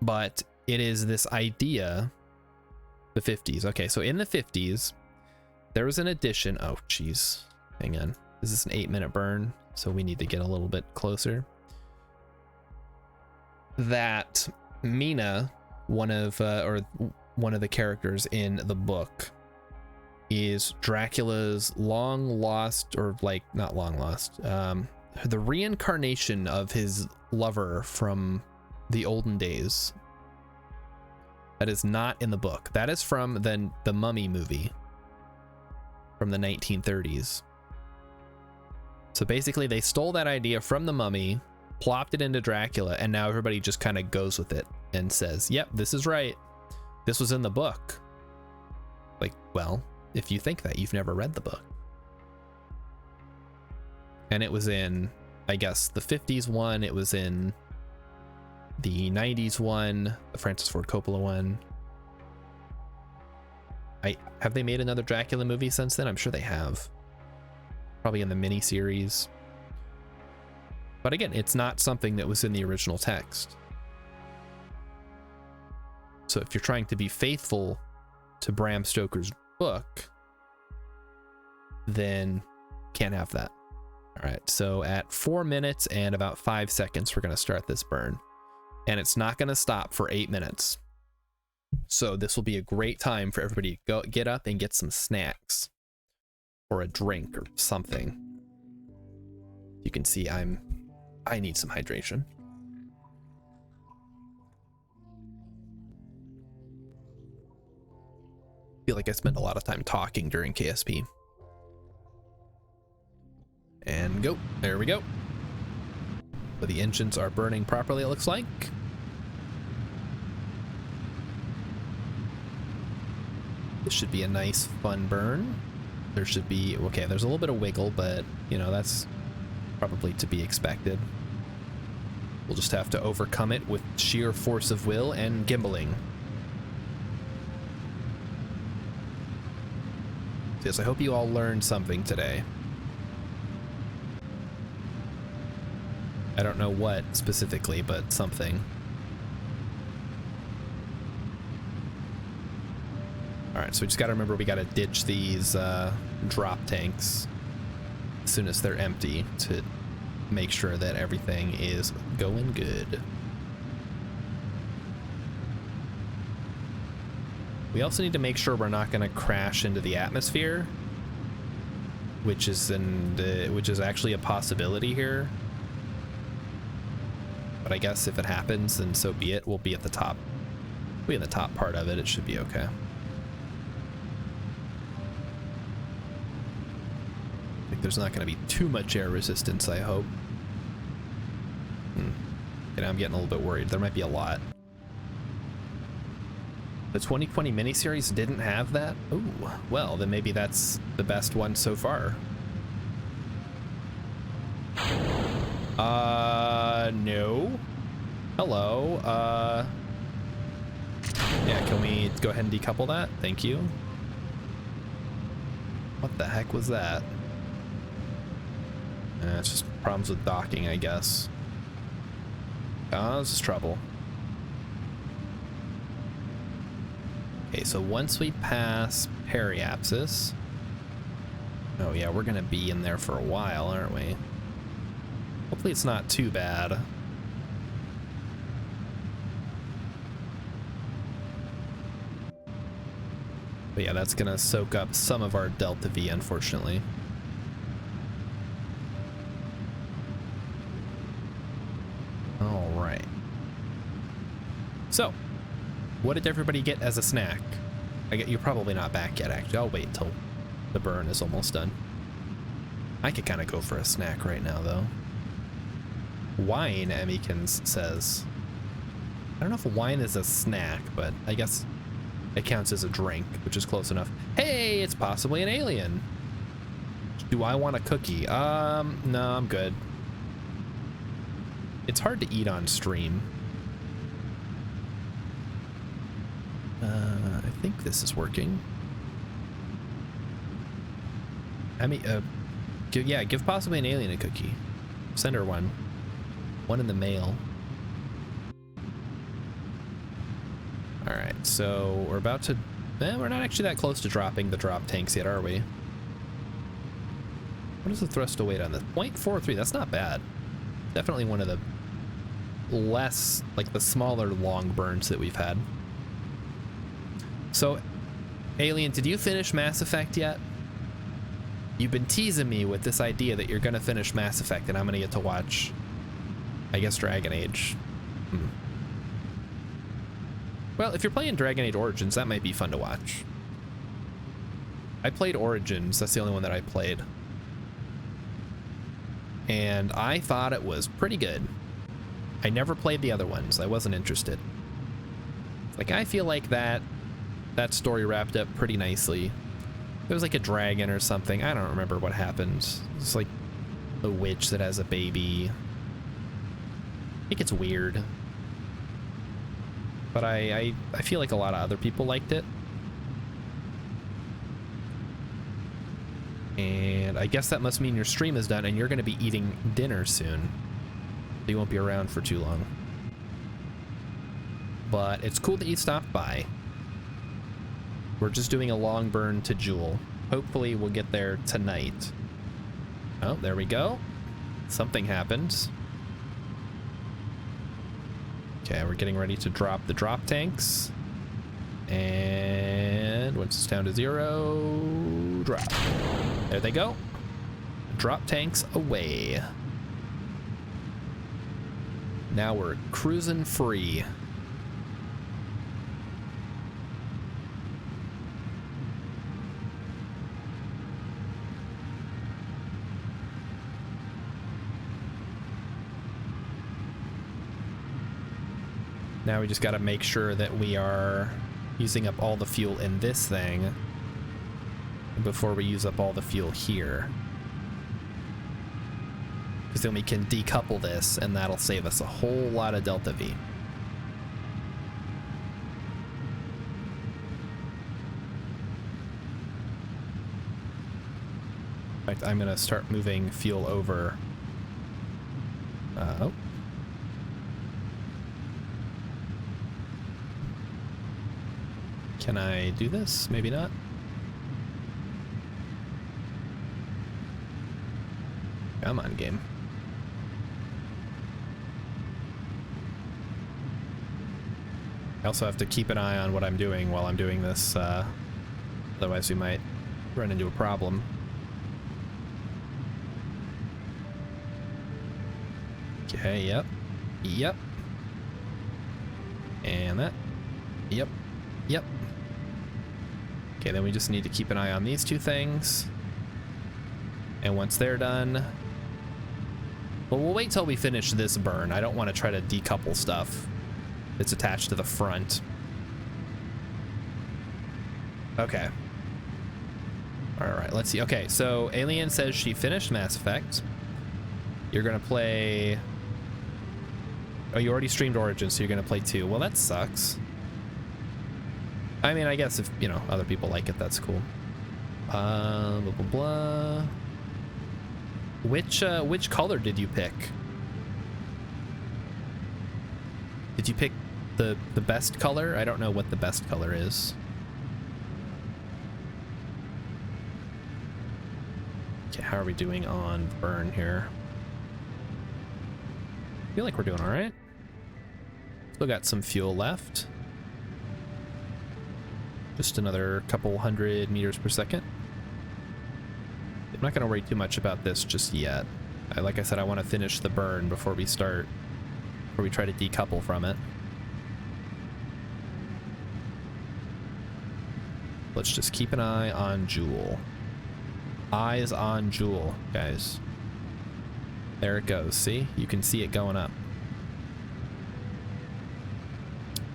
But it is this idea, the 50s. Okay, so in the 50s, there was an edition. Oh, geez. Hang on. Is this an 8-minute burn? So we need to get a little bit closer. That Mina, one of the characters in the book, is Dracula's long lost, or like not long lost, the reincarnation of his lover from the olden days. That is not in the book. That is from the Mummy movie from the 1930s. So basically they stole that idea from the Mummy, plopped it into Dracula, and now everybody just kind of goes with it and says, yep, this is right. This was in the book. Like, well, if you think that, you've never read the book. And it was in, I guess, the 50s one. It was in the 90s one, the Francis Ford Coppola one. Have they made another Dracula movie since then? I'm sure they have. Probably in the mini-series. But again, it's not something that was in the original text. So if you're trying to be faithful to Bram Stoker's book, then can't have that. All right, so at 4 minutes and about 5 seconds, we're going to start this burn. And it's not going to stop for 8 minutes. So this will be a great time for everybody to get up and get some snacks or a drink or something. You can see I need some hydration. Feel like I spent a lot of time talking during KSP. And go. There we go. So the engines are burning properly, it looks like. This should be a nice, fun burn. There should be, okay, there's a little bit of wiggle, but, you know, that's probably to be expected. We'll just have to overcome it with sheer force of will and gimbaling. Yes, I hope you all learned something today. I don't know what specifically, but something. Alright, so we just gotta remember we gotta ditch these drop tanks as soon as they're empty to make sure that everything is going good. We also need to make sure we're not gonna crash into the atmosphere, which is actually a possibility here. But I guess if it happens, then so be it. We'll be at the top. We'll be in the top part of it. It should be okay. I think there's not going to be too much air resistance, I hope. And I'm getting a little bit worried. There might be a lot. The 2020 miniseries didn't have that? Oh, well, then maybe that's the best one so far. No. Hello. Yeah, can we go ahead and decouple that? Thank you. What the heck was that? It's just problems with docking, I guess. This is trouble. Okay, so once we pass periapsis... Oh yeah, we're gonna be in there for a while, aren't we? Hopefully it's not too bad. But yeah, that's gonna soak up some of our delta V, unfortunately. All right. So, what did everybody get as a snack? You're probably not back yet, actually. I'll wait until the burn is almost done. I could kind of go for a snack right now, though. Wine, Emmykins says. I don't know if wine is a snack, but I guess it counts as a drink, which is close enough. Hey, it's possibly an alien. Do I want a cookie? No, I'm good. It's hard to eat on stream. I think this is working. I mean, give possibly an alien a cookie. Send her one. One in the mail. All right, so we're about to... we're not actually that close to dropping the drop tanks yet, are we? What is the thrust to weight on this? 0.43, that's not bad. Definitely one of the less, like the smaller long burns that we've had. So, Alien, did you finish Mass Effect yet? You've been teasing me with this idea that you're gonna finish Mass Effect and I'm gonna get to watch, I guess, Dragon Age. Well, if you're playing Dragon Age Origins, that might be fun to watch. I played Origins, that's the only one that I played. And I thought it was pretty good. I never played the other ones, I wasn't interested. Like, I feel like that story wrapped up pretty nicely. There was like a dragon or something, I don't remember what happened. It's like a witch that has a baby. I think it's weird. But I feel like a lot of other people liked it. And I guess that must mean your stream is done and you're going to be eating dinner soon. So you won't be around for too long. But it's cool that you stopped by. We're just doing a long burn to Jewel. Hopefully we'll get there tonight. Oh, there we go. Something happened. Okay, we're getting ready to drop the drop tanks. And once it's down to 0, drop. There they go. Drop tanks away. Now we're cruising free. Now we just got to make sure that we are using up all the fuel in this thing before we use up all the fuel here. Because then we can decouple this and that'll save us a whole lot of Delta V. In fact, I'm going to start moving fuel over. Oh. Can I do this? Maybe not. Come on, game. I also have to keep an eye on what I'm doing while I'm doing this, otherwise we might run into a problem. Okay, yep. Yep. And that. Yep. Yep. Okay, then we just need to keep an eye on these two things. And once they're done... Well, we'll wait till we finish this burn. I don't want to try to decouple stuff that's attached to the front. Okay. Alright, let's see. Okay, so Alien says she finished Mass Effect. You're gonna play... Oh, you already streamed Origins, so you're gonna play 2. Well, that sucks. I mean, I guess if, you know, other people like it, that's cool. Blah, blah, blah. Which color did you pick? Did you pick the best color? I don't know what the best color is. Okay, how are we doing on burn here? I feel like we're doing all right. Still got some fuel left. Just another couple 100 meters per second. I'm not going to worry too much about this just yet. Like I said, I want to finish the burn before we start, before we try to decouple from it. Let's just keep an eye on Jewel. Eyes on Jewel, guys. There it goes. See? You can see it going up.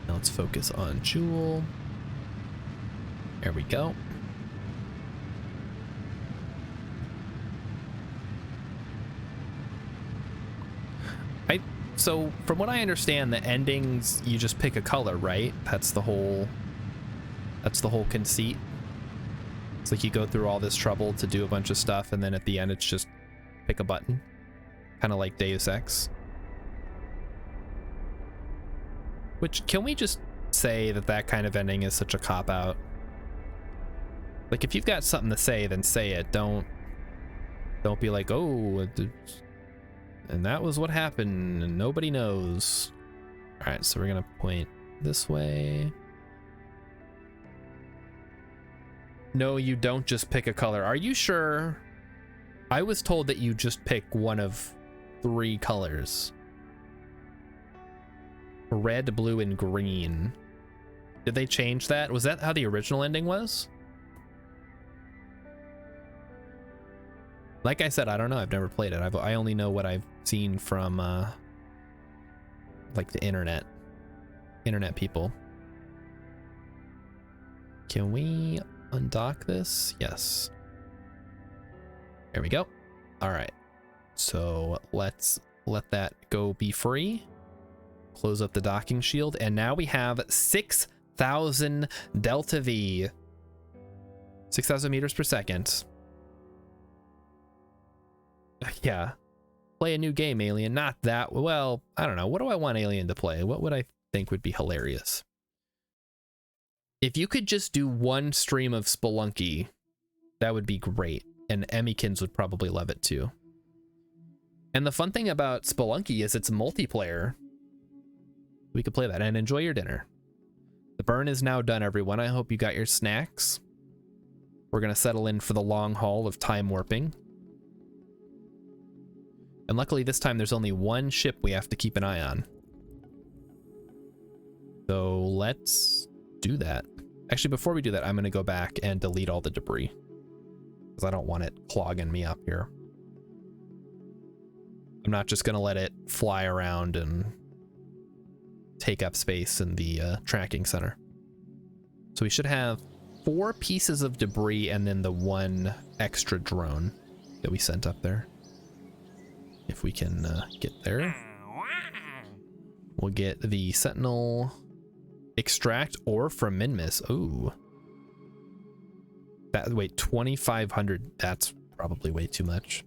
Now let's focus on Jewel. There we go. So from what I understand, the endings, you just pick a color, right? That's the whole conceit. It's like you go through all this trouble to do a bunch of stuff, and then at the end it's just pick a button. Kind of like Deus Ex. Which, can we just say that that kind of ending is such a cop-out. Like, if you've got something to say, then say it. Don't be like, oh, and that was what happened, and nobody knows. All right, so we're gonna point this way. No, you don't just pick a color. Are you sure? I was told that you just pick one of 3 colors. Red, blue, and green. Did they change that? Was that how the original ending was? Like I said, I don't know. I've never played it. I only know what I've seen from like the internet people. Can we undock this? Yes. There we go. All right. So let's let that go be free. Close up the docking shield. And now we have 6,000 Delta V. 6,000 meters per second. Yeah. Play a new game, Alien. Not that. Well, I don't know. What do I want Alien to play? What would I think would be hilarious? If you could just do one stream of Spelunky, that would be great. And Emmykins would probably love it too. And the fun thing about Spelunky is it's multiplayer. We could play that and enjoy your dinner. The burn is now done, everyone. I hope you got your snacks. We're going to settle in for the long haul of time warping. And luckily this time there's only one ship we have to keep an eye on. So let's do that. Actually, before we do that, I'm going to go back and delete all the debris, because I don't want it clogging me up here. I'm not just going to let it fly around and take up space in the tracking center. So we should have 4 pieces of debris and then the 1 extra drone that we sent up there. If we can get there. We'll get the Sentinel extract ore from Minmus. Ooh. That, wait, 2,500. That's probably way too much.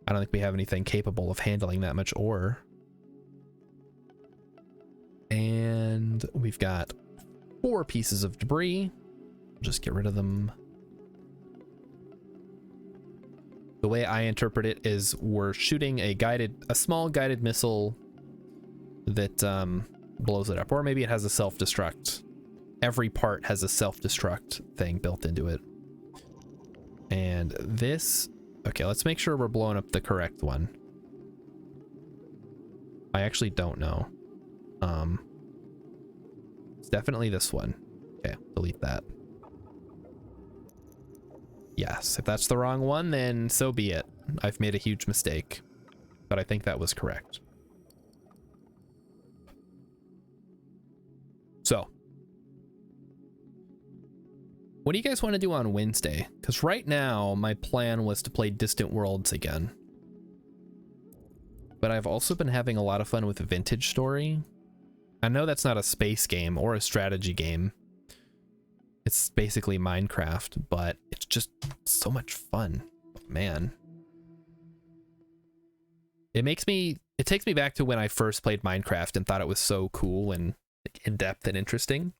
I don't think we have anything capable of handling that much ore. And we've got 4 pieces of debris. Just get rid of them. The way I interpret it is we're shooting a small guided missile that blows it up, or maybe it has a self-destruct. Every part has a self-destruct thing built into it. And this, okay, let's make sure we're blowing up the correct one. I actually don't know. It's definitely this one. Okay, delete that. Yes, if that's the wrong one, then so be it. I've made a huge mistake, but I think that was correct. So, what do you guys want to do on Wednesday? Because right now, my plan was to play Distant Worlds again. But I've also been having a lot of fun with Vintage Story. I know that's not a space game or a strategy game. It's basically Minecraft, but it's just so much fun, man. It takes me back to when I first played Minecraft and thought it was so cool and in-depth and interesting.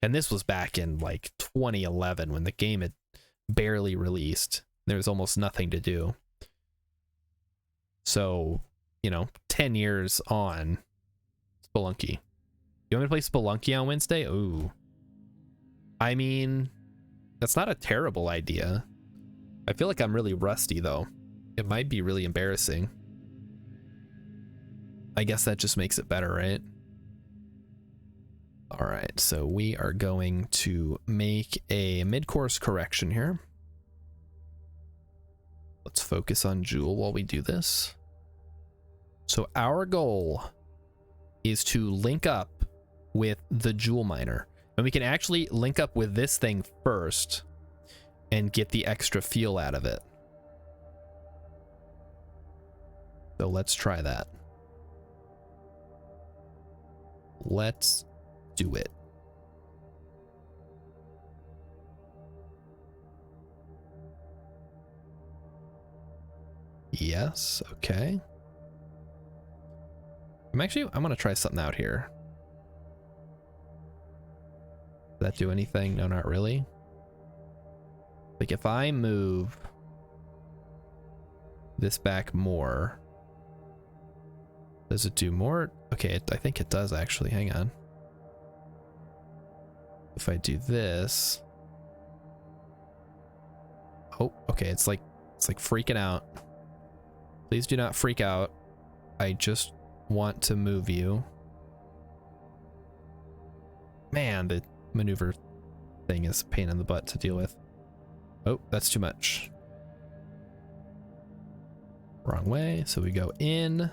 And this was back in like 2011 when the game had barely released. There was almost nothing to do. So, you know, 10 years on, Spelunky. You want me to play Spelunky on Wednesday? Ooh. I mean, that's not a terrible idea. I feel like I'm really rusty, though. It might be really embarrassing. I guess that just makes it better, right? All right, so we are going to make a mid-course correction here. Let's focus on Jewel while we do this. So our goal is to link up with the Jewel Miner. And we can actually link up with this thing first and get the extra fuel out of it. So let's try that. Let's do it. Yes, okay. I'm gonna try something out here. Does that do anything? No, not really. Like if I move this back more, does it do more? Okay, I think it does actually. Hang on. If I do this, oh, okay, it's like freaking out. Please do not freak out. I just want to move you. Man, the maneuver thing is a pain in the butt to deal with. Oh, that's too much. Wrong way. So we go in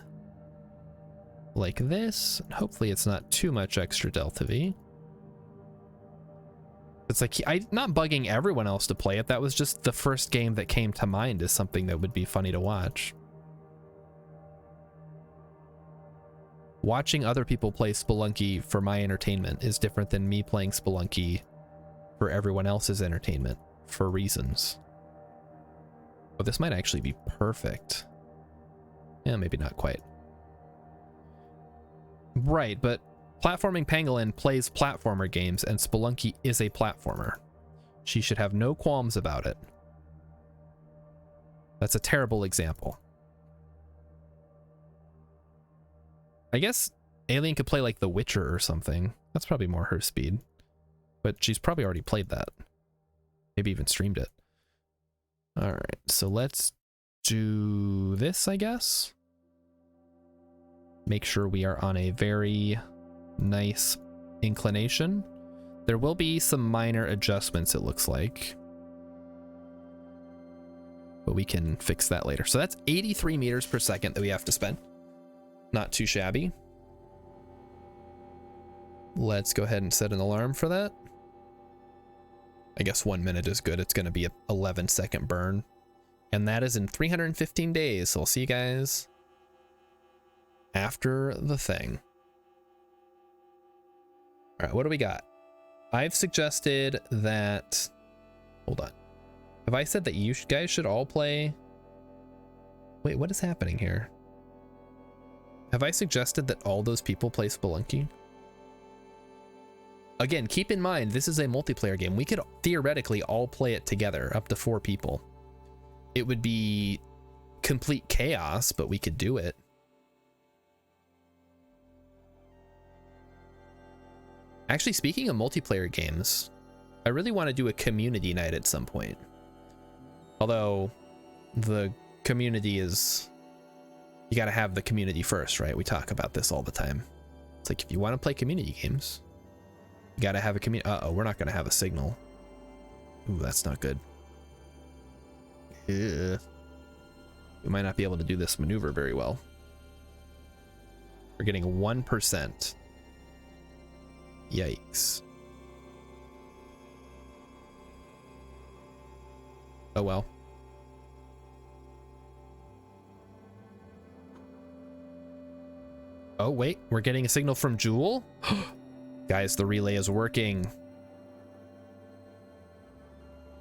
like this. Hopefully it's not too much extra delta V. It's like I'm not bugging everyone else to play it. That was just the first game that came to mind as something that would be funny to watch. Watching other people play Spelunky for my entertainment is different than me playing Spelunky for everyone else's entertainment for reasons. Oh, this might actually be perfect. Yeah, maybe not quite. Right, but Platforming Pangolin plays platformer games, and Spelunky is a platformer. She should have no qualms about it. That's a terrible example. I guess Alien could play like The Witcher or something. That's probably more her speed. But she's probably already played that. Maybe even streamed it. Alright, so let's do this, I guess. Make sure we are on a very nice inclination. There will be some minor adjustments, it looks like. But we can fix that later. So that's 83 meters per second that we have to spend. Not too shabby. Let's go ahead and set an alarm for that. I guess 1 minute is good. It's going to be an 11-second burn. And that is in 315 days. So I'll see you guys after the thing. All right, what do we got? I've suggested that... Hold on. Have I said that you guys should all play... Wait, what is happening here? Have I suggested that all those people play Spelunky? Again, keep in mind, this is a multiplayer game. We could theoretically all play it together, up to 4 people. It would be complete chaos, but we could do it. Actually, speaking of multiplayer games, I really want to do a community night at some point. Although, the community is... You gotta have the community first, right? We talk about this all the time. It's like, if you want to play community games, you gotta have a community. Uh-oh, we're not gonna have a signal. Ooh, that's not good. Ugh. We might not be able to do this maneuver very well. We're getting 1%. Yikes. Oh well. Oh wait, we're getting a signal from Jewel? Guys, the relay is working.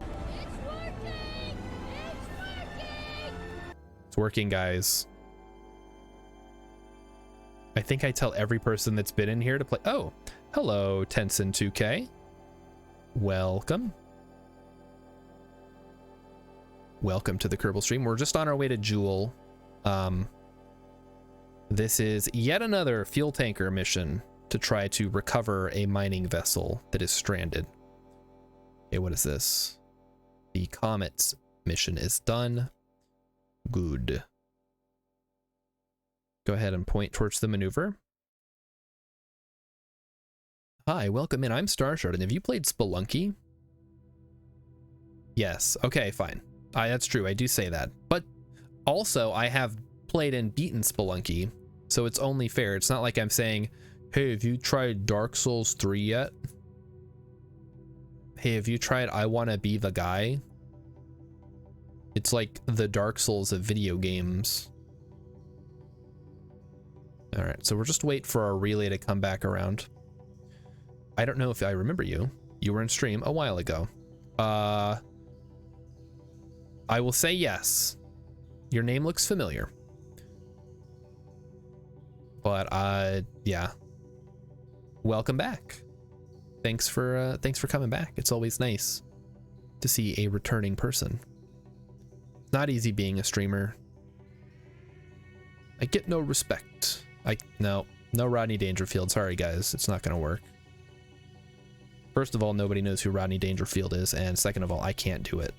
It's working! It's working! It's working, guys. I think I tell every person that's been in here to play. Oh, hello, Tenson 2K. Welcome. Welcome to the Kerbal stream. We're just on our way to Jewel. This is yet another fuel tanker mission to try to recover a mining vessel that is stranded. Okay, what is this? The Comets mission is done. Good. Go ahead and point towards the maneuver. Hi, welcome in. I'm Starshard, and have you played Spelunky? Yes. Okay, fine. That's true. I do say that. But also, I have played and beaten Spelunky, so it's only fair. It's not like I'm saying, hey, have you tried Dark Souls 3 yet? Hey, have you tried I Wanna Be the Guy? It's like the Dark Souls of video games. All right, so we're just wait for our relay to come back around. I don't know if I remember you. You were in stream a while ago. I will say yes. Your name looks familiar. But, yeah. Welcome back. thanks for coming back. It's always nice to see a returning person. It's not easy being a streamer. I get no respect. No Rodney Dangerfield. Sorry guys, it's not gonna work. First of all, nobody knows who Rodney Dangerfield is, and second of all, I can't do it.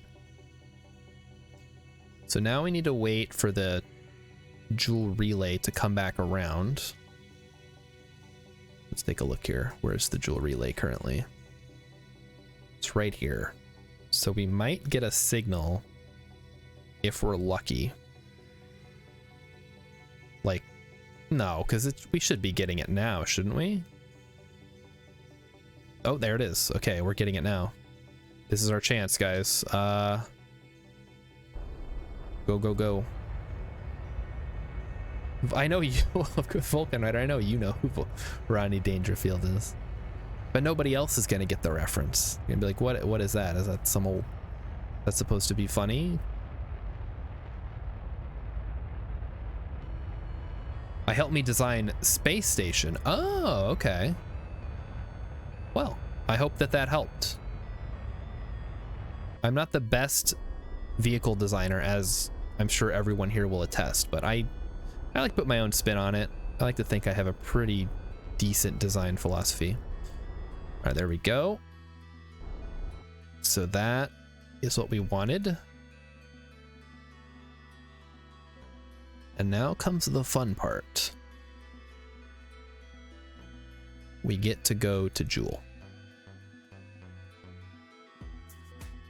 So now we need to wait for the jewel relay to come back around. Let's take a look here. Where's the jewel relay currently? It's right here. So we might get a signal if we're lucky. Like, no, because we should be getting it now, shouldn't we? Oh, there it is. Okay, we're getting it now. This is our chance, guys. Go, go, go. I know you, Vulcan Rider, I know you know who Rodney Dangerfield is. But nobody else is gonna get the reference. You're gonna be like, what is that? Is that some old... That's supposed to be funny? I helped me design Space Station. Oh, okay. Well, I hope that helped. I'm not the best vehicle designer, as I'm sure everyone here will attest, but I like to put my own spin on it. I like to think I have a pretty decent design philosophy. All right, there we go. So that is what we wanted. And now comes the fun part. We get to go to Jewel.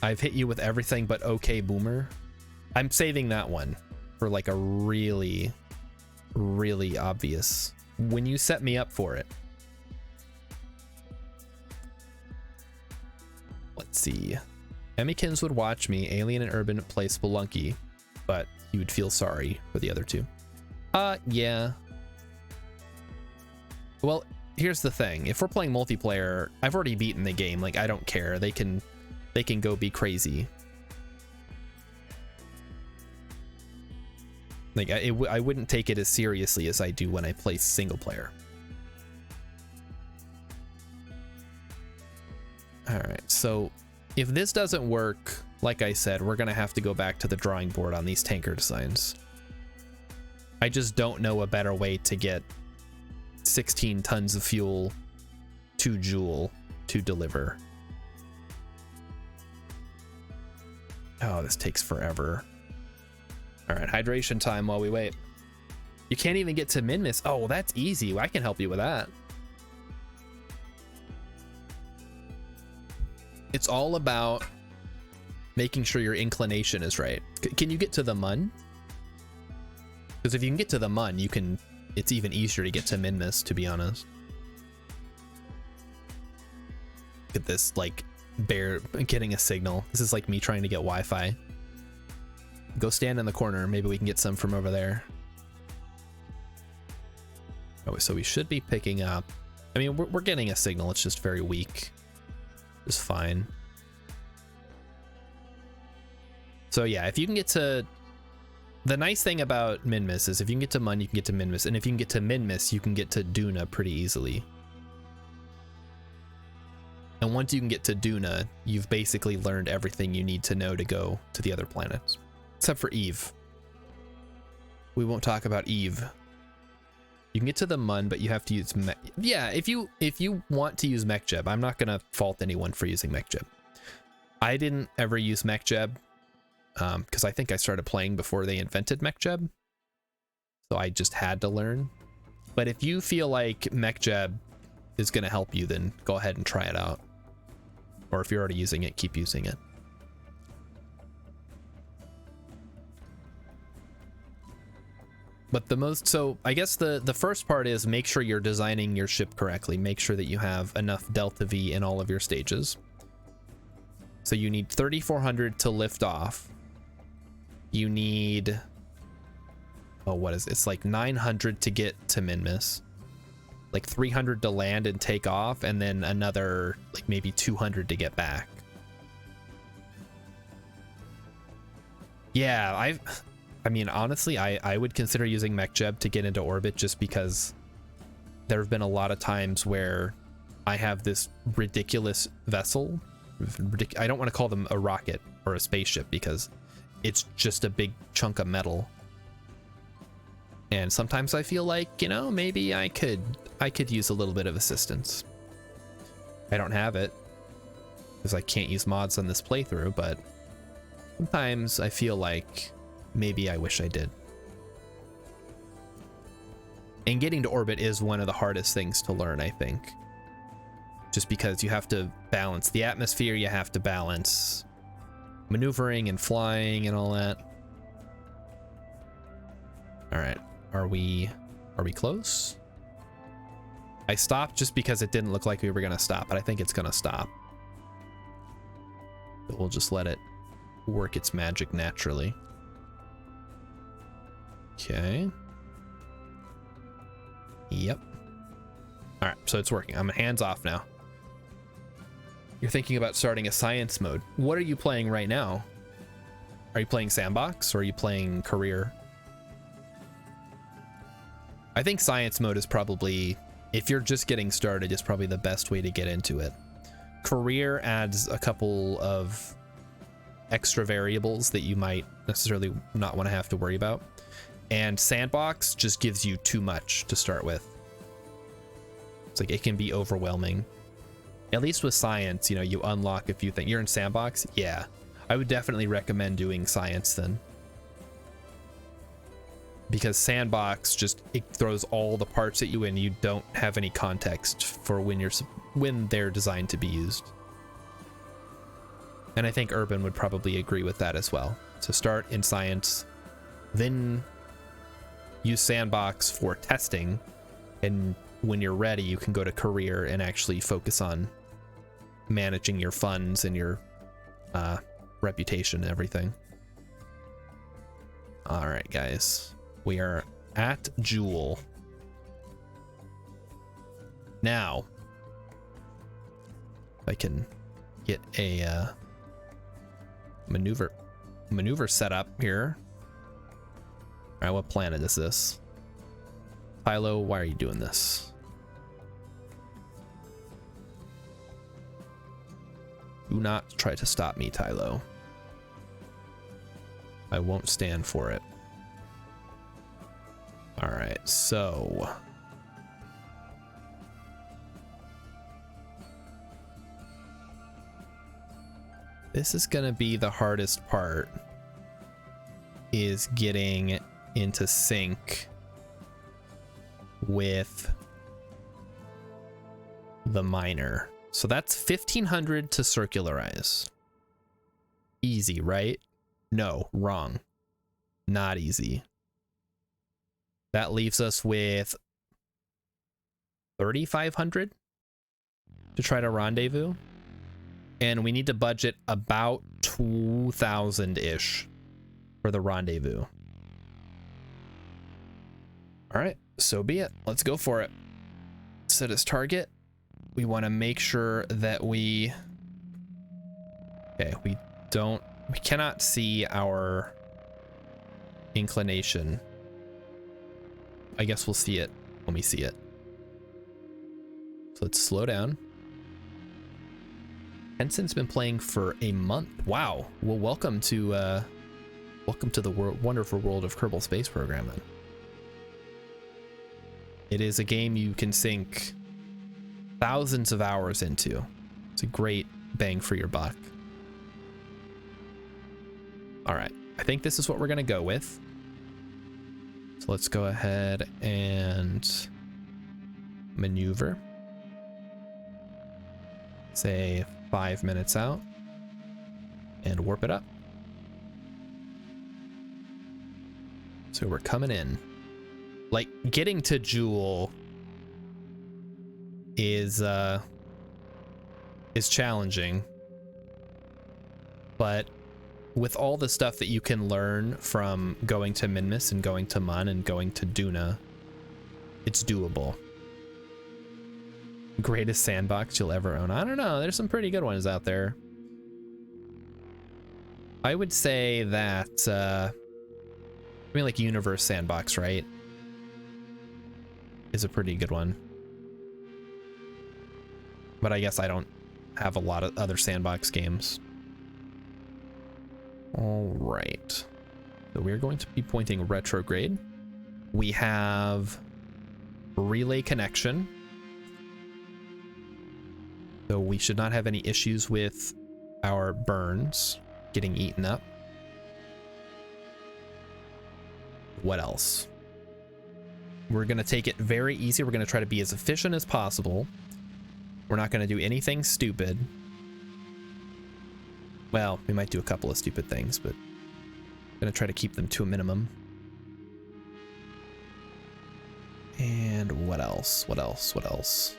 I've hit you with everything but okay, Boomer. I'm saving that one for like a really, really obvious. When you set me up for it. Let's see. Emmykins would watch me, Alien and Urban play Spelunky, but he would feel sorry for the other two. Yeah. Well, here's the thing. If we're playing multiplayer, I've already beaten the game. Like, I don't care. They can go be crazy. Like, I wouldn't take it as seriously as I do when I play single player. All right, so if this doesn't work, like I said, we're gonna have to go back to the drawing board on these tanker designs. I just don't know a better way to get 16 tons of fuel to Jewel to deliver. Oh, this takes forever. All right, hydration time while we wait. You can't even get to Minmus. Oh, well, that's easy. I can help you with that. It's all about making sure your inclination is right. Can you get to the Mun? Because if you can get to the Mun, you can. It's even easier to get to Minmus, to be honest. Look at this, like, bear getting a signal. This is like me trying to get Wi-Fi. Go stand in the corner. Maybe we can get some from over there. Oh, so we should be picking up. I mean, we're getting a signal. It's just very weak. It's fine. So yeah, if you can get to... The nice thing about Minmus is if you can get to Mun, you can get to Minmus. And if you can get to Minmus, you can get to Duna pretty easily. And once you can get to Duna, you've basically learned everything you need to know to go to the other planets. Except for Eve. We won't talk about Eve. You can get to the Mun, but you have to use yeah, if you want to use MechJeb, I'm not gonna fault anyone for using MechJeb. I didn't ever use MechJeb because I think I started playing before they invented MechJeb, so I just had to learn. But if you feel like MechJeb is gonna help you, then go ahead and try it out. Or if you're already using it, keep using it. But so I guess the first part is make sure you're designing your ship correctly. Make sure that you have enough Delta V in all of your stages. So you need 3,400 to lift off. You need, oh, what is it? It's like 900 to get to Minmus. Like 300 to land and take off, and then another like maybe 200 to get back. Yeah, I mean, honestly, I would consider using MechJeb to get into orbit just because there have been a lot of times where I have this ridiculous vessel. I don't want to call them a rocket or a spaceship because it's just a big chunk of metal. And sometimes I feel like, you know, maybe I could use a little bit of assistance. I don't have it because I can't use mods on this playthrough, but sometimes I feel like maybe I wish I did. And getting to orbit is one of the hardest things to learn, I think. Just because you have to balance the atmosphere, you have to balance maneuvering and flying and all that. All right, are we close? I stopped just because it didn't look like we were gonna stop, but I think it's gonna stop. We'll just let it work its magic naturally. Okay. Yep. All right, so it's working. I'm hands off now. You're thinking about starting a science mode. What are you playing right now? Are you playing sandbox or are you playing career? I think science mode is probably, if you're just getting started, is probably the best way to get into it. Career adds a couple of extra variables that you might necessarily not want to have to worry about. And sandbox just gives you too much to start with. It's like it can be overwhelming. At least with science, you know, you unlock a few things. You're in sandbox? Yeah. I would definitely recommend doing science then. Because sandbox just, it throws all the parts at you and you don't have any context for when they're designed to be used. And I think Urban would probably agree with that as well. So start in science, then use sandbox for testing, and when you're ready you can go to career and actually focus on managing your funds and your reputation and everything. All right, guys, we are at Jewel now. If I can get a maneuver set up here. All right, what planet is this? Tylo, why are you doing this? Do not try to stop me, Tylo. I won't stand for it. All right, so this is gonna be the hardest part, is getting into sync with the miner. So that's 1500 to circularize. Easy, right? No, wrong. Not easy. That leaves us with 3500 to try to rendezvous. And we need to budget about 2000-ish for the rendezvous. All right, so be it. Let's go for it. Set as target. We want to make sure that we cannot see our inclination. I guess we'll see it when we see it. So let's slow down. Henson's been playing for a month. Wow. Well, welcome to the wonderful world of Kerbal Space Program then. It is a game you can sink thousands of hours into. It's a great bang for your buck. All right, I think this is what we're gonna go with. So let's go ahead and maneuver. Say 5 minutes out and warp it up. So we're coming in. Like, getting to Jewel is challenging, but with all the stuff that you can learn from going to Minmus and going to Mun and going to Duna, it's doable. Greatest sandbox you'll ever own? I don't know, there's some pretty good ones out there. I would say that I mean, like Universe Sandbox, right, is a pretty good one. but I guess I don't have a lot of other sandbox games. All right. So we're going to be pointing retrograde. We have relay connection. So we should not have any issues with our burns getting eaten up. What else? We're going to take it very easy. We're going to try to be as efficient as possible. We're not going to do anything stupid. Well, we might do a couple of stupid things, but I'm going to try to keep them to a minimum. And what else? What else? What else?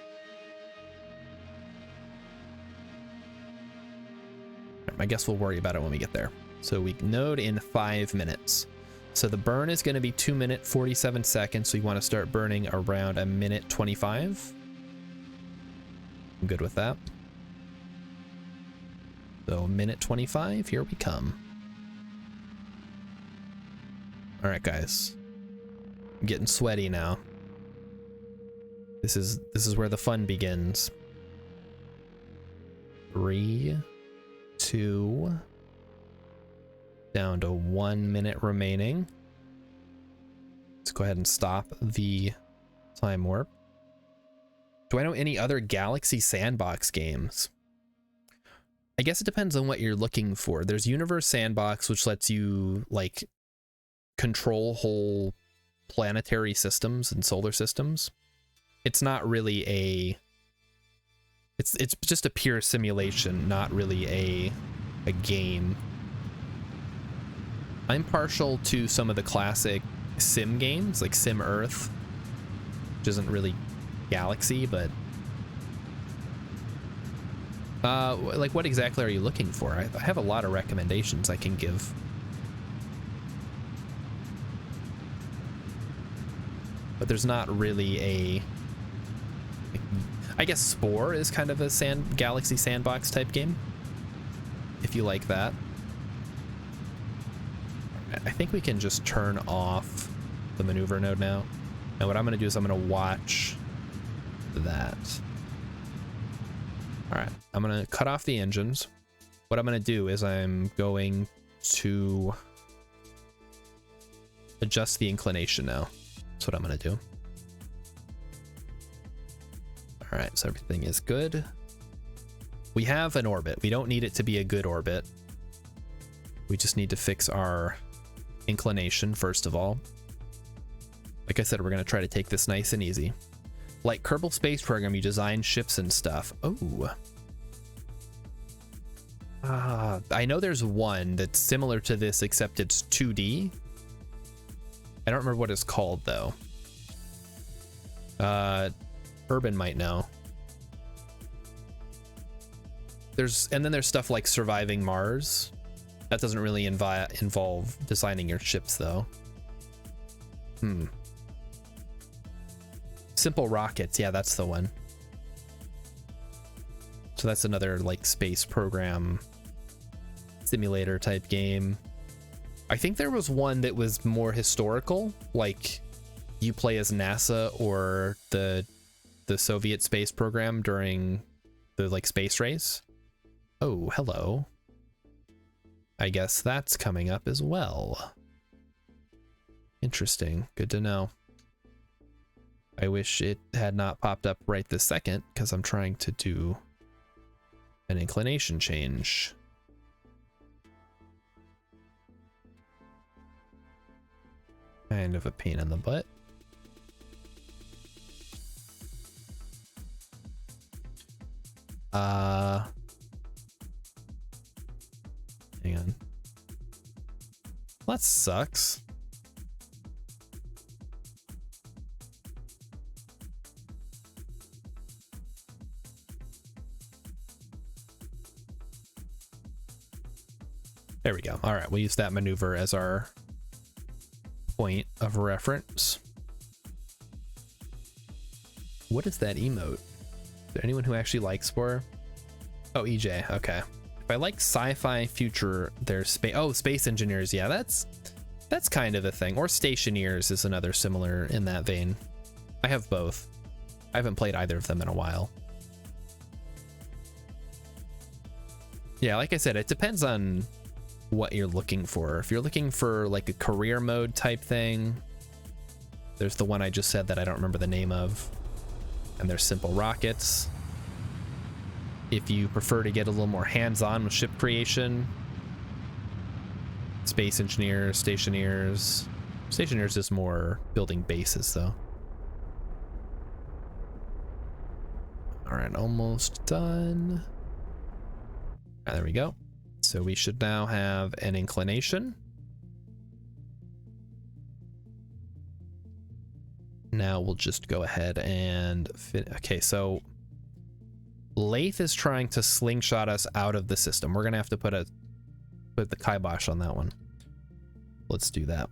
I guess we'll worry about it when we get there. So we node in 5 minutes. So the burn is going to be 2 minutes 47 seconds. So you want to start burning around 1:25. I'm good with that. So 1:25, here we come. All right, guys. I'm getting sweaty now. This is where the fun begins. 3, 2, down to 1 minute remaining. Let's go ahead and stop the time warp. Do I know any other Galaxy Sandbox games? I guess it depends on what you're looking for. There's Universe Sandbox, which lets you like control whole planetary systems and solar systems. It's not really a it's just a pure simulation, not really a game. I'm partial to some of the classic sim games, like Sim Earth, which isn't really Galaxy, but like what exactly are you looking for? I have a lot of recommendations I can give. But there's not really a, I guess Spore is kind of a Galaxy Sandbox type game, if you like that. I think we can just turn off the maneuver node now. And what I'm going to do is I'm going to watch that. All right, I'm going to cut off the engines. What I'm going to do is I'm going to adjust the inclination now. That's what I'm going to do. All right, so everything is good. We have an orbit. We don't need it to be a good orbit. We just need to fix our inclination first of all. Like I said, we're going to try to take this nice and easy. Like Kerbal Space Program, you design ships and stuff. Oh. I know there's one that's similar to this, except it's 2D. I don't remember what it's called though. Urban might know. And then there's stuff like Surviving Mars. That doesn't really involve designing your ships though. Simple Rockets, yeah, that's the one. So that's another like space program simulator type game. I think there was one that was more historical, like you play as NASA or the Soviet space program during the like space race. Oh, hello. I guess that's coming up as well. Interesting. Good to know. I wish it had not popped up right this second because I'm trying to do an inclination change. Kind of a pain in the butt. Hang on. That sucks. There we go. All right, we'll use that maneuver as our point of reference. What is that emote? Is there anyone who actually likes Spore? Oh, EJ. Okay. If I like sci-fi future, there's space engineers. Yeah, that's kind of a thing. Or stationeers is another similar in that vein. I have both. I haven't played either of them in a while. Yeah, like I said, it depends on what you're looking for. If you're looking for like a career mode type thing, there's the one I just said that I don't remember the name of, and there's simple rockets. If you prefer to get a little more hands-on with ship creation, space engineers, stationeers. Stationeers is more building bases though. All right, almost done. There we go. So we should now have an inclination. Now we'll just go ahead and okay, so Lathe is trying to slingshot us out of the system. We're gonna have to put the kibosh on that one. Let's do that.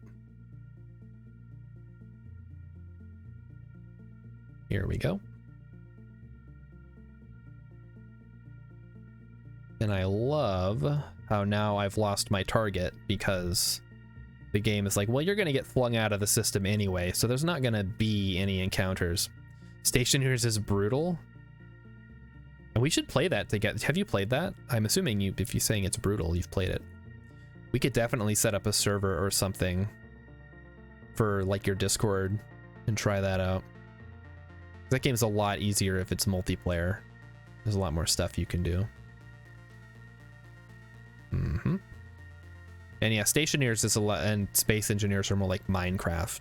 Here we go. And I love how now I've lost my target because the game is like, well, you're going to get flung out of the system anyway, so there's not going to be any encounters. Stationeers is brutal. And we should play that together. Have you played that? I'm assuming you, if you're saying it's brutal, you've played it. We could definitely set up a server or something for like your Discord and try that out. That game's a lot easier if it's multiplayer. There's a lot more stuff you can do. And yeah, stationeers is a lot, and space engineers are more like Minecraft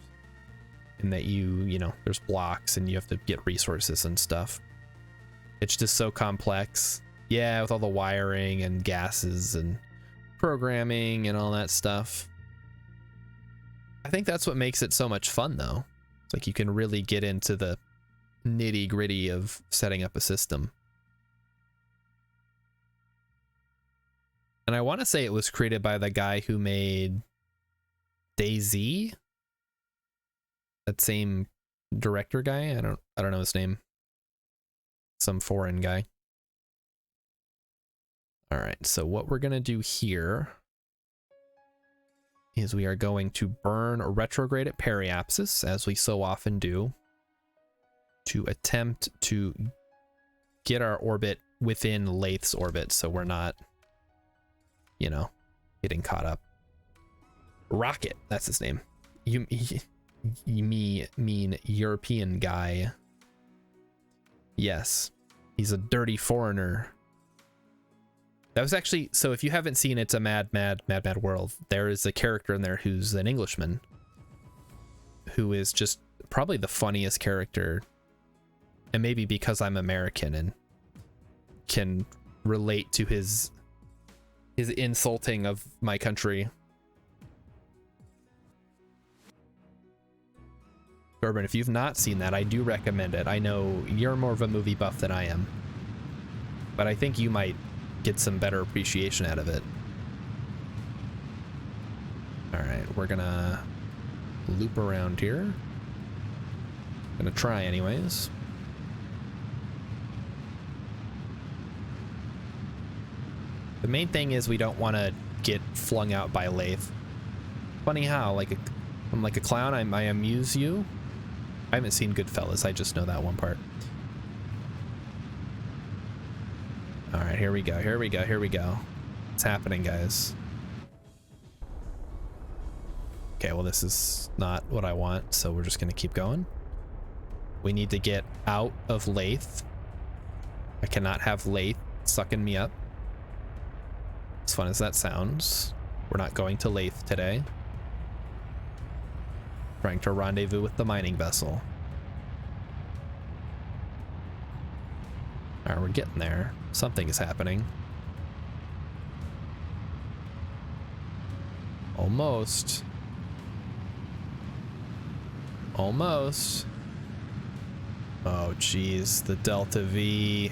in that you know, there's blocks and you have to get resources and stuff. It's just so complex. Yeah, with all the wiring and gases and programming and all that stuff. I think that's what makes it so much fun though. It's like you can really get into the nitty-gritty of setting up a system. And I want to say it was created by the guy who made DayZ. That same director guy. I don't know his name. Some foreign guy. All right, so what we're gonna do here is we are going to burn retrograde at periapsis, as we so often do, to attempt to get our orbit within Lathe's orbit, so we're not, you know, getting caught up. Rocket, that's his name. You mean European guy. Yes, he's a dirty foreigner. That was actually, so if you haven't seen It's a Mad World, there is a character in there who's an Englishman who is just probably the funniest character, and maybe because I'm American and can relate to his insulting of my country. Urban, if you've not seen that, I do recommend it. I know you're more of a movie buff than I am, but I think you might get some better appreciation out of it. All right, we're gonna loop around here. Gonna try anyways. The main thing is we don't want to get flung out by Lathe. Funny how, like I'm like a clown, I amuse you. I haven't seen Goodfellas, I just know that one part. All right, here we go, here we go, here we go. It's happening, guys. Okay, well, this is not what I want, so we're just gonna keep going. We need to get out of Lathe. I cannot have Lathe sucking me up. As fun as that sounds, we're not going to Lathe today. Trying to rendezvous with the mining vessel. All right, we're getting there. Something is happening. Almost. Almost. Oh, geez, the Delta V.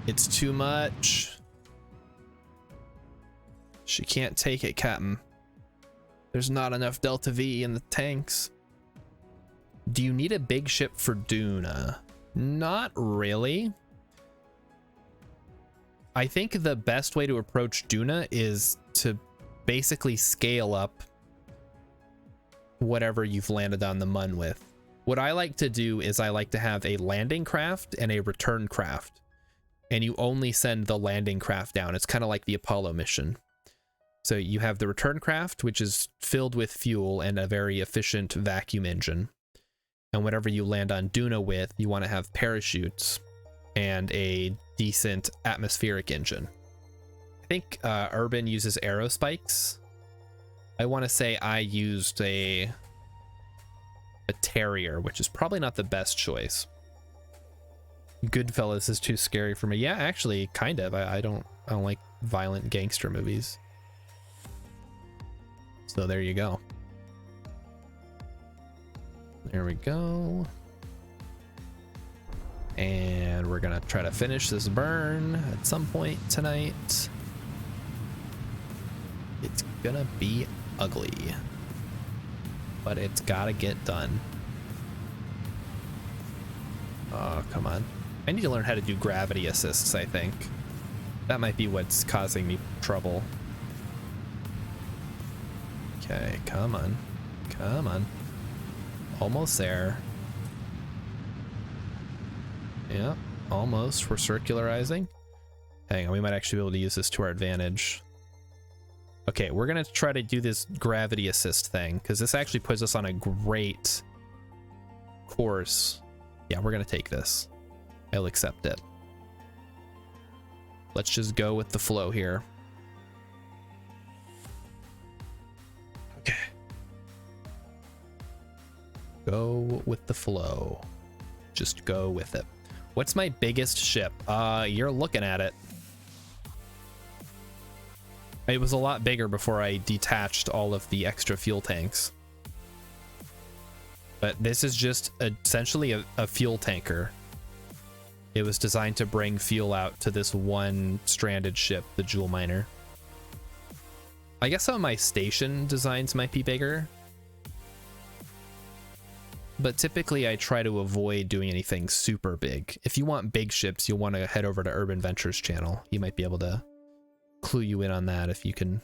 It's too much. She can't take it, Captain. There's not enough Delta V in the tanks. Do you need a big ship for Duna? Not really. I think the best way to approach Duna is to basically scale up whatever you've landed on the Mun with. What I like to do is I like to have a landing craft and a return craft. and you only send the landing craft down. It's kind of like the Apollo mission. So you have the return craft, which is filled with fuel and a very efficient vacuum engine. And whatever you land on Duna with, you want to have parachutes and a decent atmospheric engine. I think Urban uses aerospikes. I want to say I used a Terrier, which is probably not the best choice. Goodfellas is too scary for me. Yeah, actually, kind of. I don't like violent gangster movies. So there you go. There we go. And we're gonna try to finish this burn at some point tonight. It's gonna be ugly, but it's gotta get done. Oh, come on. I need to learn how to do gravity assists, I think. That might be what's causing me trouble. Okay, come on. Come on. Almost there. Yeah, almost. We're circularizing. Hang on, we might actually be able to use this to our advantage. Okay, we're gonna try to do this gravity assist thing, because this actually puts us on a great course. Yeah, we're gonna take this. I'll accept it. Let's just go with the flow here. Okay. Go with the flow. Just go with it. What's my biggest ship? You're looking at it. It was a lot bigger before I detached all of the extra fuel tanks. But this is just essentially a fuel tanker. It was designed to bring fuel out to this one stranded ship, the Jewel Miner. I guess some of my station designs might be bigger. But typically I try to avoid doing anything super big. If you want big ships, you'll want to head over to Urban Ventures channel. He might be able to clue you in on that if you can.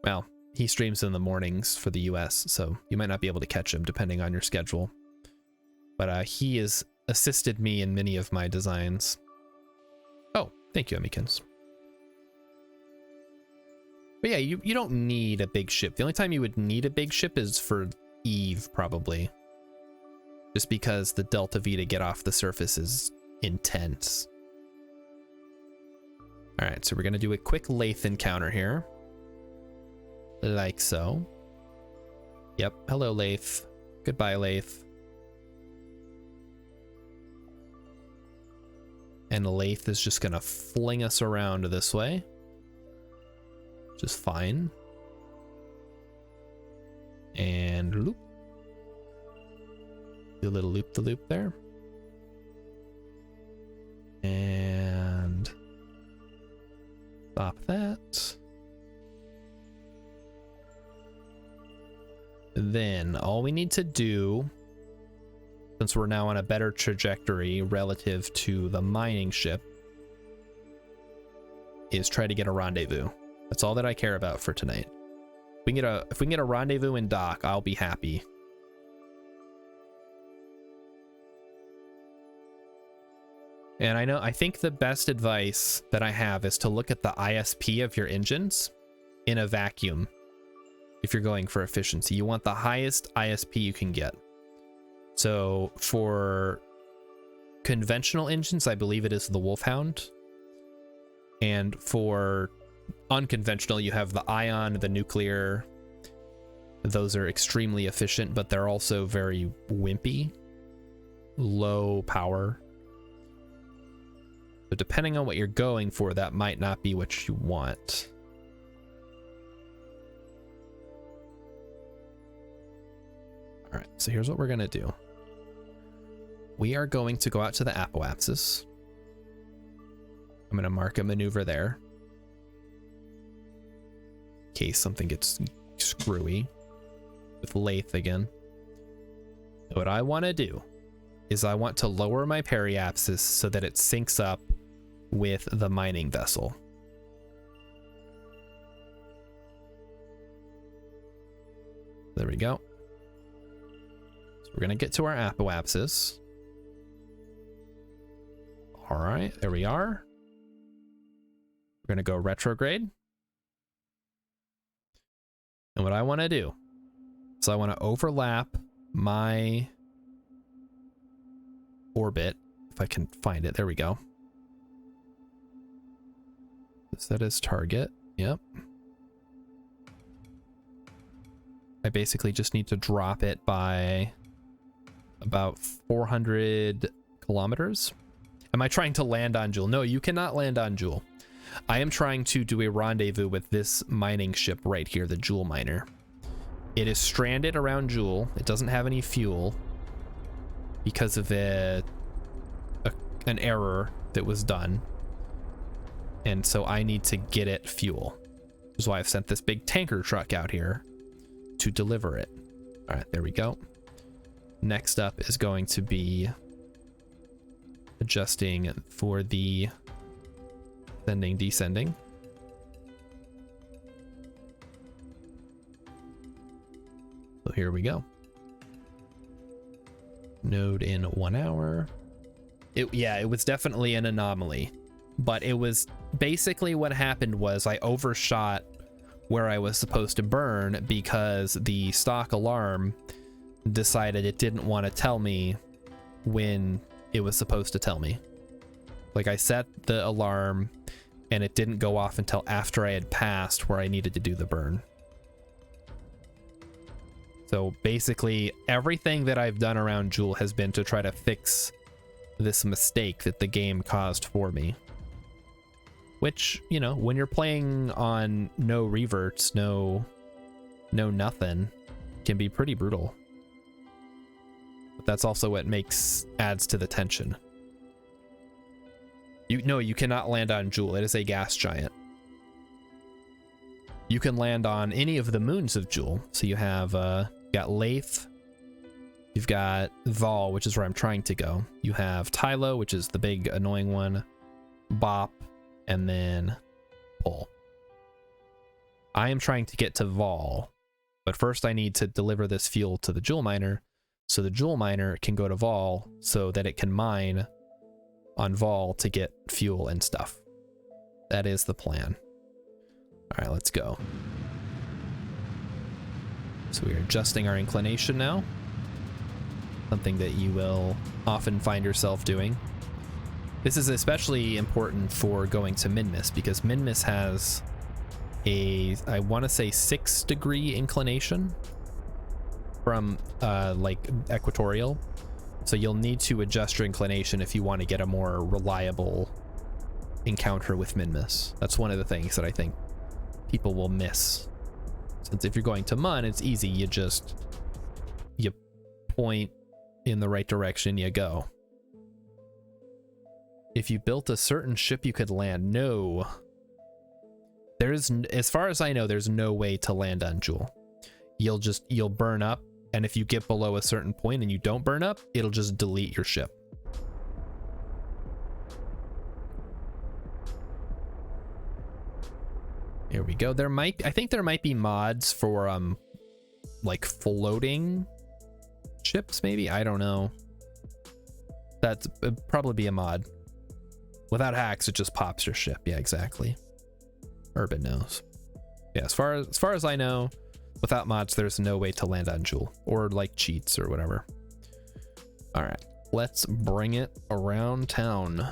Well, he streams in the mornings for the US, so you might not be able to catch him depending on your schedule. But he has assisted me in many of my designs. Oh, thank you, Emmykins. But yeah, you don't need a big ship. The only time you would need a big ship is for Eve, probably. Just because the Delta V to get off the surface is intense. Alright, so we're going to do a quick Lathe encounter here. Like so. Yep, hello Lathe. Goodbye Lathe. And Lathe is just going to fling us around this way. Just fine. And loop. Do a little loop-the-loop there. And stop that. Then all we need to do, since we're now on a better trajectory relative to the mining ship, is try to get a rendezvous. That's all that I care about for tonight. If we can get a rendezvous in dock, I'll be happy. And I think the best advice that I have is to look at the ISP of your engines in a vacuum. If you're going for efficiency, you want the highest ISP you can get. So for conventional engines, I believe it is the Wolfhound. And for unconventional, you have the Ion, the Nuclear. Those are extremely efficient, but they're also very wimpy, low power. So depending on what you're going for, that might not be what you want. All right, so here's what we're going to do. We are going to go out to the apoapsis. I'm going to mark a maneuver there in case something gets screwy with Lathe again. What I want to do is I want to lower my periapsis so that it syncs up with the mining vessel. There we go. So we're going to get to our apoapsis. All right, there we are. We're gonna go retrograde. And what I want to do is I want to overlap my orbit, if I can find it. There we go. Set as target. Yep. I basically just need to drop it by about 400 kilometers. Am I trying to land on Jewel? No, you cannot land on Jewel. I am trying to do a rendezvous with this mining ship right here, the Jewel miner. It is stranded around Jewel. It doesn't have any fuel because of an error that was done. And so I need to get it fuel. Which is why I've sent this big tanker truck out here to deliver it. All right, there we go. Next up is going to be adjusting for the ascending, descending. So here we go. Node in 1 hour. Yeah, it was definitely an anomaly, but it was basically what happened was I overshot where I was supposed to burn because the stock alarm decided it didn't want to tell me when it was supposed to tell me. Like, I set the alarm and it didn't go off until after I had passed where I needed to do the burn. So basically everything that I've done around Jewel has been to try to fix this mistake that the game caused for me. Which, you know, when you're playing on no reverts, no nothing, can be pretty brutal. But that's also what adds to the tension. You cannot land on Jewel. It is a gas giant. You can land on any of the moons of Jewel. So you have got Lathe, you've got Vol, which is where I'm trying to go. You have Tylo, which is the big annoying one, Bop, and then Pull. I am trying to get to Vol, but first I need to deliver this fuel to the Jewel miner, so the Jewel miner can go to Vol so that it can mine on Vol to get fuel and stuff. That is the plan. All right, let's go. So we are adjusting our inclination now. Something that you will often find yourself doing. This is especially important for going to Minmus because Minmus has a, I want to say 6-degree inclination from like equatorial. So you'll need to adjust your inclination if you want to get a more reliable encounter with Minmus. That's one of the things that I think people will miss. Since if you're going to Mun, it's easy. You point in the right direction, you go. If you built a certain ship you could land, no. There's, as far as I know, there's no way to land on Jewel. You'll burn up, and if you get below a certain point and you don't burn up, it'll just delete your ship. Here we go. I think there might be mods for like floating ships, maybe. I don't know. It'd probably be a mod. Without hacks, it just pops your ship. Yeah, exactly. Urban knows. Yeah, as far as I know, without mods, there's no way to land on Jewel or like cheats or whatever. All right, let's bring it around town.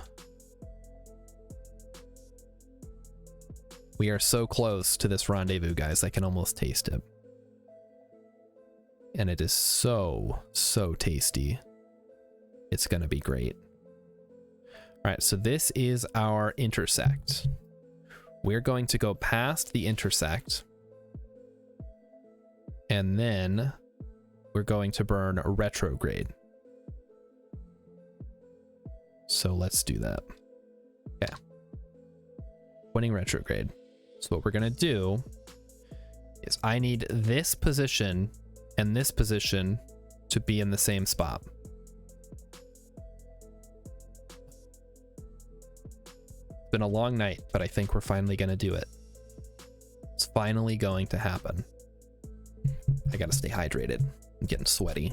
We are so close to this rendezvous, guys. I can almost taste it. And it is so tasty. It's gonna be great. All right, so this is our intersect. We're going to go past the intersect. And then we're going to burn a retrograde. So let's do that. Okay. Winning retrograde. So what we're gonna do is I need this position and this position to be in the same spot. It's been a long night, but I think we're finally gonna do it. It's finally going to happen. I gotta stay hydrated. I'm getting sweaty.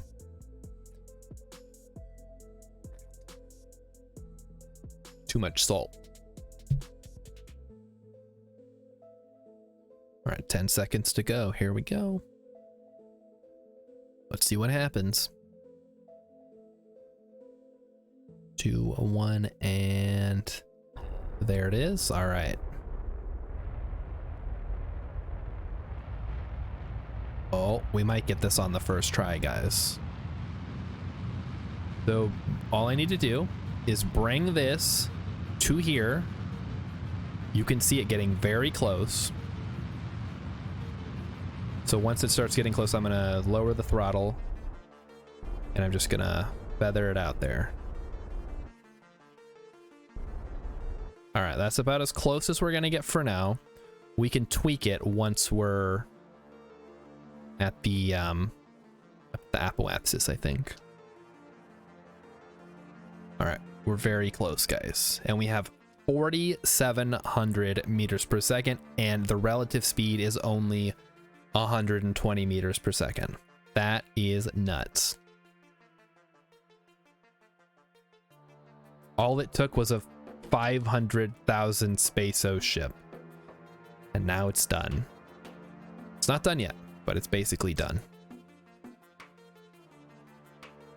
too much salt. All right, 10 seconds to go. Here we go. Let's see what happens. 2, 1, and there it is. All right. Oh, we might get this on the first try, guys. So all I need to do is bring this to here. You can see it getting very close. So once it starts getting close, I'm gonna lower the throttle and I'm just gonna feather it out there. All right, that's about as close as we're gonna get for now. We can tweak it once we're at the apoapsis, I think. All right, we're very close, guys. And we have 4,700 meters per second, and the relative speed is only 120 meters per second. That is nuts. All it took was a 500,000 space-o ship. And now it's done. It's not done yet, but it's basically done.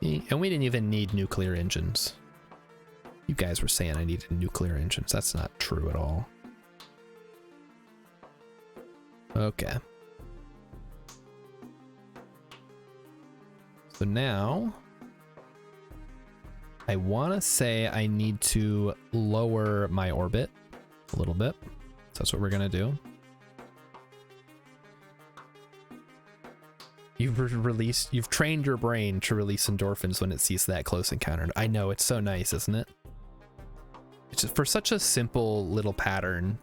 And we didn't even need nuclear engines. You guys were saying I needed nuclear engines. That's not true at all. Okay. So now I want to say I need to lower my orbit a little bit. So that's what we're going to do. You've trained your brain to release endorphins when it sees that close encounter. I know, it's so nice, isn't it? It's just, for such a simple little pattern,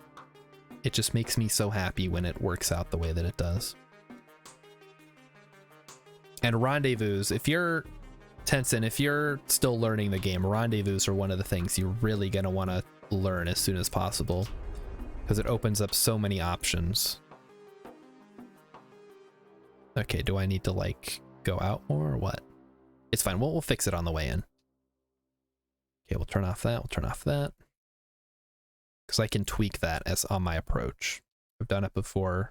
it just makes me so happy when it works out the way that it does. And rendezvous, if you're Tenson, if you're still learning the game, rendezvous are one of the things you're really going to want to learn as soon as possible, because it opens up so many options. Okay, do I need to like go out more or what? It's fine. We'll fix it on the way in. Okay, we'll turn off that. We'll turn off that. Because I can tweak that as on my approach. I've done it before.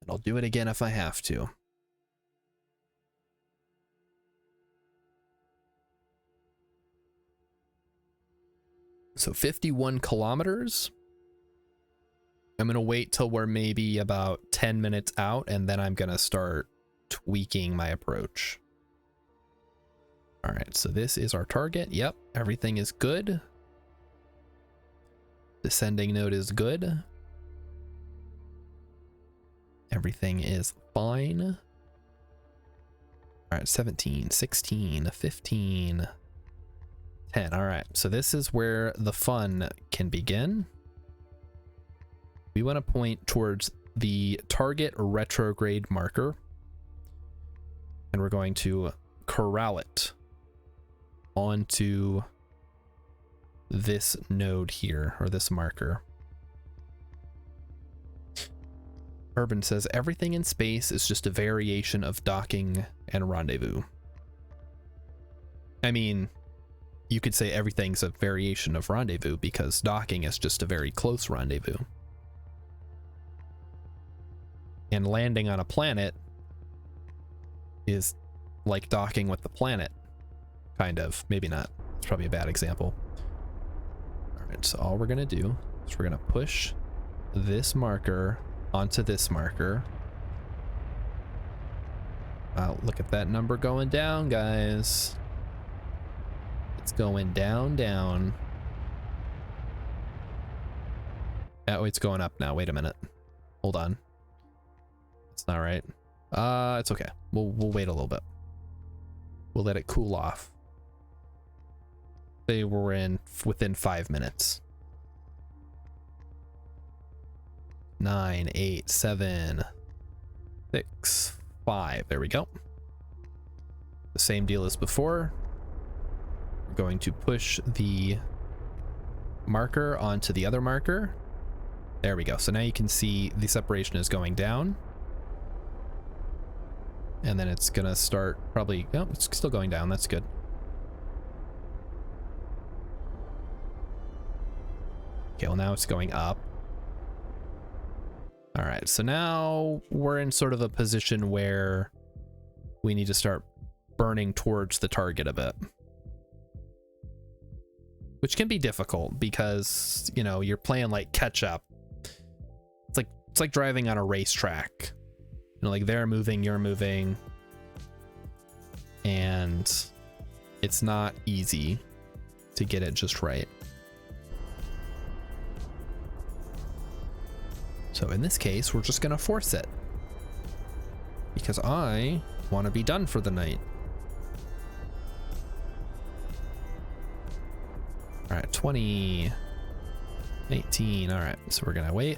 And I'll do it again if I have to. So 51 kilometers. I'm going to wait till we're maybe about 10 minutes out, and then I'm going to start tweaking my approach. All right, so this is our target. Yep, everything is good. Descending node is good. Everything is fine. All right, 17, 16, 15, 10. All right, so this is where the fun can begin. We want to point towards the target retrograde marker, and we're going to corral it onto this node here, or this marker. Urban says everything in space is just a variation of docking and rendezvous. I mean, you could say everything's a variation of rendezvous because docking is just a very close rendezvous. And landing on a planet is like docking with the planet. Kind of. Maybe not. It's probably a bad example. Alright, so all we're going to do is we're going to push this marker onto this marker. Wow, look at that number going down, guys. It's going down, down. Oh, it's going up now. Wait a minute. Hold on. It's not right. It's okay. We'll wait a little bit. We'll let it cool off. Say we're within 5 minutes. 9, 8, 7, 6, 5. There we go. The same deal as before. We're going to push the marker onto the other marker. There we go. So now you can see the separation is going down. And then it's gonna start probably, oh, it's still going down. That's good. Okay, well now it's going up. All right, so now we're in sort of a position where we need to start burning towards the target a bit. Which can be difficult because, you know, you're playing like catch up. It's like driving on a racetrack. You know, like they're moving, you're moving. And it's not easy to get it just right. So in this case, we're just gonna force it. Because I want to be done for the night. All right, 20, 18. All right, so we're gonna wait.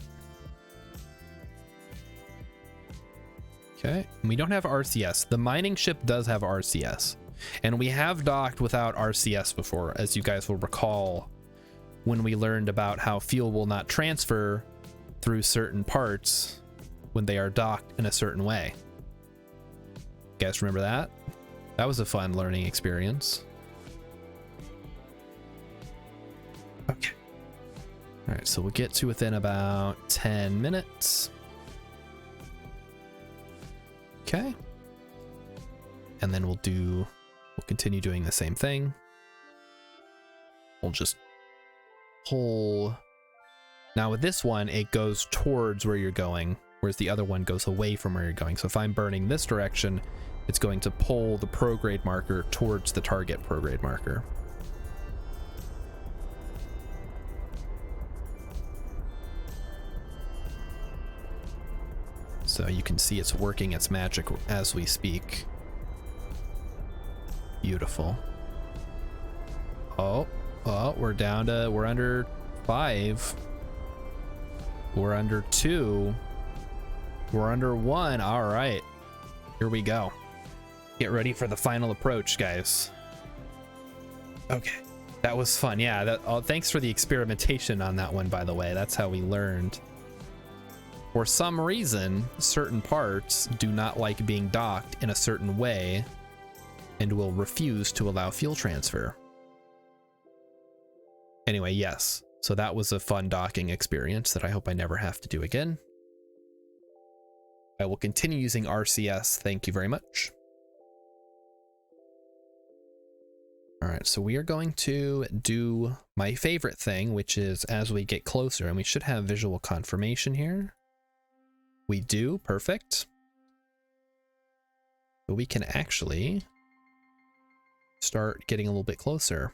Okay, we don't have RCS. The mining ship does have RCS, and we have docked without RCS before, as you guys will recall when we learned about how fuel will not transfer through certain parts when they are docked in a certain way. You guys remember that? That was a fun learning experience. Okay. All right, so we'll get to within about 10 minutes. Okay. And then we'll continue doing the same thing. We'll just pull. Now with this one, it goes towards where you're going, whereas the other one goes away from where you're going. So if I'm burning this direction, it's going to pull the prograde marker towards the target prograde marker. So you can see it's working its magic as we speak. Beautiful. Oh, we're under 5. We're under 2. We're under 1. All right, here we go. Get ready for the final approach, guys. Okay, that was fun. Yeah, thanks for the experimentation on that one, by the way. That's how we learned. For some reason, certain parts do not like being docked in a certain way and will refuse to allow fuel transfer. Anyway, yes. So that was a fun docking experience that I hope I never have to do again. I will continue using RCS. Thank you very much. All right, so we are going to do my favorite thing, which is as we get closer, and we should have visual confirmation here. We do, perfect. But we can actually start getting a little bit closer.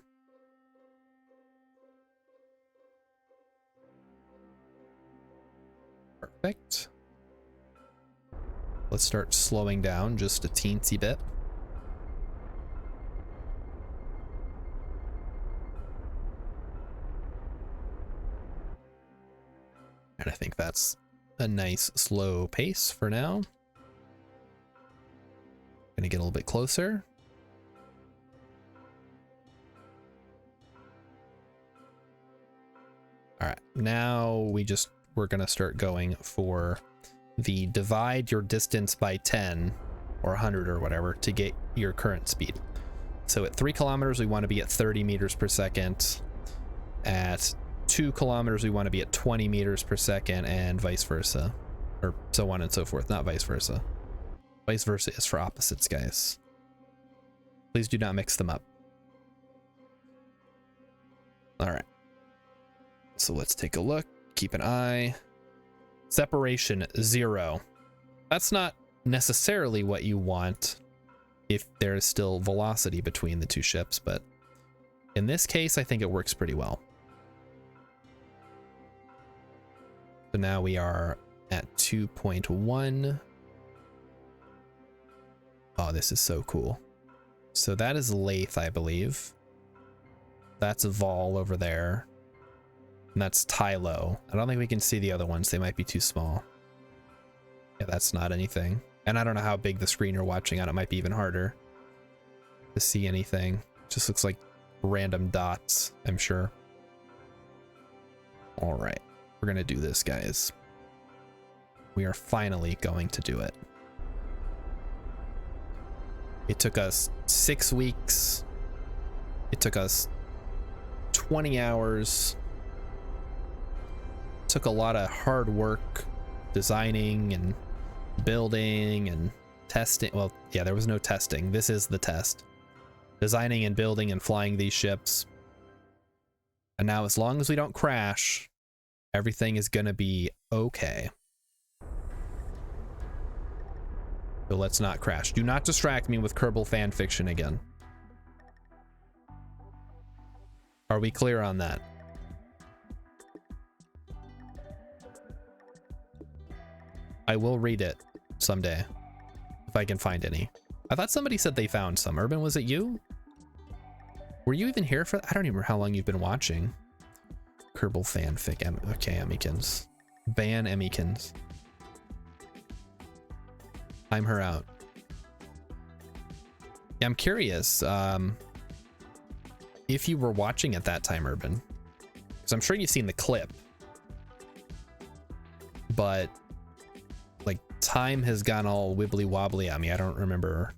Perfect. Let's start slowing down just a teensy bit. And I think that's a nice slow pace for now. Gonna get a little bit closer. All right, now we're gonna start going for the divide your distance by 10 or 100 or whatever to get your current speed. So at 3 kilometers, we want to be at 30 meters per second. At 2 kilometers, we want to be at 20 meters per second, and vice versa, or so on and so forth. Not vice versa. Vice versa is for opposites, guys. Please do not mix them up. All right. So let's take a look. Keep an eye. Separation 0. That's not necessarily what you want if there's still velocity between the two ships, but in this case, I think it works pretty well. So now we are at 2.1. Oh, this is so cool. So that is Lathe, I believe. That's Vol over there. And that's Tylo. I don't think we can see the other ones. They might be too small. Yeah, that's not anything. And I don't know how big the screen you're watching on. It might be even harder to see anything. It just looks like random dots, I'm sure. All right. We're going to do this, guys. We are finally going to do it. It took us 6 weeks. It took us 20 hours. took a lot of hard work designing and building and testing. Well, yeah, there was no testing. This is the test. Designing and building and flying these ships. And now as long as we don't crash, everything is gonna be okay. So let's not crash. Do not distract me with Kerbal fan fiction again. Are we clear on that? I will read it someday if I can find any. I thought somebody said they found some. Urban, was it you? Were you even here for that? I don't even remember how long you've been watching. Kerbal fanfic. Okay, Emmykins. Ban Emmykins. Time her out. Yeah, I'm curious if you were watching at that time, Urban. Because I'm sure you've seen the clip. But like time has gone all wibbly wobbly on me. I don't remember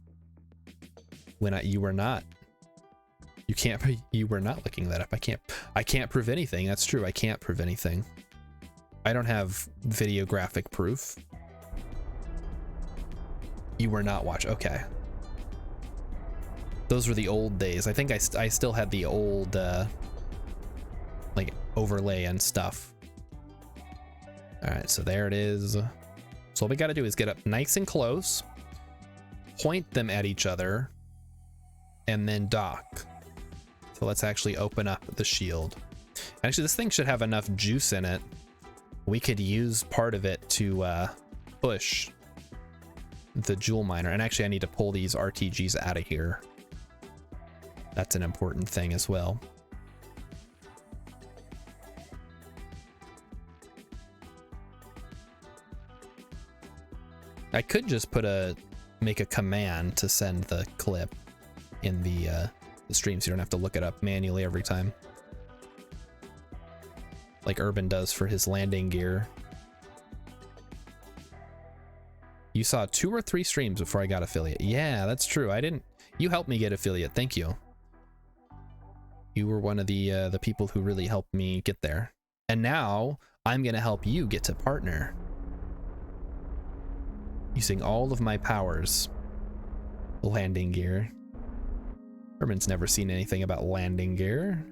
when you were not. You were not looking that up. I can't prove anything. That's true. I can't prove anything. I don't have videographic proof. You were not watching. Okay. Those were the old days. I think I still had the old like overlay and stuff. All right, so there it is. So all we got to do is get up nice and close, point them at each other, and then dock. So let's actually open up the shield. Actually, this thing should have enough juice in it. We could use part of it to push the jewel miner. And actually, I need to pull these RTGs out of here. That's an important thing as well. I could just make a command to send the clip in the stream, so you don't have to look it up manually every time, like Urban does for his landing gear. You saw 2 or 3 streams before I got affiliate. Yeah, that's true. I didn't. You helped me get affiliate. Thank you. You were one of the people who really helped me get there. And now I'm gonna help you get to partner. Using all of my powers. Landing gear. Urban's never seen anything about landing gear.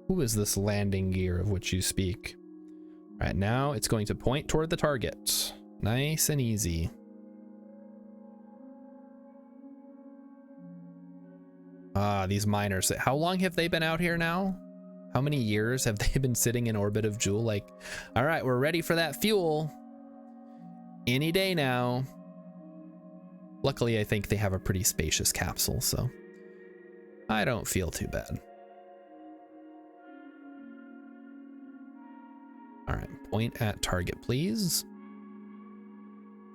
Who is this landing gear of which you speak? Right now, it's going to point toward the target. Nice and easy. Ah, these miners. How long have they been out here now? How many years have they been sitting in orbit of Jewel? Like, all right, we're ready for that fuel. Any day now. Luckily, I think they have a pretty spacious capsule, so I don't feel too bad. All right, point at target, please.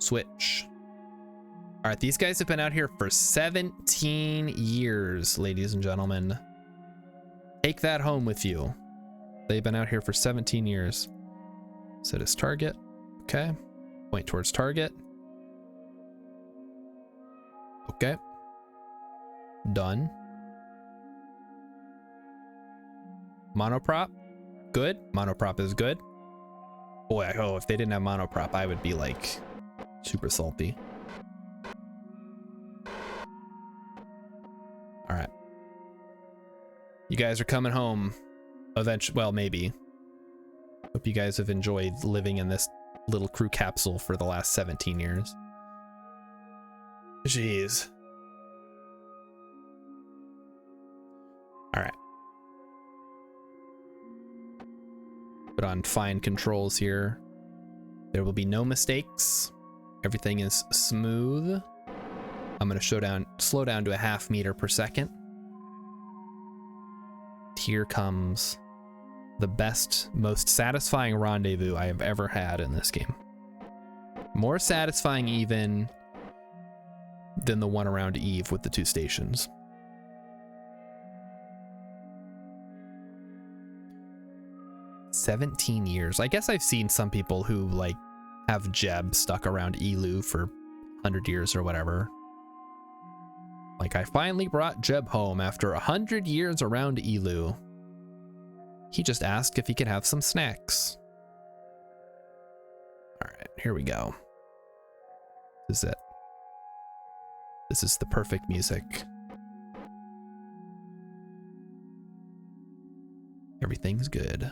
Switch. All right, these guys have been out here for 17 years, ladies and gentlemen. Take that home with you. They've been out here for 17 years. Set as target. Okay. Point towards target. Okay. Done. Monoprop. Good. Monoprop is good. Boy, oh, if they didn't have monoprop, I would be like super salty. All right. You guys are coming home eventually. Well, maybe. Hope you guys have enjoyed living in this little crew capsule for the last 17 years. Jeez. All right. Put on fine controls here. There will be no mistakes. Everything is smooth. I'm going to slow down to a 0.5 meter per second. Here comes the best, most satisfying rendezvous I have ever had in this game. More satisfying even than the one around Eve with the 2 stations. "17 years. I guess I've seen some people who like have Jeb stuck around Elu for 100 years or whatever. Like, I finally brought Jeb home after 100 years around Elu. He just asked if he could have some snacks. All right, here we go. This is it. This is the perfect music. Everything's good.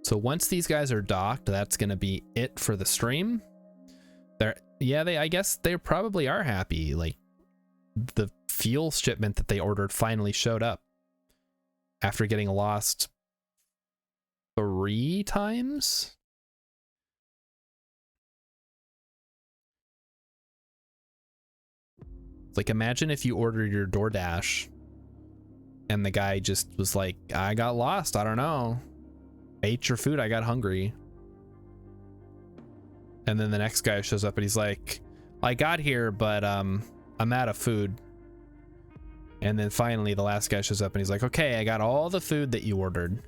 So once these guys are docked, that's gonna be it for the stream. I guess they probably are happy. Like, the fuel shipment that they ordered finally showed up after getting lost 3 times. Like, imagine if you ordered your DoorDash and the guy just was like, I got lost, I don't know. Ate your food, I got hungry. And then the next guy shows up and he's like, I got here, but I'm out of food. And then finally the last guy shows up and he's like, okay, I got all the food that you ordered.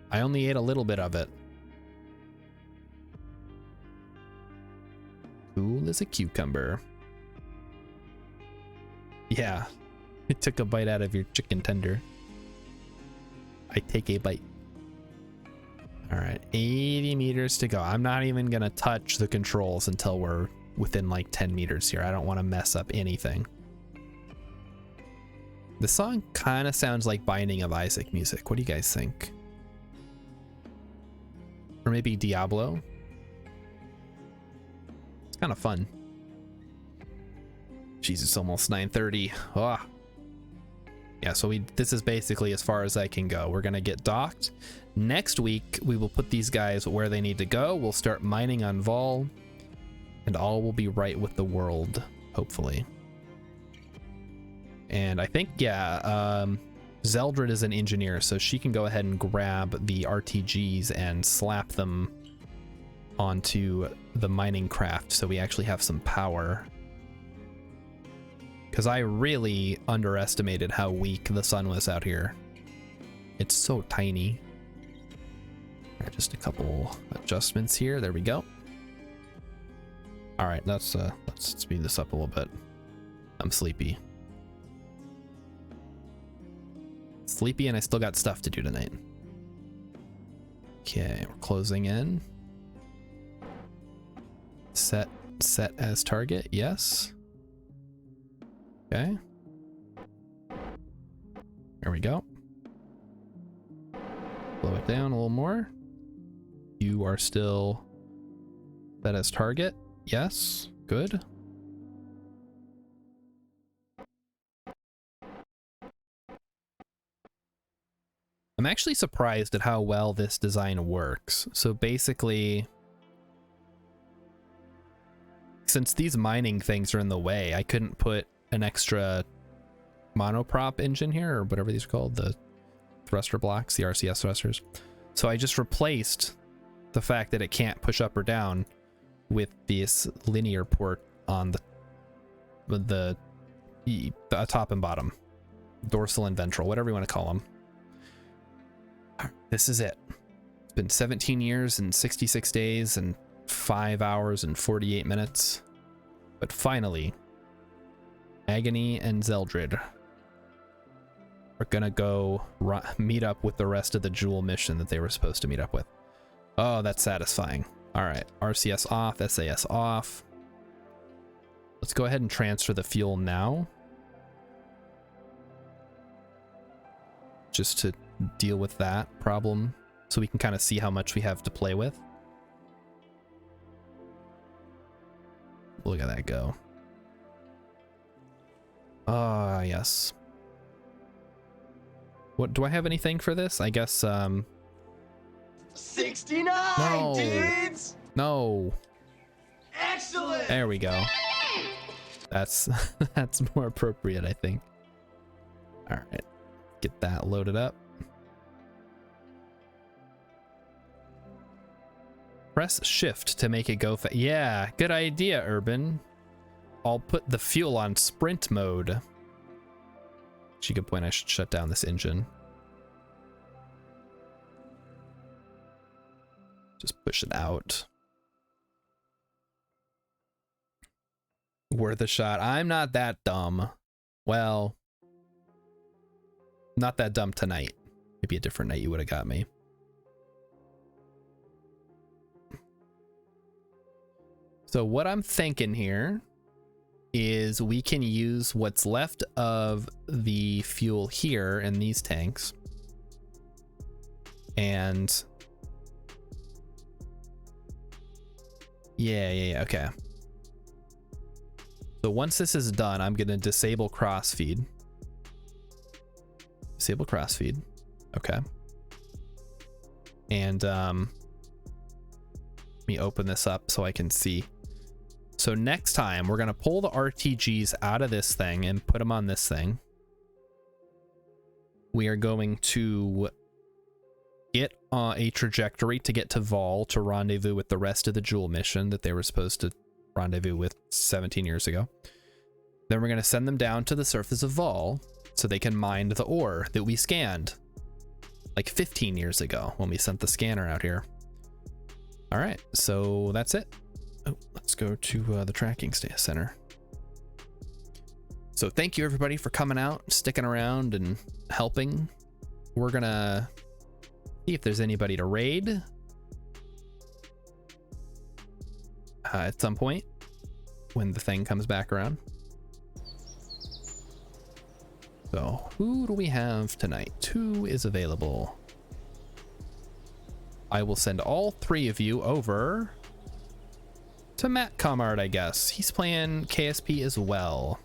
I only ate a little bit of it. Cool as a cucumber. Yeah, it took a bite out of your chicken tender. I take a bite. All right, 80 meters to go. I'm not even gonna touch the controls until we're within like 10 meters here. I don't want to mess up anything. The song kind of sounds like Binding of Isaac music. What do you guys think? Or maybe Diablo? It's kind of fun. Jeez, it's almost 9:30. Oh. Yeah, so this is basically as far as I can go. We're gonna get docked. Next week, we will put these guys where they need to go. We'll start mining on Vol, and all will be right with the world, hopefully. And I think, yeah, Zeldred is an engineer, so she can go ahead and grab the RTGs and slap them onto the mining craft so we actually have some power. Because I really underestimated how weak the sun was out here. It's so tiny. All right, just a couple adjustments here. There we go. All right, let's speed this up a little bit. I'm sleepy. Sleepy, and I still got stuff to do tonight. Okay, we're closing in. Set as target, yes. Okay. There we go. Blow it down a little more. You are still set as target. Yes. Good. I'm actually surprised at how well this design works. So basically, since these mining things are in the way, I couldn't put an extra monoprop engine here, or whatever these are called, the thruster blocks, the RCS thrusters. So I just replaced the fact that it can't push up or down with this linear port on the top and bottom, dorsal and ventral, whatever you want to call them. This is it. It's been 17 years and 66 days and 5 hours and 48 minutes. But finally, Agony and Zeldred are gonna go meet up with the rest of the Jewel mission that they were supposed to meet up with. Oh, that's satisfying. All right, RCS off, SAS off. Let's go ahead and transfer the fuel now, just to deal with that problem, so we can kind of see how much we have to play with. Look at that go. Ah, yes. What, do I have anything for this? I guess, 69, no. dudes! No. Excellent! There we go. That's that's more appropriate, I think. All right, get that loaded up. Press shift to make it go fast. Yeah, good idea, Urban. I'll put the fuel on sprint mode. Actually, good point. I should shut down this engine. Just push it out. Worth a shot. I'm not that dumb. Well, not that dumb tonight. Maybe a different night you would have got me. So what I'm thinking here is we can use what's left of the fuel here in these tanks. And yeah, okay. So once this is done, I'm going to disable crossfeed. Disable crossfeed. Okay. And let me open this up so I can see. So next time we're going to pull the RTGs out of this thing and put them on this thing. We are going to get a trajectory to get to Vol to rendezvous with the rest of the Jewel mission that they were supposed to rendezvous with 17 years ago. Then we're going to send them down to the surface of Vol so they can mine the ore that we scanned like 15 years ago when we sent the scanner out here. All right, so that's it. Oh, let's go to the tracking center. So thank you everybody for coming out, sticking around and helping. We're gonna see if there's anybody to raid at some point when the thing comes back around. So who do we have tonight? Who is available? I will send all three of you over to Matt Comard, I guess. He's playing KSP as well.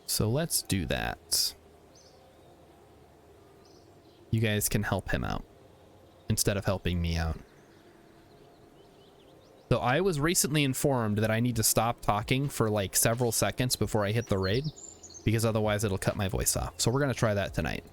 So let's do that. You guys can help him out instead of helping me out. So I was recently informed that I need to stop talking for like several seconds before I hit the raid, because otherwise it'll cut my voice off. So we're going to try that tonight.